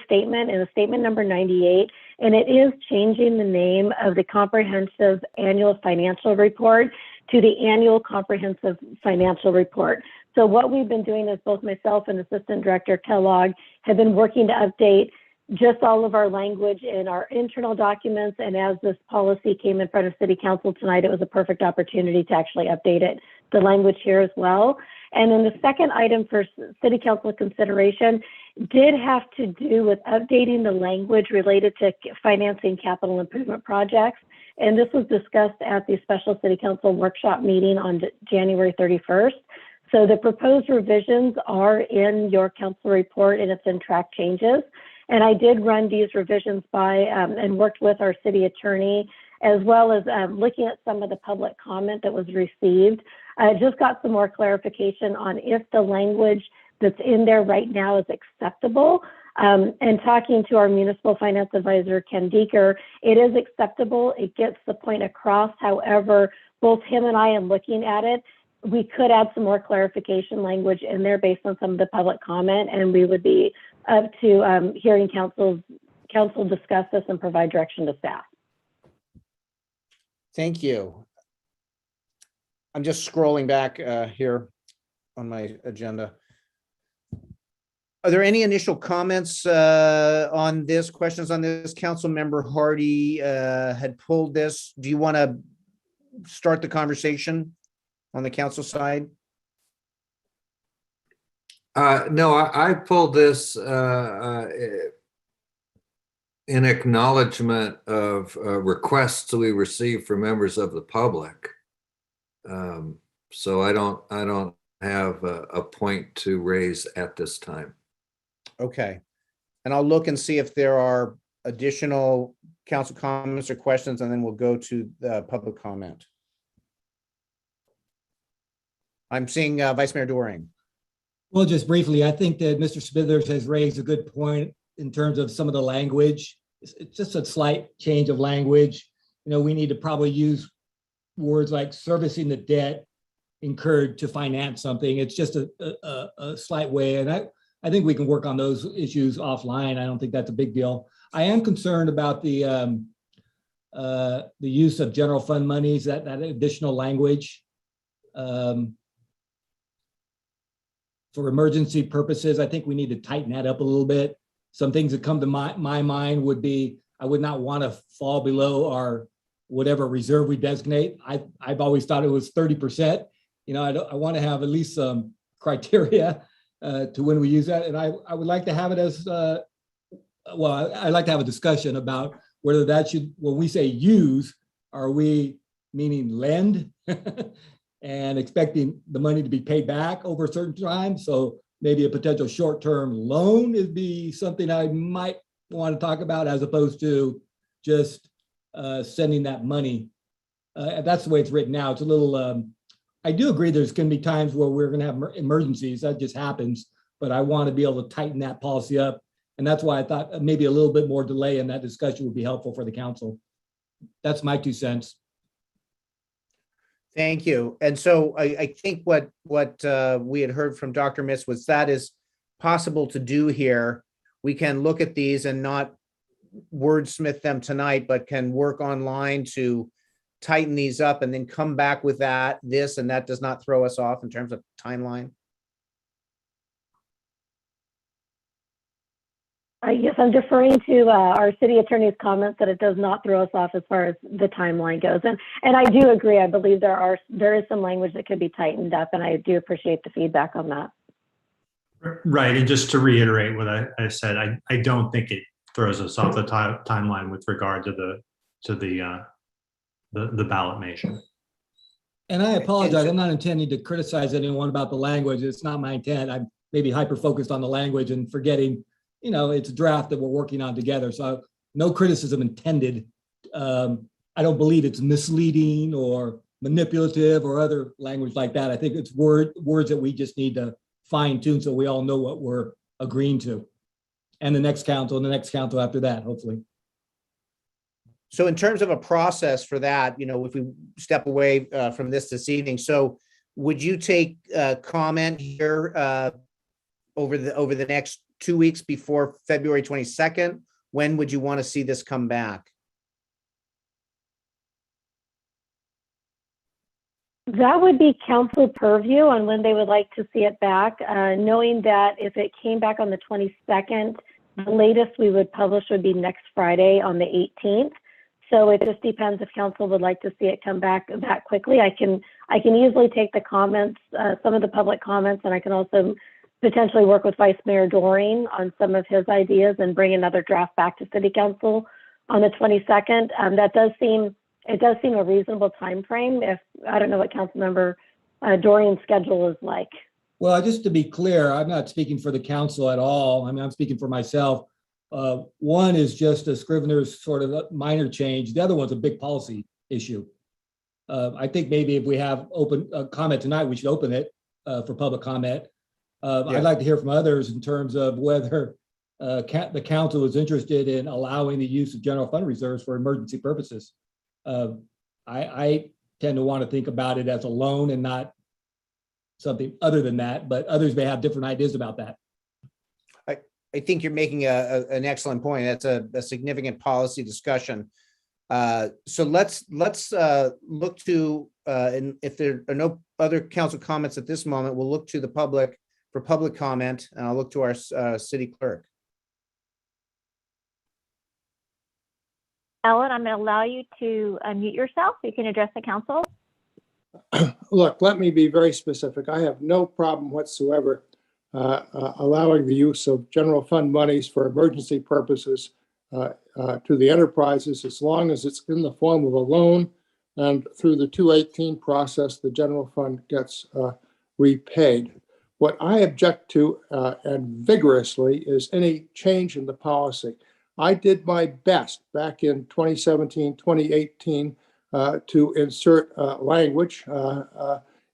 statement, in statement number 98, and it is changing the name of the Comprehensive Annual Financial Report to the Annual Comprehensive Financial Report. So what we've been doing is both myself and Assistant Director Kellogg have been working to update just all of our language in our internal documents. And as this policy came in front of City Council tonight, it was a perfect opportunity to actually update it, the language here as well. And then the second item for City Council consideration did have to do with updating the language related to financing capital improvement projects. And this was discussed at the special City Council workshop meeting on January 31st. So the proposed revisions are in your council report, and it's in track changes. And I did run these revisions by and worked with our city attorney, as well as looking at some of the public comment that was received. I just got some more clarification on if the language that's in there right now is acceptable. And talking to our municipal finance advisor, Ken Deeker, it is acceptable. It gets the point across. However, both him and I, in looking at it, we could add some more clarification language in there based on some of the public comment, and we would be up to hearing council discuss this and provide direction to staff. Thank you. I'm just scrolling back here on my agenda. Are there any initial comments on this, questions on this? Councilmember Hardy had pulled this. Do you want to start the conversation on the council side? No, I pulled this in acknowledgement of requests we received from members of the public. So I don't have a point to raise at this time. Okay. And I'll look and see if there are additional council comments or questions, and then we'll go to the public comment. I'm seeing Vice Mayor Doring. Well, just briefly, I think that Mr. Smithers has raised a good point in terms of some of the language. It's just a slight change of language. You know, we need to probably use words like servicing the debt incurred to finance something. It's just a slight way. And I think we can work on those issues offline. I don't think that's a big deal. I am concerned about the use of general fund monies, that additional language. For emergency purposes, I think we need to tighten that up a little bit. Some things that come to my mind would be, I would not want to fall below our whatever reserve we designate. I've always thought it was 30%. You know, I want to have at least some criteria to when we use that. And I would like to have it as, well, I'd like to have a discussion about whether that should, when we say use, are we meaning lend? And expecting the money to be paid back over a certain time. So maybe a potential short-term loan would be something I might want to talk about, as opposed to just sending that money. That's the way it's written now. It's a little, I do agree there's going to be times where we're going to have emergencies. That just happens. But I want to be able to tighten that policy up. And that's why I thought maybe a little bit more delay in that discussion would be helpful for the council. That's my 2 cents. Thank you. And so I think what we had heard from Dr. Mitz was that is possible to do here. We can look at these and not wordsmith them tonight, but can work online to tighten these up and then come back with this, and that does not throw us off in terms of timeline. Yes, I'm deferring to our city attorney's comments that it does not throw us off as far as the timeline goes. And I do agree. I believe there is some language that could be tightened up, and I do appreciate the feedback on that. Right. And just to reiterate what I said, I don't think it throws us off the timeline with regard to the ballot measure. And I apologize. I'm not intending to criticize anyone about the language. It's not my intent. I'm maybe hyper-focused on the language and forgetting, you know, it's a draft that we're working on together. So no criticism intended. I don't believe it's misleading or manipulative or other language like that. I think it's words that we just need to fine tune so we all know what we're agreeing to. And the next council and the next council after that, hopefully. So in terms of a process for that, you know, if we step away from this evening, so would you take comment here over the next 2 weeks before February 22nd? When would you want to see this come back? That would be council purview on when they would like to see it back, knowing that if it came back on the 22nd, the latest we would publish would be next Friday on the 18th. So it just depends if council would like to see it come back that quickly. I can easily take the comments, some of the public comments, and I can also potentially work with Vice Mayor Doring on some of his ideas and bring another draft back to City Council on the 22nd. It does seem a reasonable time frame. If I don't know what Councilmember Dorian's schedule is like. Well, just to be clear, I'm not speaking for the council at all. I mean, I'm speaking for myself. One is just a Scrivener's sort of minor change. The other one's a big policy issue. I think maybe if we have open comment tonight, we should open it for public comment. I'd like to hear from others in terms of whether the council is interested in allowing the use of general fund reserves for emergency purposes. I tend to want to think about it as a loan and not something other than that, but others may have different ideas about that. I think you're making an excellent point. That's a significant policy discussion. So let's look to, and if there are no other council comments at this moment, we'll look to the public for public comment, and I'll look to our city clerk. Ellen, I'm going to allow you to unmute yourself. You can address the council. Look, let me be very specific. I have no problem whatsoever allowing the use of general fund monies for emergency purposes to the enterprises, as long as it's in the form of a loan, and through the 218 process, the general fund gets repaid. What I object to and vigorously is any change in the policy. I did my best back in 2017, 2018 to insert language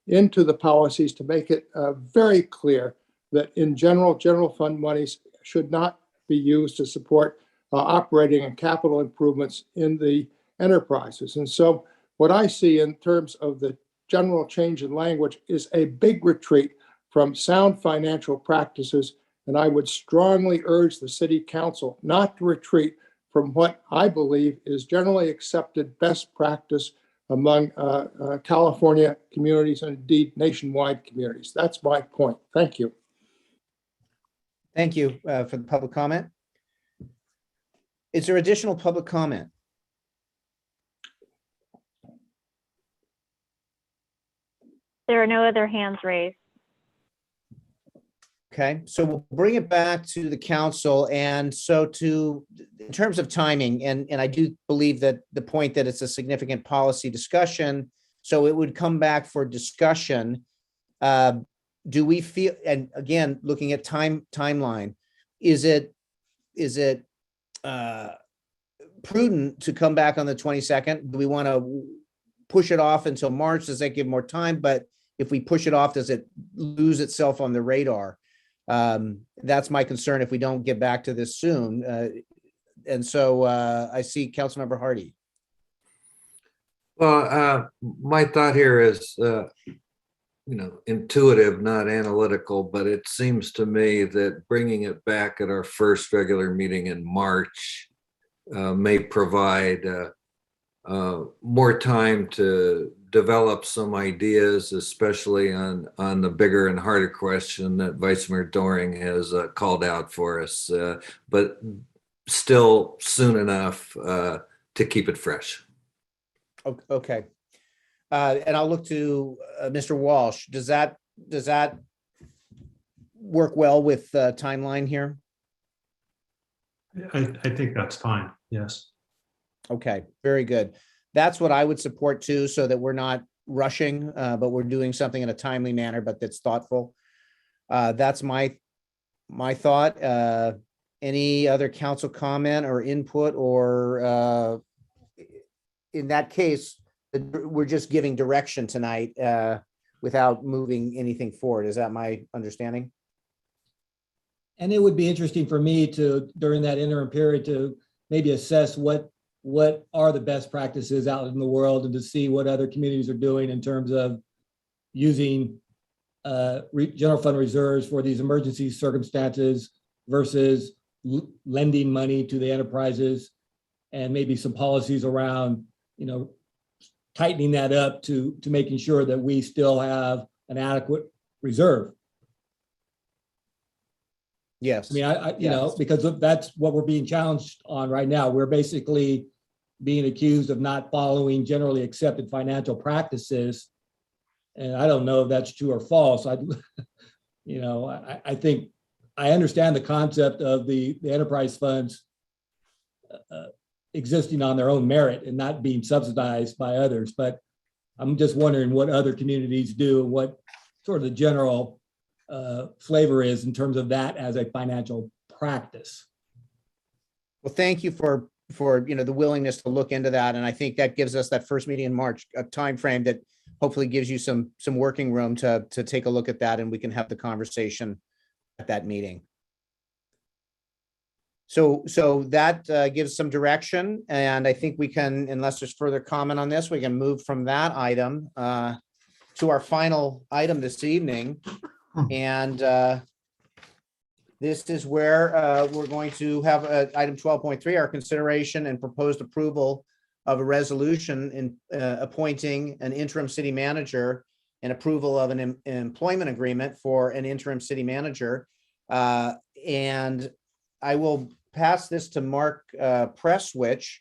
into the policies to make it very clear that in general fund monies should not be used to support operating and capital improvements in the enterprises. And so what I see in terms of the general change in language is a big retreat from sound financial practices. And I would strongly urge the city council not to retreat from what I believe is generally accepted best practice among California communities and indeed nationwide communities. That's my point. Thank you. Thank you for the public comment. Is there additional public comment? There are no other hands raised. Okay, so we'll bring it back to the council. And so in terms of timing, and I do believe that the point that it's a significant policy discussion, so it would come back for discussion. Do we feel, and again, looking at timeline, is it prudent to come back on the 22nd? Do we want to push it off until March? Does that give more time? But if we push it off, does it lose itself on the radar? That's my concern if we don't get back to this soon. And so I see Councilmember Hardy. Well, my thought here is, intuitive, not analytical, but it seems to me that bringing it back at our first regular meeting in March may provide more time to develop some ideas, especially on the bigger and harder question that Vice Mayor Doring has called out for us, but still soon enough to keep it fresh. Okay. And I'll look to Mr. Walsh. Does that work well with the timeline here? I think that's fine. Yes. Okay, very good. That's what I would support too, so that we're not rushing, but we're doing something in a timely manner, but that's thoughtful. That's my thought. Any other council comment or input, or in that case, we're just giving direction tonight without moving anything forward. Is that my understanding? And it would be interesting for me to, during that interim period, to maybe assess what are the best practices out in the world, and to see what other communities are doing in terms of using general fund reserves for these emergency circumstances versus lending money to the enterprises, and maybe some policies around, tightening that up to making sure that we still have an adequate reserve. Yes. I mean, because that's what we're being challenged on right now. We're basically being accused of not following generally accepted financial practices. And I don't know if that's true or false. I think I understand the concept of the enterprise funds existing on their own merit and not being subsidized by others. But I'm just wondering what other communities do and what sort of the general flavor is in terms of that as a financial practice. Well, thank you for the willingness to look into that. And I think that gives us that first meeting in March, a timeframe that hopefully gives you some working room to take a look at that, and we can have the conversation at that meeting. So that gives some direction, and I think we can, unless there's further comment on this, we can move from that item to our final item this evening. And this is where we're going to have item 12.3, our consideration and proposed approval of a resolution in appointing an interim city manager and approval of an employment agreement for an interim city manager. And I will pass this to Mark Prestwich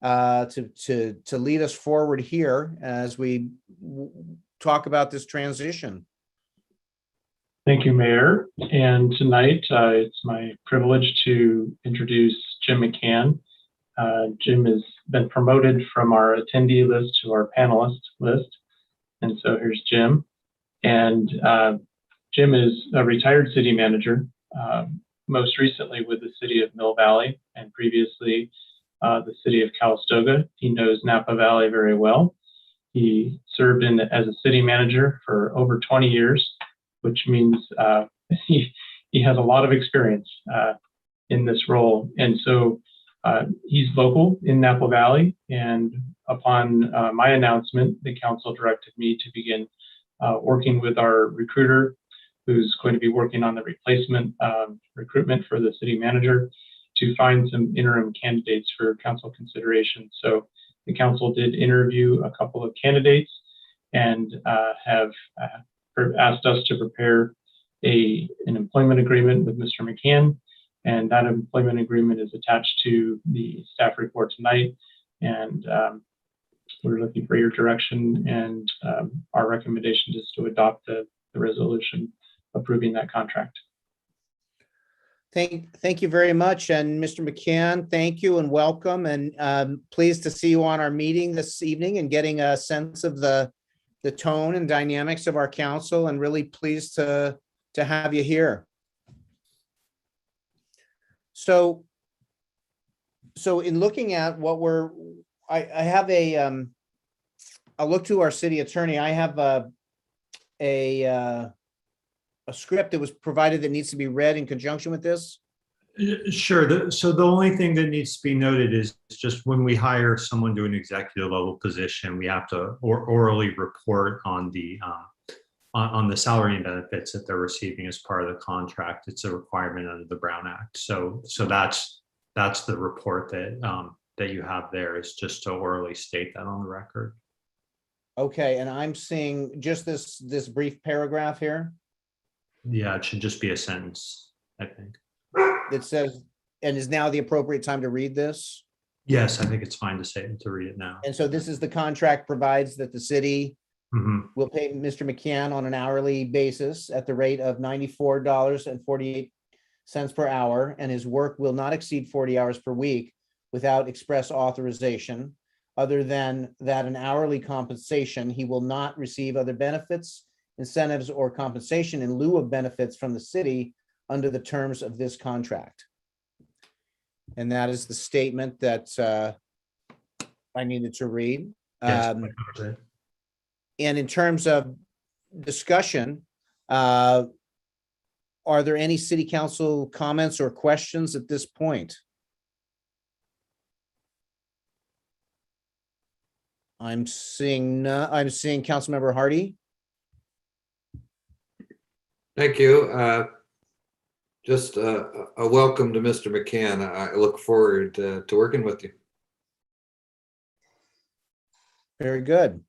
to lead us forward here as we talk about this transition. Thank you, Mayor. And tonight, it's my privilege to introduce Jim McCann. Jim has been promoted from our attendee list to our panelist list. And so here's Jim. And Jim is a retired city manager, most recently with the city of Mill Valley and previously the city of Calistoga. He knows Napa Valley very well. He served as a city manager for over 20 years, which means he has a lot of experience in this role. And so he's local in Napa Valley. And upon my announcement, the council directed me to begin working with our recruiter, who's going to be working on the replacement recruitment for the city manager, to find some interim candidates for council consideration. So the council did interview a couple of candidates and have asked us to prepare an employment agreement with Mr. McCann. And that employment agreement is attached to the staff report tonight. And we're looking for your direction, and our recommendation is to adopt the resolution approving that contract. Thank you very much. And Mr. McCann, thank you and welcome. And pleased to see you on our meeting this evening and getting a sense of the tone and dynamics of our council, and really pleased to have you here. So in looking at what I have I'll look to our city attorney. I have a script that was provided that needs to be read in conjunction with this. Sure. So the only thing that needs to be noted is just when we hire someone to an executive level position, we have to orally report on the salary and benefits that they're receiving as part of the contract. It's a requirement under the Brown Act. So that's the report that you have there, is just to orally state that on the record. Okay, and I'm seeing just this brief paragraph here. Yeah, it should just be a sentence, I think. That says, and is now the appropriate time to read this? Yes, I think it's fine to read it now. And so this is the contract provides that the city will pay Mr. McCann on an hourly basis at the rate of $94.48 per hour, and his work will not exceed 40 hours per week without express authorization. Other than that, an hourly compensation, he will not receive other benefits, incentives, or compensation in lieu of benefits from the city under the terms of this contract. And that is the statement that I needed to read. Yes, and in terms of discussion, are there any city council comments or questions at this point? I'm seeing Councilmember Hardy. Thank you. Just a welcome to Mr. McCann. I look forward to working with you. Very good.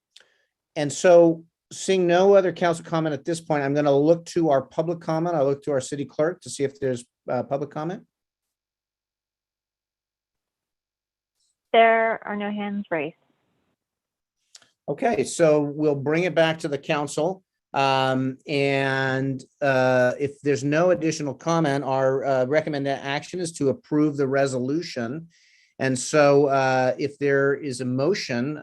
And so, seeing no other council comment at this point, I'm going to look to our public comment. I'll look to our city clerk to see if there's public comment. There are no hands raised. Okay, so we'll bring it back to the council. If there's no additional comment, our recommended action is to approve the resolution. And so if there is a motion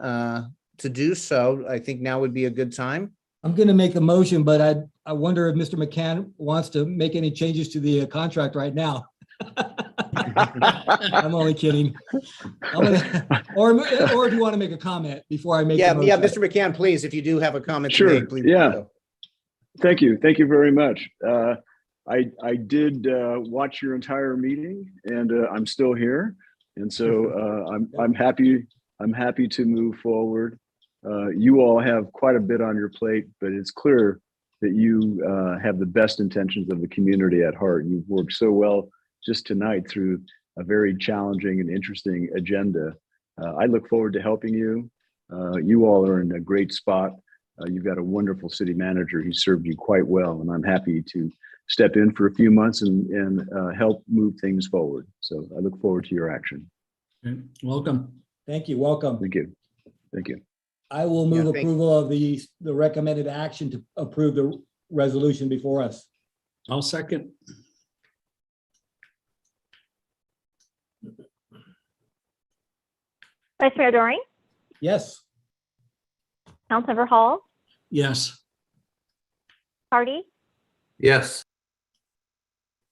to do so, I think now would be a good time. I'm going to make the motion, but I wonder if Mr. McCann wants to make any changes to the contract right now. I'm only kidding. Or if you want to make a comment before I make the motion. Yeah, Mr. McCann, please, if you do have a comment to Sure, make, please. yeah. do so. Thank you. Thank you very much. I did watch your entire meeting, and I'm still here. And so I'm happy to move forward. You all have quite a bit on your plate, but it's clear that you have the best intentions of the community at heart. You've worked so well just tonight through a very challenging and interesting agenda. I look forward to helping you. You all are in a great spot. You've got a wonderful city manager. He served you quite well, and I'm happy to step in for a few months and help move things forward. So I look forward to your action. Welcome. Thank you. Welcome. Thank you. Thank you. I will move approval of the recommended action to approve the resolution before us. I'll second. Vice Mayor Doring, Yes. Councilmember Hall, Yes. Hardy, Yes.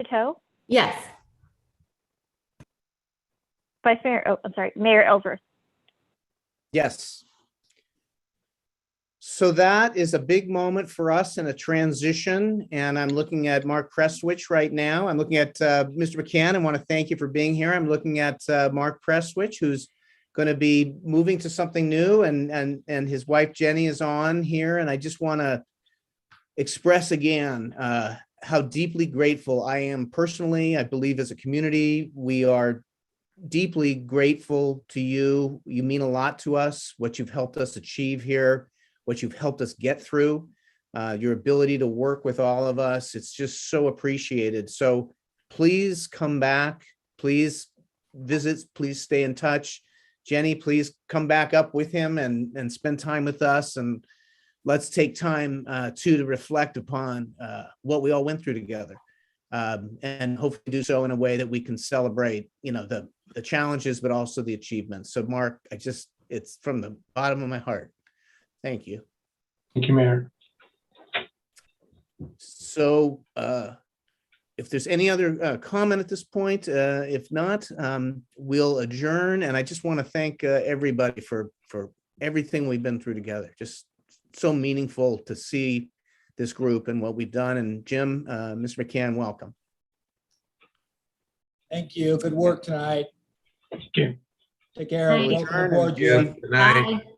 Chateau, Yes. Mayor Ellsworth. Yes. So that is a big moment for us in a transition, and I'm looking at Mark Prestwich right now. I'm looking at Mr. McCann. I want to thank you for being here. I'm looking at Mark Prestwich, who's going to be moving to something new, and his wife Jenny is on here, and I just want to express again how deeply grateful I am personally. I believe as a community, we are deeply grateful to you. You mean a lot to us, what you've helped us achieve here, what you've helped us get through, your ability to work with all of us. It's just so appreciated. So please come back, please visit, please stay in touch. Jenny, please come back up with him and spend time with us. And let's take time to reflect upon what we all went through together. And hopefully do so in a way that we can celebrate, the challenges, but also the achievements. So Mark, it's from the bottom of my heart. Thank you. Thank you, Mayor. So if there's any other comment at this point, if not, we'll adjourn. And I just want to thank everybody for everything we've been through together. Just so meaningful to see this group and what we've done. And Jim, Mr. McCann, welcome. Thank you. Good work tonight. Thank you. Take care. Bye. Welcome aboard, Jim. Good night. Bye.